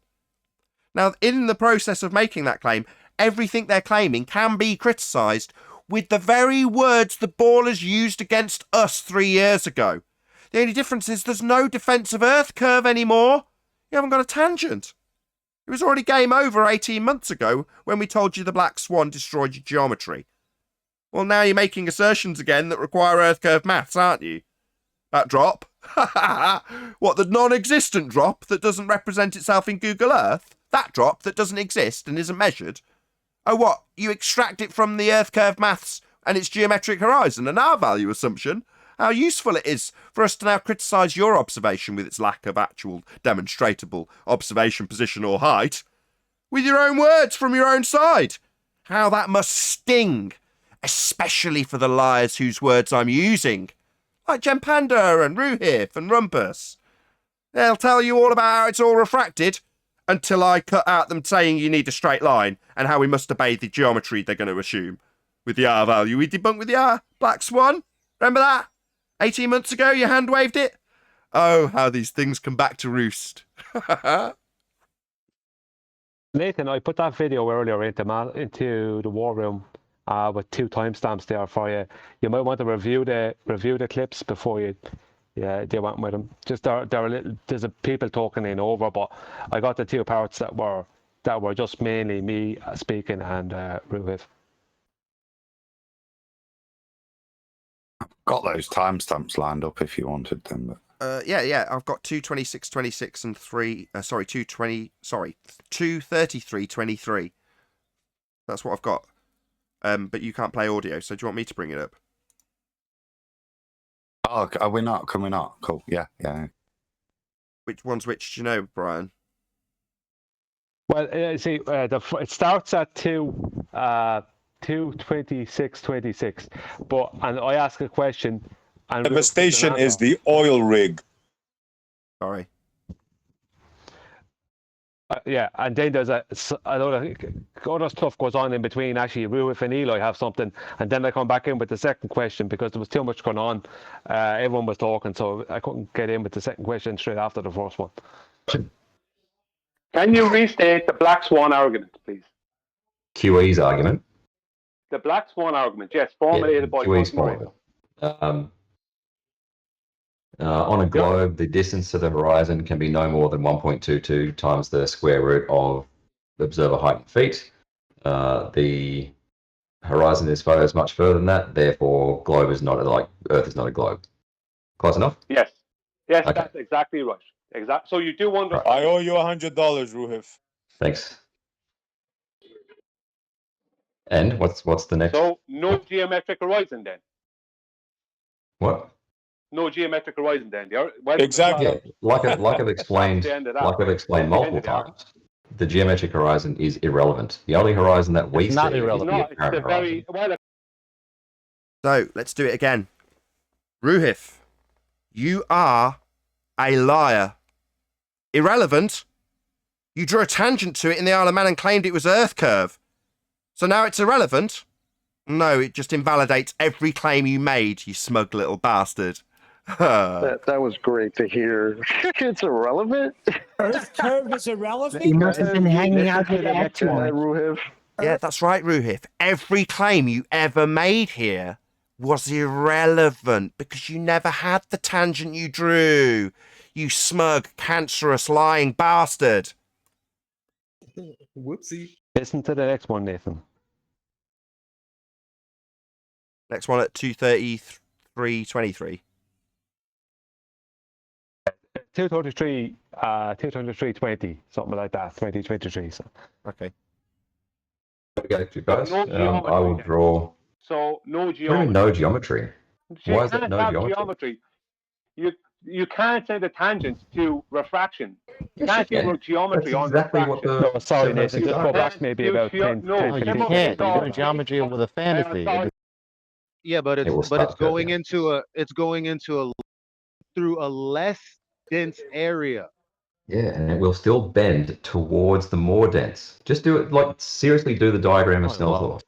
[SPEAKER 1] Now, in the process of making that claim, everything they're claiming can be criticised with the very words the ballers used against us 3 years ago. The only difference is there's no defence of Earth curve anymore. You haven't got a tangent. It was already game over 18 months ago when we told you the black swan destroyed your geometry. Well, now you're making assertions again that require Earth curve maths, aren't you? That drop? What, the non-existent drop that doesn't represent itself in Google Earth? That drop that doesn't exist and isn't measured? Oh, what, you extract it from the Earth curve maths and its geometric horizon and our value assumption? How useful it is for us to now criticise your observation with its lack of actual demonstrable observation position or height with your own words from your own side. How that must sting, especially for the liars whose words I'm using, like Gempanda and Ruhif and Rumpus. They'll tell you all about how it's all refracted until I cut out them saying you need a straight line and how we must obey the geometry they're going to assume. With the R value we debunked with the R. Black Swan. Remember that? 18 months ago you hand waved it? Oh, how these things come back to roost.
[SPEAKER 3] Nathan, I put that video earlier into the war room with 2 timestamps there for you. You might want to review the clips before you went with them. Just there's a people talking in over, but I got the 2 parts that were just mainly me speaking and Ruhif.
[SPEAKER 6] Got those timestamps lined up if you wanted them. But...
[SPEAKER 1] Yeah. I've got 2:26:26 and 2:33:23. That's what I've got. But you can't play audio, so do you want me to bring it up?
[SPEAKER 6] Oh, are we not? Can we not? Cool. Yeah.
[SPEAKER 1] Which one's which? Do you know, Brian?
[SPEAKER 3] Well, see, it starts at 2:26:26, and I ask a question. And
[SPEAKER 10] Devastation is the oil rig.
[SPEAKER 1] Sorry.
[SPEAKER 3] Yeah, and then there's a lot of other stuff goes on in between. Actually, Ruhif and Eli have something, and then I come back in with the second question because there was too much going on. Everyone was talking, so I couldn't get in with the second question straight after the first one. Can you restate the black swan argument, please?
[SPEAKER 11] QE's argument.
[SPEAKER 3] The black swan argument, yes, formulated by
[SPEAKER 11] QE's formula. On a globe, the distance to the horizon can be no more than 1.22 times the square root of the observer height in feet. The horizon is photos much further than that, therefore globe is not Earth is not a globe. Close enough?
[SPEAKER 3] Yes, okay.
[SPEAKER 11] That's
[SPEAKER 3] exactly right. So you do wonder.
[SPEAKER 10] Right. I owe you $100, Ruhif.
[SPEAKER 11] Thanks. And what's the next?
[SPEAKER 3] So no geometric horizon then?
[SPEAKER 11] What?
[SPEAKER 3] No geometric horizon then.
[SPEAKER 10] Exactly.
[SPEAKER 11] Yeah, like I've explained multiple times, the geometric horizon is irrelevant. The only horizon that we see is the apparent horizon.
[SPEAKER 1] So let's do it again. Ruhif, you are a liar. Irrelevant. You drew a tangent to it in the Isle of Man and claimed it was Earth curve. So now it's irrelevant? No, it just invalidates every claim you made, you smug little bastard.
[SPEAKER 7] That was great to hear. It's irrelevant.
[SPEAKER 9] Earth curve is irrelevant?
[SPEAKER 2] You must have been hanging out with the actual.
[SPEAKER 1] Yeah, that's right, Ruhif. Every claim you ever made here was irrelevant because you never had the tangent you drew. You smug, cancerous, lying bastard.
[SPEAKER 3] Whoopsie. Listen to the next one, Nathan.
[SPEAKER 1] Next one at 2:33:23.
[SPEAKER 3] 233:20, something like that. 2023. So.
[SPEAKER 1] Okay.
[SPEAKER 11] Okay, you guys.
[SPEAKER 3] No
[SPEAKER 11] I will draw.
[SPEAKER 3] So no
[SPEAKER 11] What do you mean no geometry? Why is that no geometry?
[SPEAKER 3] You can't say the tangent to refraction. You can't do geometry on
[SPEAKER 11] exactly
[SPEAKER 3] refraction.
[SPEAKER 11] what the.
[SPEAKER 3] No, sorry, Nathan. Just go back maybe about 10.
[SPEAKER 12] No, you can't. You're doing geometry with a fantasy.
[SPEAKER 5] Yeah, but it's going into a through a less dense area.
[SPEAKER 11] Yeah, and it will still bend towards the more dense. Just do it, like, seriously do the diagram of Snell's law.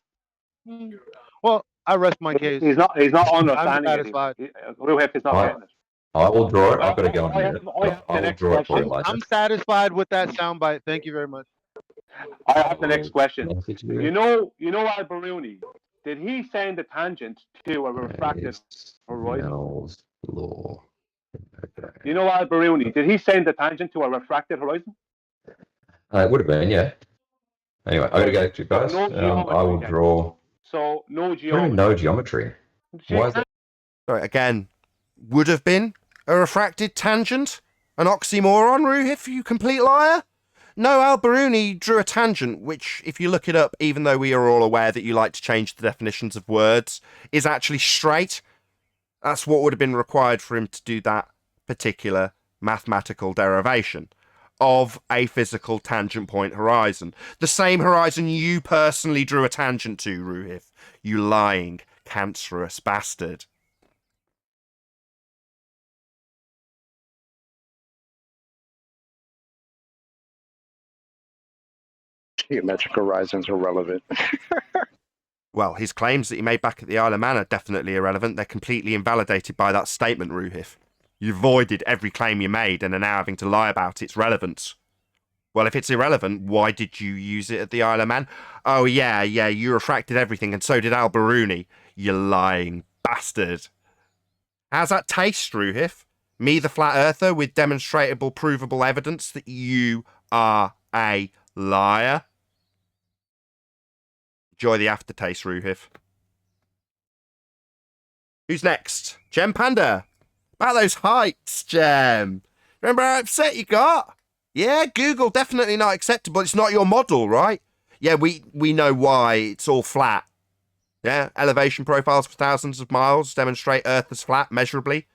[SPEAKER 5] Well, I rest my case.
[SPEAKER 3] He's not understanding
[SPEAKER 5] I'm satisfied.
[SPEAKER 3] Ruhif is not getting it.
[SPEAKER 11] I will draw it. I've got to go on here. I will draw it for you later.
[SPEAKER 5] I'm satisfied with that soundbite. Thank you very much.
[SPEAKER 3] I have the next question. You know Al-Biruni, did he send a tangent to a refracted horizon?
[SPEAKER 11] Snell's law. Okay.
[SPEAKER 3] You know Al-Biruni, did he send a tangent to a refracted horizon?
[SPEAKER 11] It would have been, yeah. Anyway, I got to go to you guys.
[SPEAKER 3] No geometry,
[SPEAKER 11] I will
[SPEAKER 3] then.
[SPEAKER 11] draw.
[SPEAKER 3] So no
[SPEAKER 11] What do you mean
[SPEAKER 3] geometry.
[SPEAKER 11] no geometry? Why is that?
[SPEAKER 1] Sorry, again, would have been a refracted tangent? An oxymoron, Ruhif, you complete liar? No, Al-Biruni drew a tangent, which, if you look it up, even though we are all aware that you like to change the definitions of words, is actually straight. That's what would have been required for him to do that particular mathematical derivation of a physical tangent point horizon. The same horizon you personally drew a tangent to, Ruhif. You lying, cancerous bastard.
[SPEAKER 7] Geometric horizons are relevant.
[SPEAKER 1] Well, his claims that he made back at the Isle of Man are definitely irrelevant. They're completely invalidated by that statement, Ruhif. You voided every claim you made and are now having to lie about its relevance. Well, if it's irrelevant, why did you use it at the Isle of Man? Oh, yeah, you refracted everything, and so did Al-Biruni, you lying bastard. How's that taste, Ruhif? Me, the flat earther, with demonstrable, provable evidence that you are a liar? Enjoy the aftertaste, Ruhif. Who's next? Gem Panda. About those heights, Gem. Remember how upset you got? Yeah, Google, definitely not acceptable. It's not your model, right? Yeah, we know why. It's all flat. Yeah, elevation profiles for thousands of miles demonstrate Earth as flat, measurably.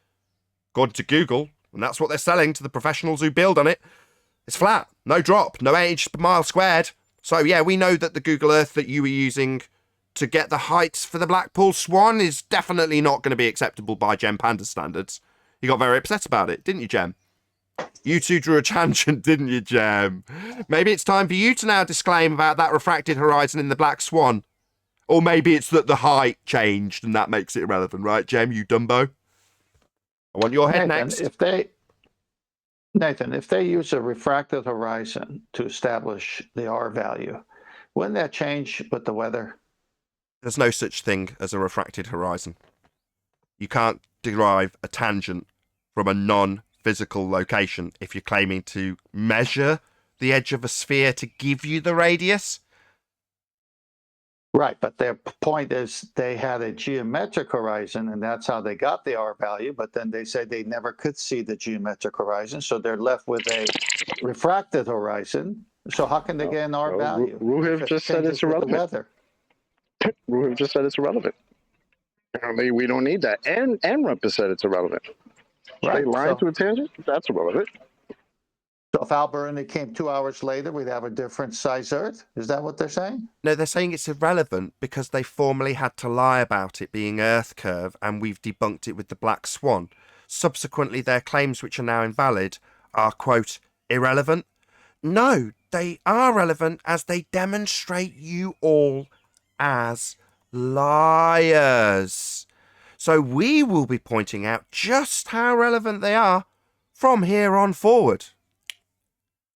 [SPEAKER 1] According to Google, and that's what they're selling to the professionals who build on it. It's flat, no drop, no 8 inches per mile squared. So yeah, we know that the Google Earth that you were using to get the heights for the Blackpool Swan is definitely not going to be acceptable by Gem Panda standards. You got very upset about it, didn't you, Gem? You two drew a tangent, didn't you, Gem? Maybe it's time for you to now disclaim about that refracted horizon in the Black Swan. Or maybe it's that the height changed and that makes it irrelevant, right, Gem, you dumbo? I want your head
[SPEAKER 4] Nathan,
[SPEAKER 1] next.
[SPEAKER 4] If they use a refracted horizon to establish the R value, wouldn't that change with the weather?
[SPEAKER 1] There's no such thing as a refracted horizon. You can't derive a tangent from a non-physical location if you're claiming to measure the edge of a sphere to give you the radius.
[SPEAKER 4] Right, but their point is they had a geometric horizon, and that's how they got the R value, but then they said they never could see the geometric horizon, so they're left with a refracted horizon. So how can they get an R value?
[SPEAKER 7] Ruhif just said it's irrelevant. Ruhif just said it's irrelevant. Apparently, we don't need that. And Rumpus said it's irrelevant.
[SPEAKER 4] Right,
[SPEAKER 7] They lied to a tangent? That's irrelevant.
[SPEAKER 4] So if Al-Biruni came 2 hours later, we'd have a different size Earth? Is that what they're saying?
[SPEAKER 1] No, they're saying it's irrelevant because they formally had to lie about it being Earth curve, and we've debunked it with the Black Swan. Subsequently, their claims, which are now invalid, are, quote, irrelevant. no, they are relevant as they demonstrate you all as liars. So we will be pointing out just how relevant they are from here on forward.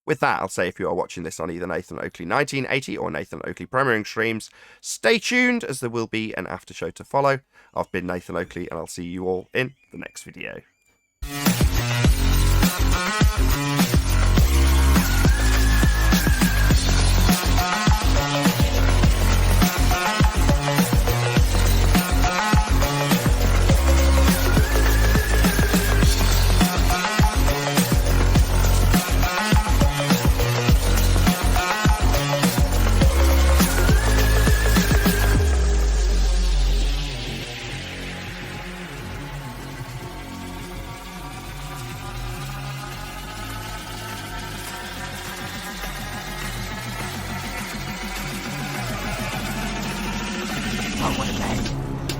[SPEAKER 1] With that, I'll say if you are watching this on either Nathan Oakley 1980 or Nathan Oakley premiering streams, stay tuned as there will be an after show to follow. I've been Nathan Oakley and I'll see you all in the next video.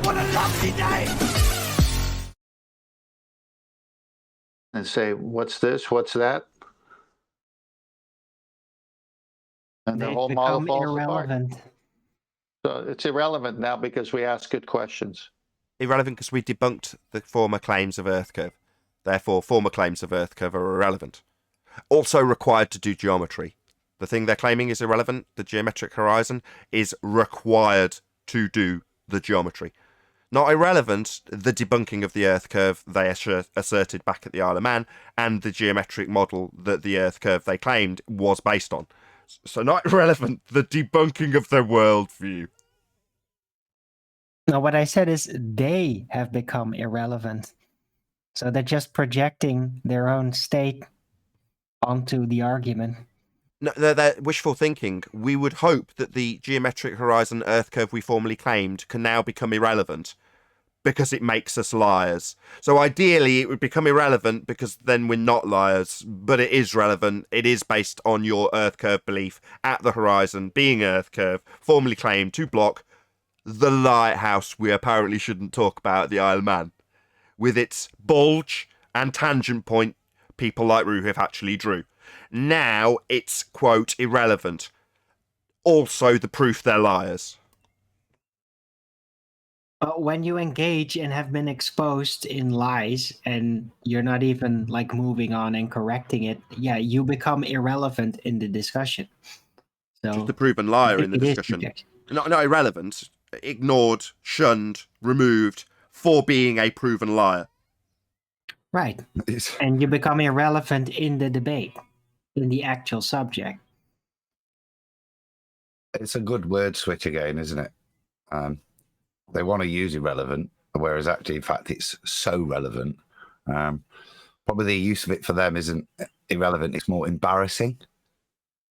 [SPEAKER 13] What a lovely day!
[SPEAKER 4] And say, what's this? What's that? And the
[SPEAKER 2] They
[SPEAKER 4] whole model
[SPEAKER 2] become
[SPEAKER 4] falls
[SPEAKER 2] irrelevant.
[SPEAKER 4] apart. So it's irrelevant now because we ask good questions.
[SPEAKER 1] Irrelevant because we debunked the former claims of Earth curve. Therefore, former claims of Earth curve are irrelevant. Also required to do geometry. The thing they're claiming is irrelevant, the geometric horizon, is required to do the geometry. Not irrelevant, the debunking of the Earth curve they asserted back at the Isle of Man, and the geometric model that the Earth curve they claimed was based on. So not irrelevant, the debunking of their worldview.
[SPEAKER 2] No, what I said is they have become irrelevant. So they're just projecting their own state onto the argument.
[SPEAKER 1] No, they're wishful thinking. We would hope that the geometric horizon Earth curve we formerly claimed can now become irrelevant because it makes us liars. So ideally it would become irrelevant because then we're not liars, but it is relevant. It is based on your Earth curve belief at the horizon being Earth curve, formerly claimed to block the lighthouse we apparently shouldn't talk about at the Isle of Man, with its bulge and tangent point people like Ruhif actually drew. Now it's, quote, irrelevant. Also the proof they're liars.
[SPEAKER 2] When you engage and have been exposed in lies and you're not even like moving on and correcting it, yeah, you become irrelevant in the discussion. So
[SPEAKER 1] just the proven liar in the discussion. Not irrelevant, ignored, shunned, removed for being a proven liar.
[SPEAKER 2] Right. And you become irrelevant in the debate, in the actual subject.
[SPEAKER 6] It's a good word switch again, isn't it? They want to use irrelevant, whereas actually, in fact, it's so relevant. Probably the use of it for them isn't irrelevant. It's more embarrassing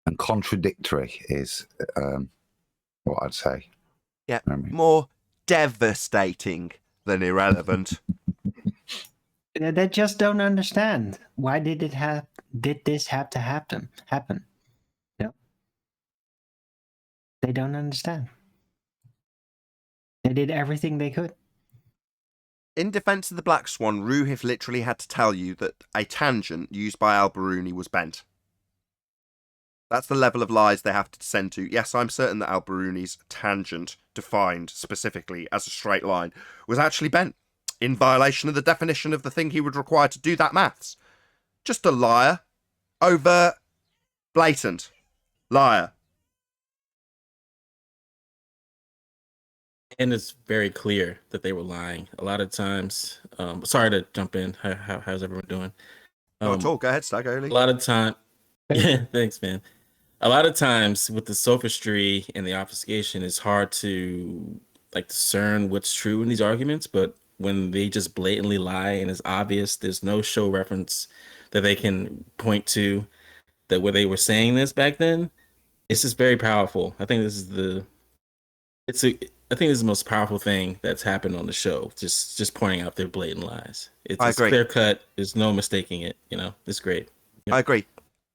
[SPEAKER 6] and contradictory is what I'd say.
[SPEAKER 1] Yeah, more devastating than irrelevant.
[SPEAKER 2] They just don't understand. Why did this have to happen? Yep. They don't understand. They did everything they could.
[SPEAKER 1] In defense of the Black Swan, Ruhif literally had to tell you that a tangent used by Al-Biruni was bent. That's the level of lies they have to descend to. Yes, I'm certain that Al-Biruni's tangent, defined specifically as a straight line, was actually bent, in violation of the definition of the thing he would require to do that maths. Just a liar. Overt. Blatant. Liar.
[SPEAKER 14] And it's very clear that they were lying. A lot of times, sorry to jump in. How's everyone doing?
[SPEAKER 1] Not at all. Go ahead, Stag. Only.
[SPEAKER 14] A lot of time. Yeah, thanks, man. A lot of times with the sophistry and the obfuscation, it's hard to like discern what's true in these arguments. But when they just blatantly lie and it's obvious, there's no show reference that they can point to that where they were saying this back then. It's just very powerful. I think this is the most powerful thing that's happened on the show. Just pointing out their blatant lies. It's clear cut. There's no mistaking it. You know, it's great.
[SPEAKER 1] Yep. I agree.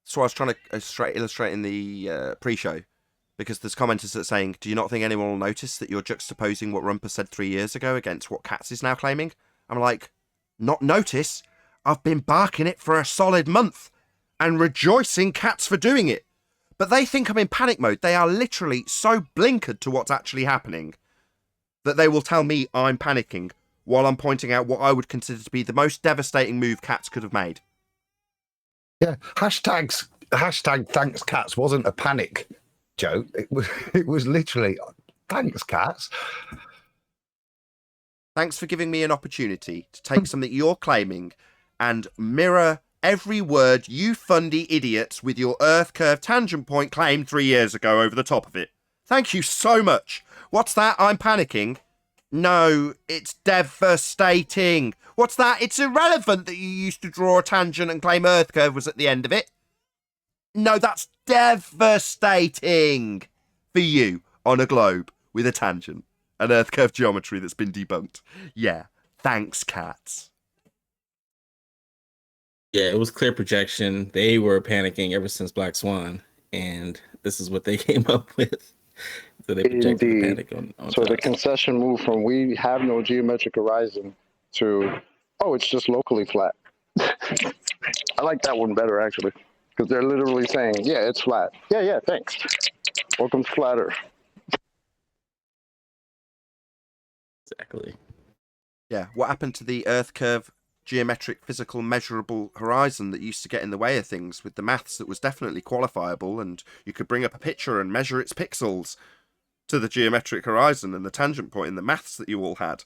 [SPEAKER 1] So I was trying to illustrate in the pre-show, because there's commenters that are saying, do you not think anyone will notice that you're juxtaposing what Rumper said 3 years ago against what Katz is now claiming? I'm like, not notice? I've been barking it for a solid month. and rejoicing cats for doing it. But they think I'm in panic mode. They are literally so blinkered to what's actually happening that they will tell me I'm panicking while I'm pointing out what I would consider to be the most devastating move cats could have made.
[SPEAKER 6] Yeah, hashtag thanks cats wasn't a panic joke. It was literally thanks cats.
[SPEAKER 1] Thanks for giving me an opportunity to take something you're claiming and mirror every word you fundy idiots with your Earth curve tangent point claimed 3 years ago over the top of it. Thank you so much. What's that? I'm panicking. No, it's devastating. What's that? It's irrelevant that you used to draw a tangent and claim Earth curve was at the end of it. No, that's devastating for you on a globe with a tangent. An Earth curve geometry that's been debunked. Yeah, thanks, cats.
[SPEAKER 14] Yeah, it was clear projection. They were panicking ever since Black Swan, and this is what they came up with. So they projected the panic on
[SPEAKER 7] So
[SPEAKER 14] top.
[SPEAKER 7] the concession moved from we have no geometric horizon to, oh, it's just locally flat. I like that one better, actually, because they're literally saying, yeah, it's flat. Yeah, thanks. Welcome to Flat Earth.
[SPEAKER 14] Exactly.
[SPEAKER 1] Yeah, what happened to the Earth curve geometric physical measurable horizon that used to get in the way of things with the maths that was definitely qualifiable, and you could bring up a picture and measure its pixels to the geometric horizon and the tangent point in the maths that you all had?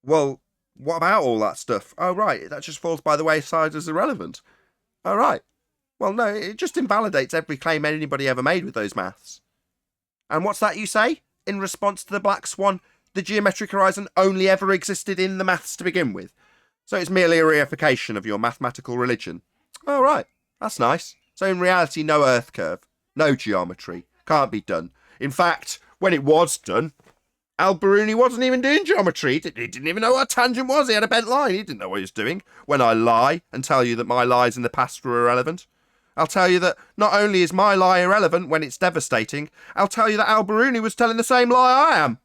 [SPEAKER 1] Well, what about all that stuff? Oh, right, that just falls by the wayside as irrelevant. All right. Well, no, it just invalidates every claim anybody ever made with those maths. And what's that you say? In response to the Black Swan, the geometric horizon only ever existed in the maths to begin with. So it's merely a reification of your mathematical religion. Oh, right. That's nice. So in reality, no Earth curve, no geometry, can't be done. In fact, when it was done, Al-Biruni wasn't even doing geometry. He didn't even know what a tangent was. He had a bent line. He didn't know what he was doing. When I lie and tell you that my lies in the past were irrelevant, I'll tell you that not only is my lie irrelevant when it's devastating, I'll tell you that Al-Biruni was telling the same lie I am.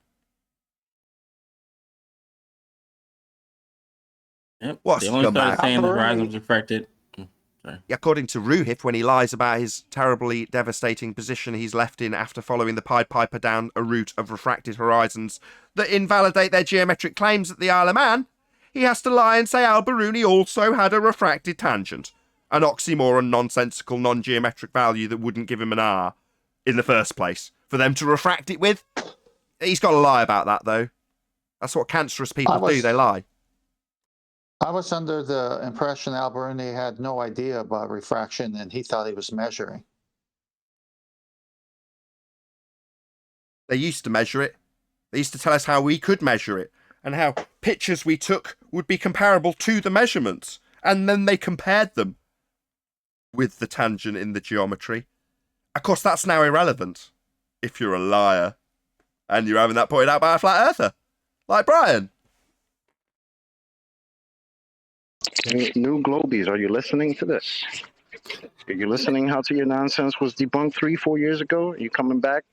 [SPEAKER 14] Yep.
[SPEAKER 1] What's
[SPEAKER 14] they only started
[SPEAKER 1] scumbag?
[SPEAKER 14] saying the horizon was refracted.
[SPEAKER 1] According to Ruhif, when he lies about his terribly devastating position he's left in after following the Pied Piper down a route of refracted horizons that invalidate their geometric claims at the Isle of Man, he has to lie and say Al-Biruni also had a refracted tangent, an oxymoron, nonsensical, non-geometric value that wouldn't give him an R in the first place, for them to refract it with. He's got to lie about that, though. That's what cancerous people do, they lie.
[SPEAKER 4] I was under the impression Al-Biruni had no idea about refraction and he thought he was measuring.
[SPEAKER 1] They used to measure it. They used to tell us how we could measure it and how pictures we took would be comparable to the measurements. And then they compared them with the tangent in the geometry. Of course, that's now irrelevant if you're a liar and you're having that pointed out by a flat earther like Brian.
[SPEAKER 7] New Globies, are you listening to this? Are you listening how to your nonsense was debunked 3-4 years ago? Are you coming back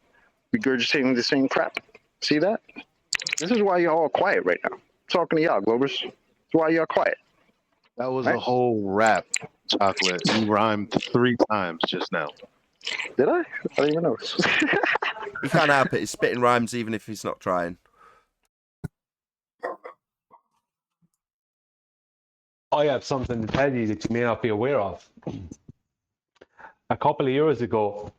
[SPEAKER 7] regurgitating the same crap? See that? This is why you're all quiet right now. I'm talking to y'all, Globers. That's why y'all quiet.
[SPEAKER 5] That was a whole rap, Chocolate. You rhymed 3 times just now.
[SPEAKER 7] Did I? I didn't even notice.
[SPEAKER 1] He can't help it. He's spitting rhymes even if he's not trying.
[SPEAKER 3] I have something to tell you that you may not be aware of. A couple of years ago,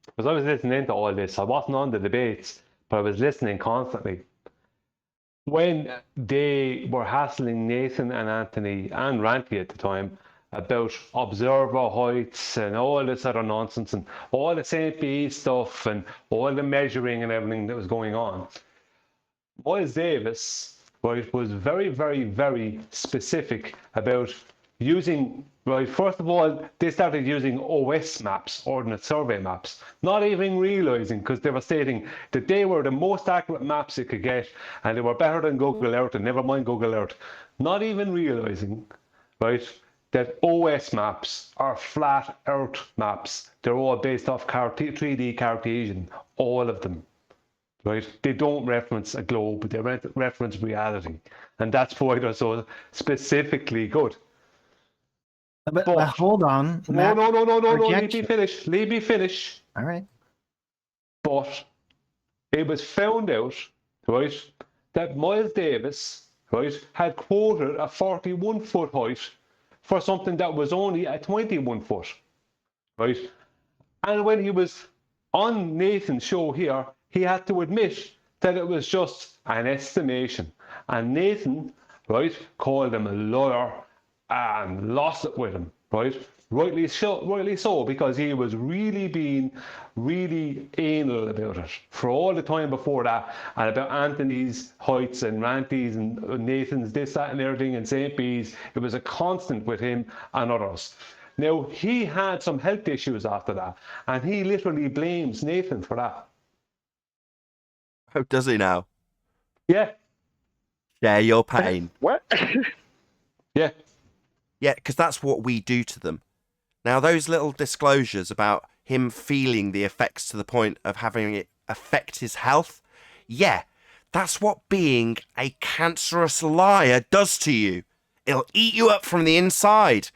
[SPEAKER 3] because I was listening to all this, I wasn't on the debates, but I was listening constantly. When they were hassling Nathan and Anthony and Ranty at the time about observer heights and all this other nonsense and all the St. B stuff and all the measuring and everything that was going on, Miles Davis, right, was very, very, very specific about using, right, first of all, they started using OS maps, ordnance survey maps, not even realizing, because they were stating that they were the most accurate maps they could get and they were better than Google Earth, and never mind Google Earth, not even realizing, right, that OS maps are flat Earth maps. They're all based off 3D Cartesian, all of them. Right? They don't reference a globe, they reference reality. And that's why they're so specifically good.
[SPEAKER 2] But hold on.
[SPEAKER 3] No, leave me
[SPEAKER 2] projection.
[SPEAKER 3] finish. Leave me finish.
[SPEAKER 2] All right.
[SPEAKER 3] But it was found out, right, that Miles Davis, right, had quoted a 41-foot height for something that was only a 21-foot, right? And when he was on Nathan's show here, he had to admit that it was just an estimation. And Nathan, right, called him a liar and lost it with him, right? Rightly so, because he was really being really anal about it for all the time before that, and about Anthony's heights and Ranty's and Nathan's this, that, and everything, and St. B's. It was a constant with him and others. Now, he had some health issues after that, and he literally blames Nathan for that.
[SPEAKER 1] Oh, does he now?
[SPEAKER 3] Yeah.
[SPEAKER 1] Share your pain.
[SPEAKER 7] What?
[SPEAKER 3] Yeah.
[SPEAKER 1] Yeah, because that's what we do to them. Now, those little disclosures about him feeling the effects to the point of having it affect his health, yeah, that's what being a cancerous liar does to you. It'll eat you up from the inside.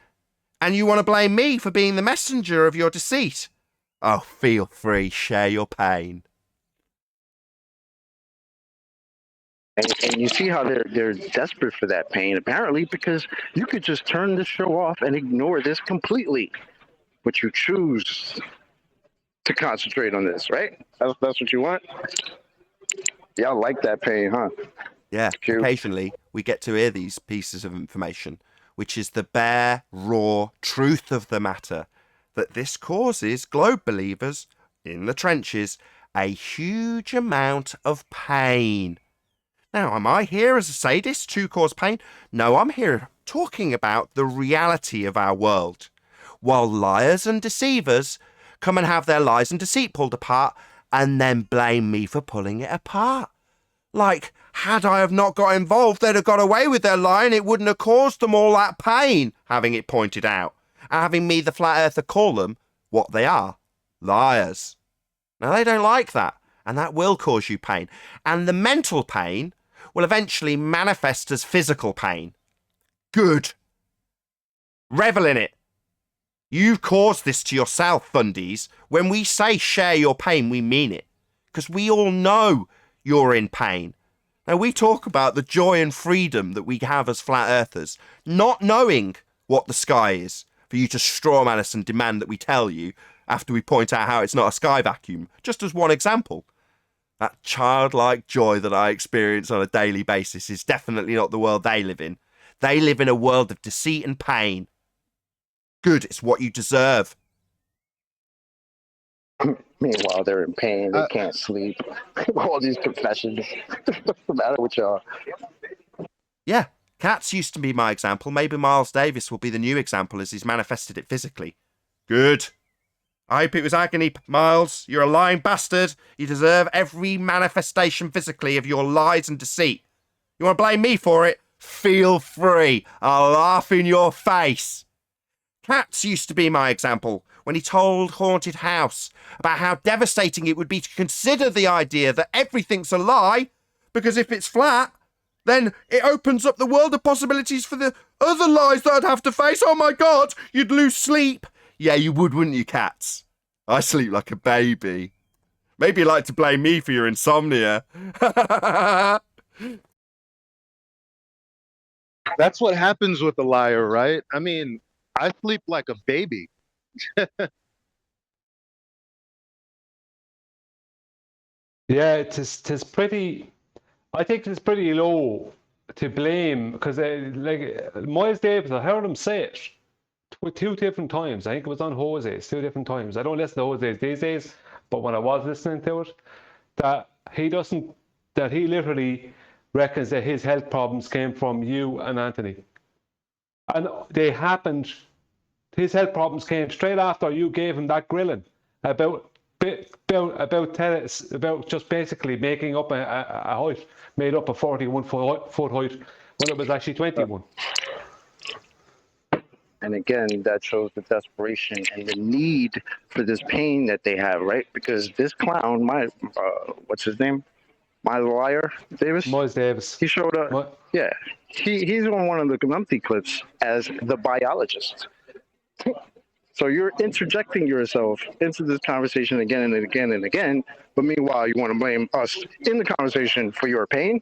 [SPEAKER 1] And you want to blame me for being the messenger of your deceit? Oh, feel free, share your pain.
[SPEAKER 7] And you see how they're desperate for that pain, apparently, because you could just turn this show off and ignore this completely. But you choose to concentrate on this, right? That's what you want? Y'all like that pain, huh?
[SPEAKER 1] Yeah, occasionally we get to hear these pieces of information, which is the bare, raw truth of the matter, that this causes globe believers in the trenches a huge amount of pain. Now, am I here as a sadist to cause pain? No, I'm here talking about the reality of our world. While liars and deceivers come and have their lies and deceit pulled apart and then blame me for pulling it apart. Like, had I have not got involved, they'd have got away with their lie and it wouldn't have caused them all that pain, having it pointed out. And having me, the flat earther, call them what they are, liars. Now, they don't like that, and that will cause you pain. And the mental pain will eventually manifest as physical pain. Good. Revel in it. You've caused this to yourself, fundies. When we say share your pain, we mean it. Because we all know you're in pain. Now, we talk about the joy and freedom that we have as flat earthers, not knowing what the sky is, for you to strawman us and demand that we tell you after we point out how it's not a sky vacuum, just as one example. That childlike joy that I experience on a daily basis is definitely not the world they live in. They live in a world of deceit and pain. Good, it's what you deserve.
[SPEAKER 7] Meanwhile, they're in pain. They can't sleep. All these confessions. What's the matter with y'all?
[SPEAKER 1] Yeah, Cats used to be my example. Maybe Miles Davis will be the new example as he's manifested it physically. Good. I hope it was agony, Miles. You're a lying bastard. You deserve every manifestation physically of your lies and deceit. You want to blame me for it? Feel free. I'll laugh in your face. Cats used to be my example when he told Haunted House about how devastating it would be to consider the idea that everything's a lie, because if it's flat, then it opens up the world of possibilities for the other lies that I'd have to face. Oh my God, you'd lose sleep. Yeah, you would, wouldn't you, Cats? I sleep like a baby. Maybe you'd like to blame me for your insomnia.
[SPEAKER 5] That's what happens with a liar, right? I mean, I sleep like a baby.
[SPEAKER 3] Yeah, it's pretty. I think it's pretty low to blame because like Miles Davis, I heard him say it two different times. I think it was on Jose's 2 different times. I don't listen to Jose's these days, but when I was listening to it, that he literally reckons that his health problems came from you and Anthony, and they happened. His health problems came straight after you gave him that grilling about just basically making up a height made up of 41-foot height when it was actually 21.
[SPEAKER 7] And again, that shows the desperation and the need for this pain that they have, right? Because this clown, what's his name? Miles Davis. He showed up. Yeah, he's on one of the Grumpy clips as the biologist. So you're interjecting yourself into this conversation again and again and again. But meanwhile, you want to blame us in the conversation for your pain.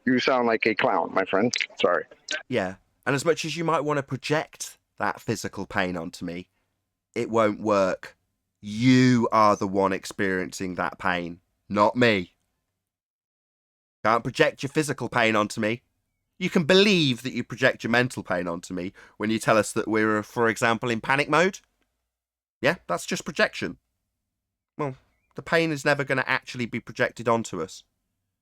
[SPEAKER 7] You sound like a clown, my friend. Sorry.
[SPEAKER 1] Yeah. And as much as you might want to project that physical pain onto me, it won't work. You are the one experiencing that pain, not me. Can't project your physical pain onto me. You can believe that you project your mental pain onto me when you tell us that we're, for example, in panic mode. Yeah, that's just projection. Well, the pain is never going to actually be projected onto us.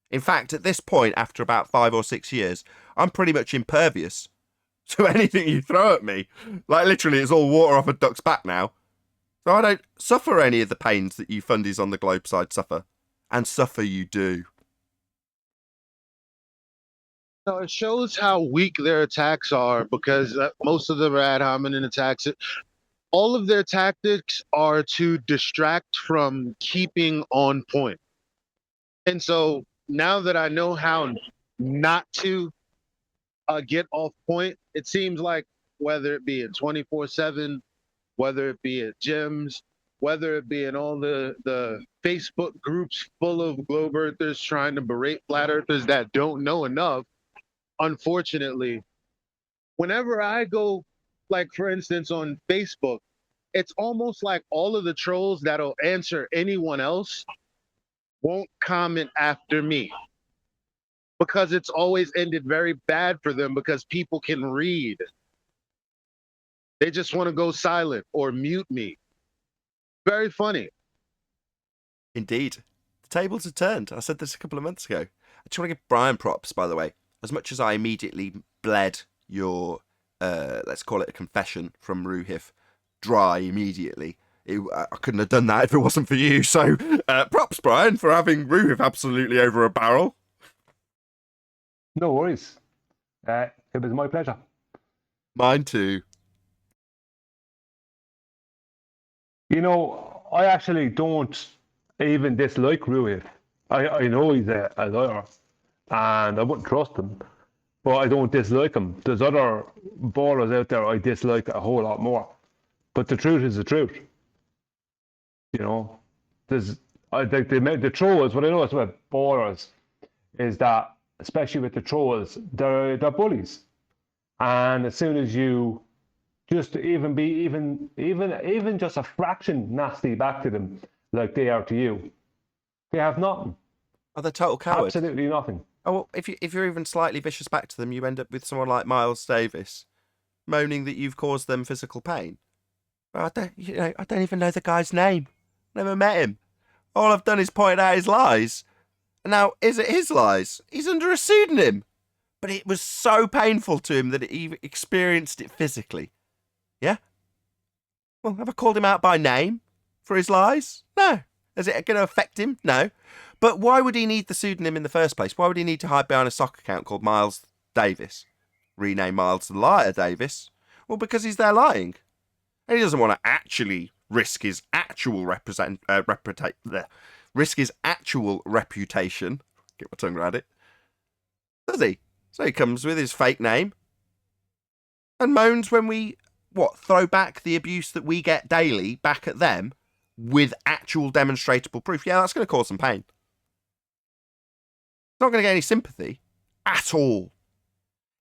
[SPEAKER 1] In fact, at this point, after about 5 or 6 years, I'm pretty much impervious to anything you throw at me. Like, literally, it's all water off a duck's back now. So I don't suffer any of the pains that you fundies on the globe side suffer. And suffer you do.
[SPEAKER 5] No, it shows how weak their attacks are because most of them are ad hominem attacks. All of their tactics are to distract from keeping on point. And so now that I know how not to get off point, it seems like whether it be in 24/7, whether it be at gyms, whether it be in all the Facebook groups full of globe earthers trying to berate flat earthers that don't know enough, unfortunately, whenever I go, like, for instance, on Facebook, it's almost like all of the trolls that'll answer anyone else won't comment after me because it's always ended very bad for them because people can read. They just want to go silent or mute me. Very funny.
[SPEAKER 1] Indeed. The tables have turned. I said this a couple of months ago. I just want to give Brian props, by the way. As much as I immediately bled your, let's call it a confession from Ruhif, dry immediately. I couldn't have done that if it wasn't for you. So props, Brian, for having Ruhif absolutely over a barrel.
[SPEAKER 3] No worries. It was my pleasure.
[SPEAKER 1] Mine too.
[SPEAKER 3] You know, I actually don't even dislike Ruhif. I know he's a liar, and I wouldn't trust him, but I don't dislike him. There's other ballers out there I dislike a whole lot more. But the truth is the truth. You know, I think the trolls. What I notice with ballers is that, especially with the trolls, they're bullies, and as soon as you just even just a fraction nasty back to them, like they are to you, they have nothing.
[SPEAKER 1] Are they total cowards?
[SPEAKER 3] Absolutely nothing.
[SPEAKER 1] Oh, well, if you're even slightly vicious back to them, you end up with someone like Miles Davis, moaning that you've caused them physical pain. Well, I don't even know the guy's name. Never met him. All I've done is point out his lies. Now, is it his lies? He's under a pseudonym. But it was so painful to him that he experienced it physically. Yeah? Well, have I called him out by name for his lies? No. Is it going to affect him? No. But why would he need the pseudonym in the first place? Why would he need to hide behind a sock account called Miles Davis? Rename Miles the Liar Davis? Well, because he's there lying. And he doesn't want to actually risk his actual reputation. Get my tongue around it. Does he? So he comes with his fake name and moans when we, throw back the abuse that we get daily back at them with actual demonstrable proof. Yeah, that's going to cause some pain. It's not going to get any sympathy at all.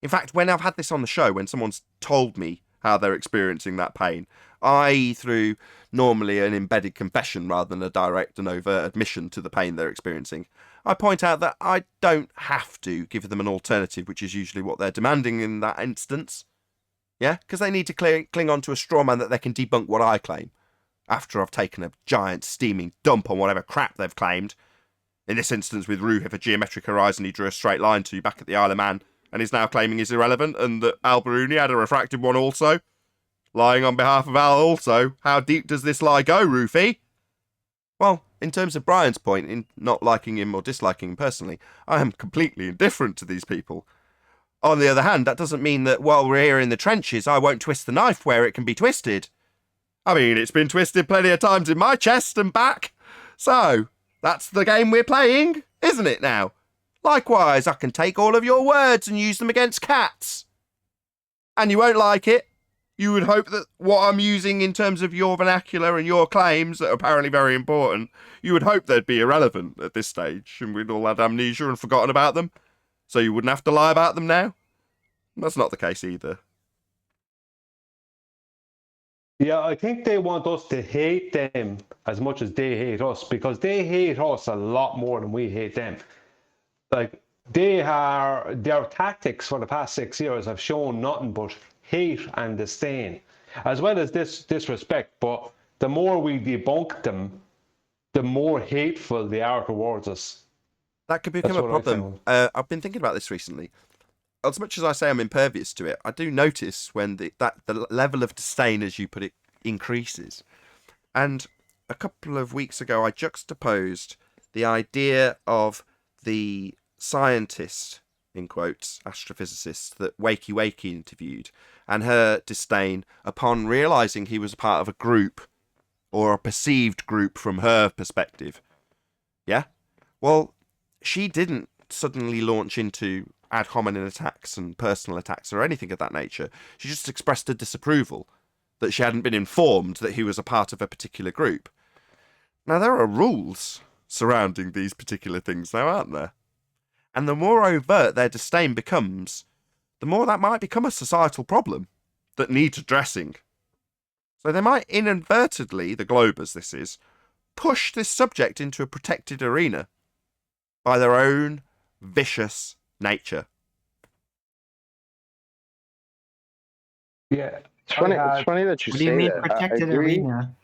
[SPEAKER 1] In fact, when I've had this on the show, when someone's told me how they're experiencing that pain, through normally an embedded confession rather than a direct and overt admission to the pain they're experiencing, I point out that I don't have to give them an alternative, which is usually what they're demanding in that instance. Yeah? Because they need to cling on to a straw man that they can debunk what I claim, after I've taken a giant steaming dump on whatever crap they've claimed. In this instance with Ruhif, a geometric horizon he drew a straight line to back at the Isle of Man, and is now claiming is irrelevant, and that Al Baruni had a refracted one also. Lying on behalf of Al also. How deep does this lie go, Rufy? Well, in terms of Brian's point, in not liking him or disliking him personally, I am completely indifferent to these people. On the other hand, that doesn't mean that while we're here in the trenches, I won't twist the knife where it can be twisted. I mean, it's been twisted plenty of times in my chest and back. So, that's the game we're playing, isn't it now? Likewise, I can take all of your words and use them against cats. And you won't like it. You would hope that what I'm using in terms of your vernacular and your claims that are apparently very important, you would hope they'd be irrelevant at this stage and we'd all had amnesia and forgotten about them. So you wouldn't have to lie about them now? That's not the case either.
[SPEAKER 3] Yeah, I think they want us to hate them as much as they hate us, because they hate us a lot more than we hate them. Like, their tactics for the past 6 years have shown nothing but hate and disdain, as well as this disrespect. But the more we debunk them, the more hateful they are towards us.
[SPEAKER 1] That could become a problem. I've been thinking about this recently. As much as I say I'm impervious to it, I do notice when the level of disdain, as you put it, increases. And a couple of weeks ago, I juxtaposed the idea of the scientist, in quotes, astrophysicist that Wakey Wakey interviewed, and her disdain upon realising he was a part of a group, or a perceived group from her perspective. Yeah? Well, she didn't suddenly launch into ad hominem attacks and personal attacks or anything of that nature. She just expressed a disapproval that she hadn't been informed that he was a part of a particular group. Now, there are rules surrounding these particular things now, aren't there? And the more overt their disdain becomes, the more that might become a societal problem that needs addressing. So they might inadvertently, the globers this is, push this subject into a protected arena by their own vicious nature.
[SPEAKER 7] Yeah, it's funny that you
[SPEAKER 2] What
[SPEAKER 7] say
[SPEAKER 2] do you mean
[SPEAKER 7] that.
[SPEAKER 2] protected
[SPEAKER 7] I agree.
[SPEAKER 2] arena?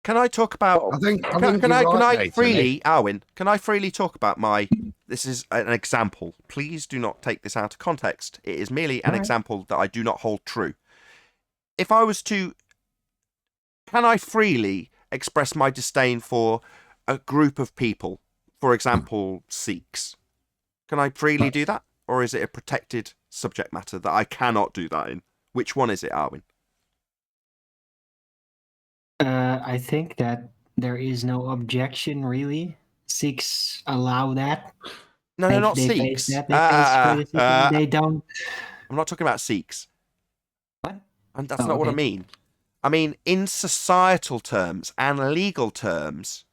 [SPEAKER 1] Can I talk about?
[SPEAKER 6] I think
[SPEAKER 1] Can I
[SPEAKER 6] Nathan,
[SPEAKER 1] freely, Arwin? Can I freely talk about my? This is an example. Please do not take this out of context. It is merely an example that I do not hold true. If I was to, can I freely express my disdain for a group of people? For example, Sikhs. Can I freely do that, or is it a protected subject matter that I cannot do that in? Which one is it, Arwin?
[SPEAKER 2] I think that there is no objection, really. Sikhs allow that.
[SPEAKER 1] No, they're not Sikhs.
[SPEAKER 2] They face criticism. They don't.
[SPEAKER 1] I'm not talking about Sikhs.
[SPEAKER 2] What?
[SPEAKER 1] And that's not what I mean. I mean, in societal terms and legal terms,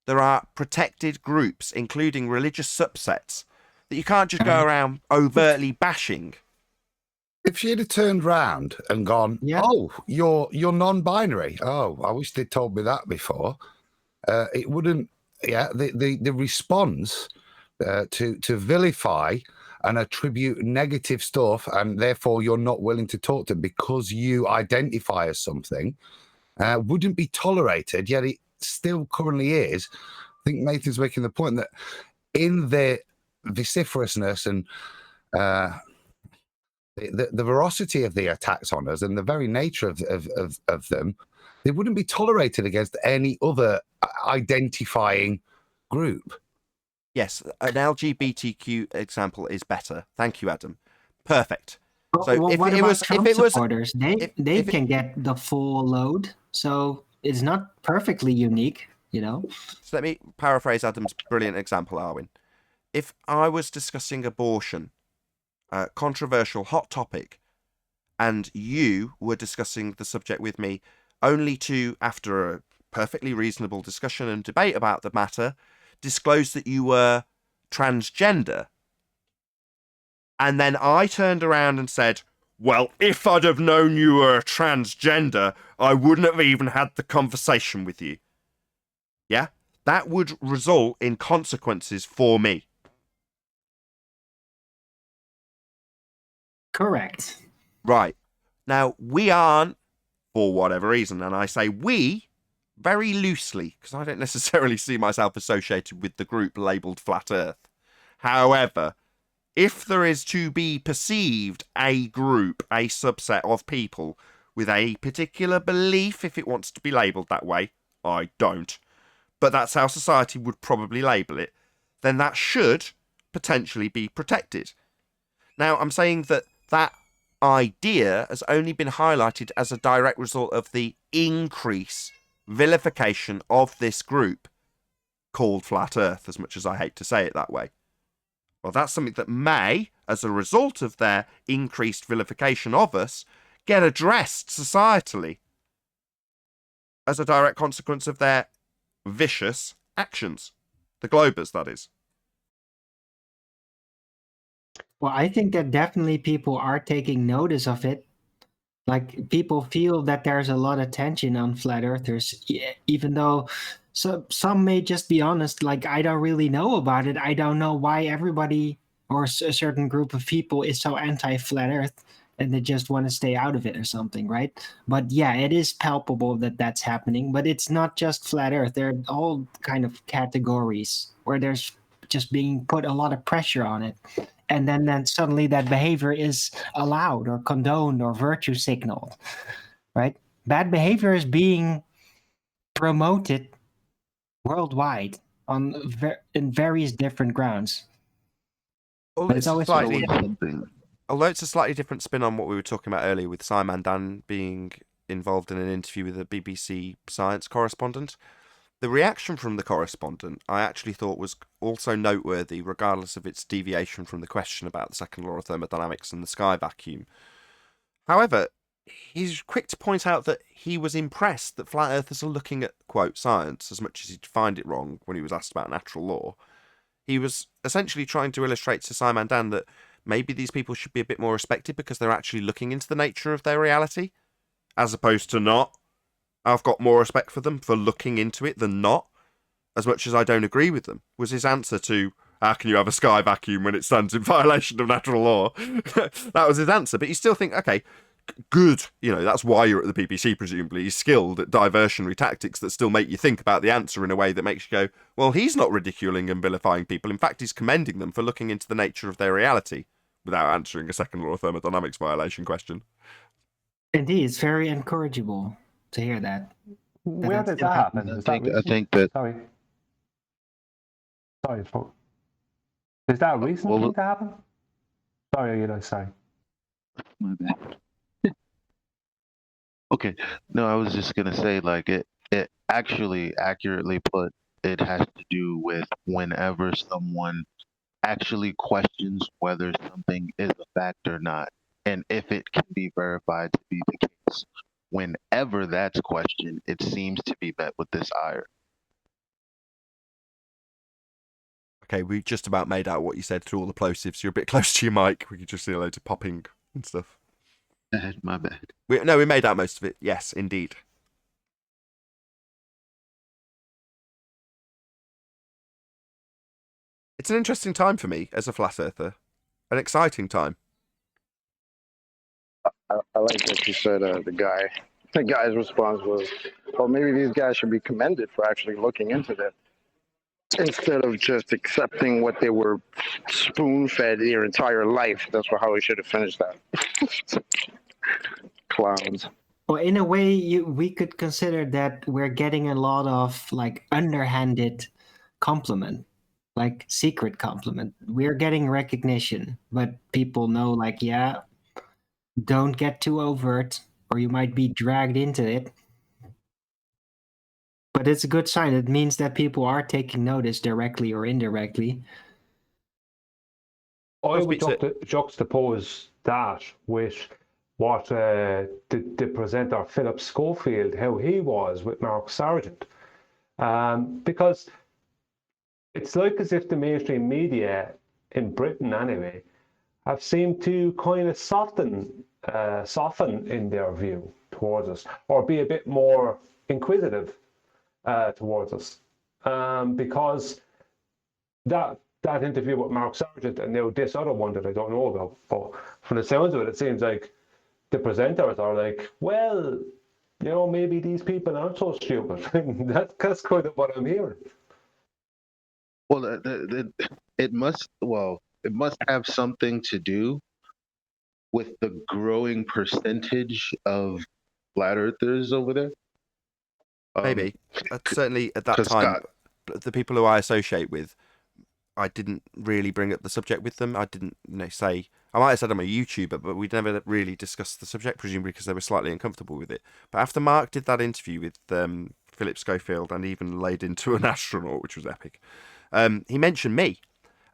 [SPEAKER 1] there are protected groups, including religious subsets, that you can't just go around overtly bashing.
[SPEAKER 6] If she'd have turned round and gone, "Oh, you're non-binary. Oh, I wish they'd told me that before," it wouldn't. Yeah, the response to vilify and attribute negative stuff, and therefore you're not willing to talk to them because you identify as something, wouldn't be tolerated. Yet it still currently is. I think Nathan's making the point that in their vociferousness and the veracity of the attacks on us and the very nature of them, they wouldn't be tolerated against any other identifying group.
[SPEAKER 1] Yes, an LGBTQ example is better. Thank you, Adam. Perfect. So
[SPEAKER 2] Well,
[SPEAKER 1] if
[SPEAKER 2] what
[SPEAKER 1] it
[SPEAKER 2] about
[SPEAKER 1] was,
[SPEAKER 2] Trump
[SPEAKER 1] if it was,
[SPEAKER 2] supporters? They can get the full load, so it's not perfectly unique, you know.
[SPEAKER 1] So let me paraphrase Adam's brilliant example, Arwin. If I was discussing abortion, a controversial hot topic, and you were discussing the subject with me, only to, after a perfectly reasonable discussion and debate about the matter, disclose that you were transgender, and then I turned around and said, well, if I'd have known you were a transgender, I wouldn't have even had the conversation with you. Yeah? That would result in consequences for me.
[SPEAKER 2] Correct.
[SPEAKER 1] Right. Now, we aren't, for whatever reason, and I say we very loosely, because I don't necessarily see myself associated with the group labelled Flat Earth. However, if there is to be perceived a group, a subset of people with a particular belief, if it wants to be labelled that way, I don't, but that's how society would probably label it, then that should potentially be protected. Now, I'm saying that that idea has only been highlighted as a direct result of the increase, vilification of this group called Flat Earth, as much as I hate to say it that way. Well, that's something that may, as a result of their increased vilification of us, get addressed societally as a direct consequence of their vicious actions. The globers, that is.
[SPEAKER 2] Well, I think that definitely people are taking notice of it. Like, people feel that there's a lot of tension on flat earthers, even though some may just be honest, like, I don't really know about it. I don't know why everybody or a certain group of people is so anti-flat earth, and they just want to stay out of it or something, right? But yeah, it is palpable that that's happening. But it's not just flat earth. There are all kind of categories where there's just being put a lot of pressure on it. And then suddenly that behavior is allowed or condoned or virtue signaled, right? Bad behavior is being promoted worldwide in various different grounds.
[SPEAKER 1] Although it's a slightly different spin on what we were talking about earlier with Simon Dan being involved in an interview with a BBC science correspondent. The reaction from the correspondent I actually thought was also noteworthy, regardless of its deviation from the question about the second law of thermodynamics and the sky vacuum. However, he's quick to point out that he was impressed that flat earthers are looking at, quote, science as much as he'd find it wrong when he was asked about natural law. He was essentially trying to illustrate to Simon Dan that maybe these people should be a bit more respected because they're actually looking into the nature of their reality, as opposed to not. I've got more respect for them for looking into it than not, as much as I don't agree with them, was his answer to, how can you have a sky vacuum when it stands in violation of natural law? That was his answer. But you still think, okay, good, that's why you're at the BBC, presumably. He's skilled at diversionary tactics that still make you think about the answer in a way that makes you go, well, he's not ridiculing and vilifying people. In fact, he's commending them for looking into the nature of their reality without answering a second law of thermodynamics violation question.
[SPEAKER 2] Indeed, it's very encourageable to hear that.
[SPEAKER 3] Where did that happen?
[SPEAKER 5] I think that.
[SPEAKER 3] Sorry. Is that a recent thing to happen? Sorry, sorry.
[SPEAKER 5] My bad. Okay. No, I was just gonna say, like, it actually accurately put, it has to do with whenever someone actually questions whether something is a fact or not, and if it can be verified to be the case. Whenever that's questioned, it seems to be met with this ire.
[SPEAKER 1] Okay, we just about made out what you said through all the plosives. You're a bit close to your mic. We could just see loads of popping and stuff.
[SPEAKER 5] My bad.
[SPEAKER 1] We made out most of it. Yes, indeed. It's an interesting time for me as a flat earther. An exciting time.
[SPEAKER 7] I like that you said the guy's response was, well, maybe these guys should be commended for actually looking into that instead of just accepting what they were spoon-fed their entire life. That's how we should have finished that. Clowns.
[SPEAKER 2] Well, in a way, we could consider that we're getting a lot of like underhanded compliment, like secret compliment. We're getting recognition, but people know, like, yeah, don't get too overt or you might be dragged into it. But it's a good sign. It means that people are taking notice directly or indirectly.
[SPEAKER 3] I would juxtapose that with what the presenter Philip Schofield, how he was with Mark Sargent. Because it's like as if the mainstream media, in Britain anyway, have seemed to kind of soften in their view towards us, or be a bit more inquisitive towards us, because that interview with Mark Sargent and now this other one that I don't know about, but from the sounds of it, it seems like the presenters are like, well, maybe these people aren't so stupid. That's kind of what I'm hearing.
[SPEAKER 5] Well, it must have something to do with the growing percentage of flat earthers over there.
[SPEAKER 1] Maybe. Certainly at that time, the people who I associate with, I didn't really bring up the subject with them. I didn't say, I might have said I'm a YouTuber, but we'd never really discussed the subject, presumably because they were slightly uncomfortable with it. But after Mark did that interview with Philip Schofield and even laid into an astronaut, which was epic, he mentioned me.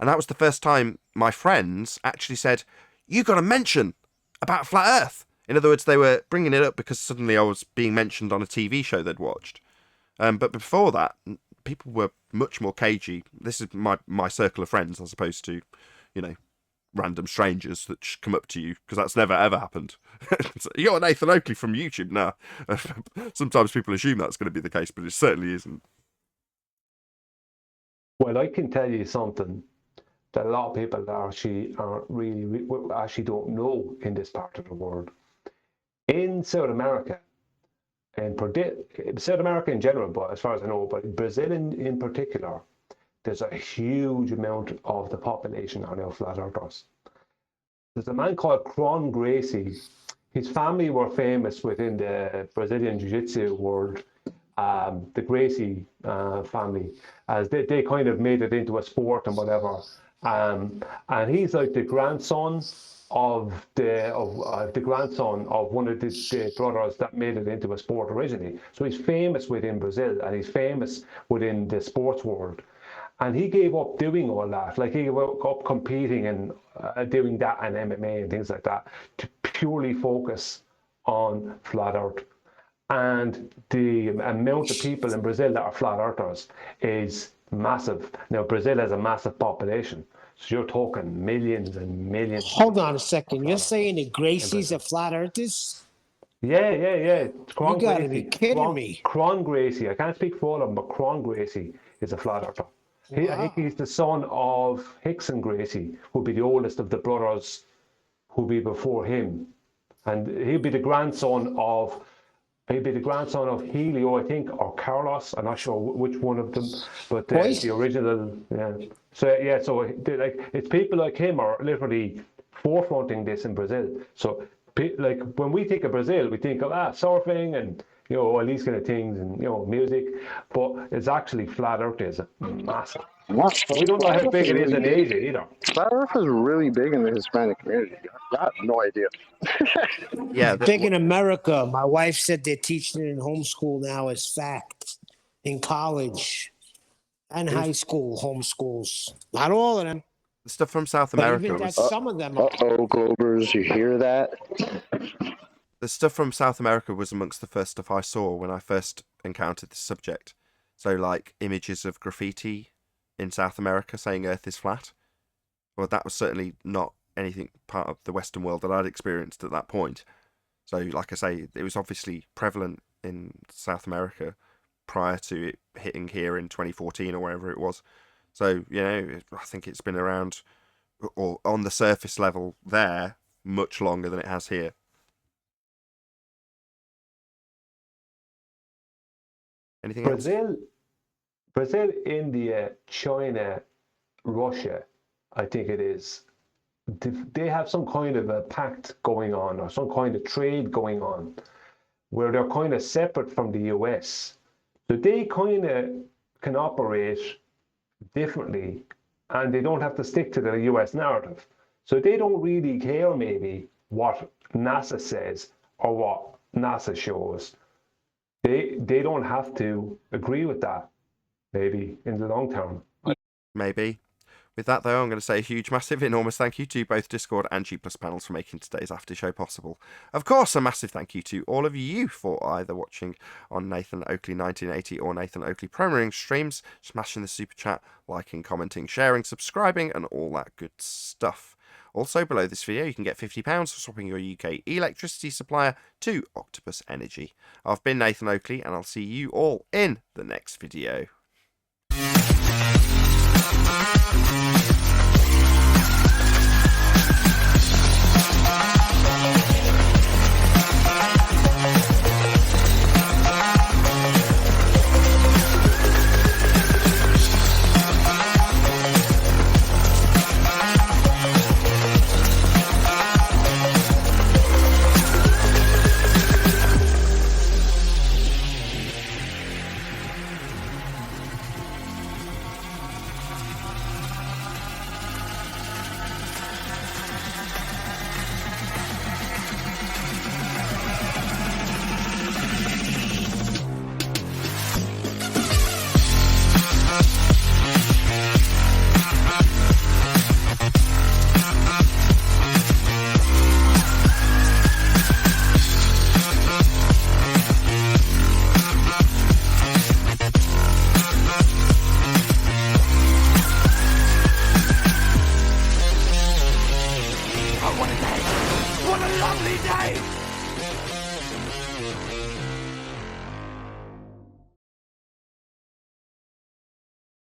[SPEAKER 1] And that was the first time my friends actually said, "You got to mention about flat Earth." In other words, they were bringing it up because suddenly I was being mentioned on a TV show they'd watched. But before that, people were much more cagey. This is my circle of friends, as opposed to, you know, random strangers that just come up to you, because that's never ever happened. You're Nathan Oakley from YouTube. No. Sometimes people assume that's going to be the case, but it certainly isn't.
[SPEAKER 3] Well, I can tell you something that a lot of people actually aren't really actually don't know in this part of the world. In South America, and South America in general, but as far as I know, but Brazil in particular, there's a huge amount of the population are now flat earthers. There's a man called Cron Gracie. His family were famous within the Brazilian Jiu-Jitsu world, the Gracie family, as they kind of made it into a sport and whatever. And he's like the grandson of the grandson of one of the brothers that made it into a sport originally. So he's famous within Brazil, and he's famous within the sports world. And he gave up doing all that. Like, he gave up competing and doing that and MMA and things like that to purely focus on flat Earth. And the amount of people in Brazil that are flat earthers is massive. Now, Brazil has a massive population, so you're talking millions and millions.
[SPEAKER 9] Hold on a second. You're saying the Gracies are flat earthers?
[SPEAKER 3] Yeah.
[SPEAKER 9] You gotta be kidding me.
[SPEAKER 3] Cron Gracie. I can't speak for all of them, but Cron Gracie is a flat earther. I think he's the son of Hickson Gracie, who'll be the oldest of the brothers who'll be before him. And he'll be the grandson of Helio, I think, or Carlos. I'm not sure which one of them, but the original. Yeah. So like, it's people like him are literally forefronting this in Brazil. So like, when we think of Brazil, we think of surfing and, you know, all these kind of things, and, you know, music, but it's actually flat Earth is massive. We don't know how big it is in Asia either.
[SPEAKER 7] Flat Earth is really big in the Hispanic community. I have no idea.
[SPEAKER 1] Yeah,
[SPEAKER 9] big in America. My wife said they're teaching it in homeschool now as fact in college and high school homeschools. Not all of them.
[SPEAKER 1] The stuff from South
[SPEAKER 9] But
[SPEAKER 1] America
[SPEAKER 9] even
[SPEAKER 1] was...
[SPEAKER 9] that, some of them are.
[SPEAKER 7] Uh-oh, Globers, you hear that?
[SPEAKER 1] The stuff from South America was amongst the first stuff I saw when I first encountered this subject. So, like, images of graffiti in South America saying Earth is flat. Well, that was certainly not anything part of the Western world that I'd experienced at that point. So, like I say, it was obviously prevalent in South America prior to it hitting here in 2014 or wherever it was. So, you know, I think it's been around, or on the surface level there, much longer than it has here. Anything else?
[SPEAKER 3] Brazil, India, China, Russia, I think it is. They have some kind of a pact going on, or some kind of trade going on, where they're kind of separate from the US. So they kind of can operate differently, and they don't have to stick to the US narrative. So they don't really care maybe what NASA says or what NASA shows. They don't have to agree with that, maybe, in the long term.
[SPEAKER 1] Maybe. With that, though, I'm going to say a huge, massive, enormous thank you to both Discord and G+ panels for making today's after show possible. Of course, a massive thank you to all of you for either watching on Nathan Oakley 1980 or Nathan Oakley premiering streams, smashing the super chat, liking, commenting, sharing, subscribing, and all that good stuff. Also, below this video, you can get £50 for swapping your UK electricity supplier to Octopus Energy. I've been Nathan Oakley, and I'll see you all in the next video.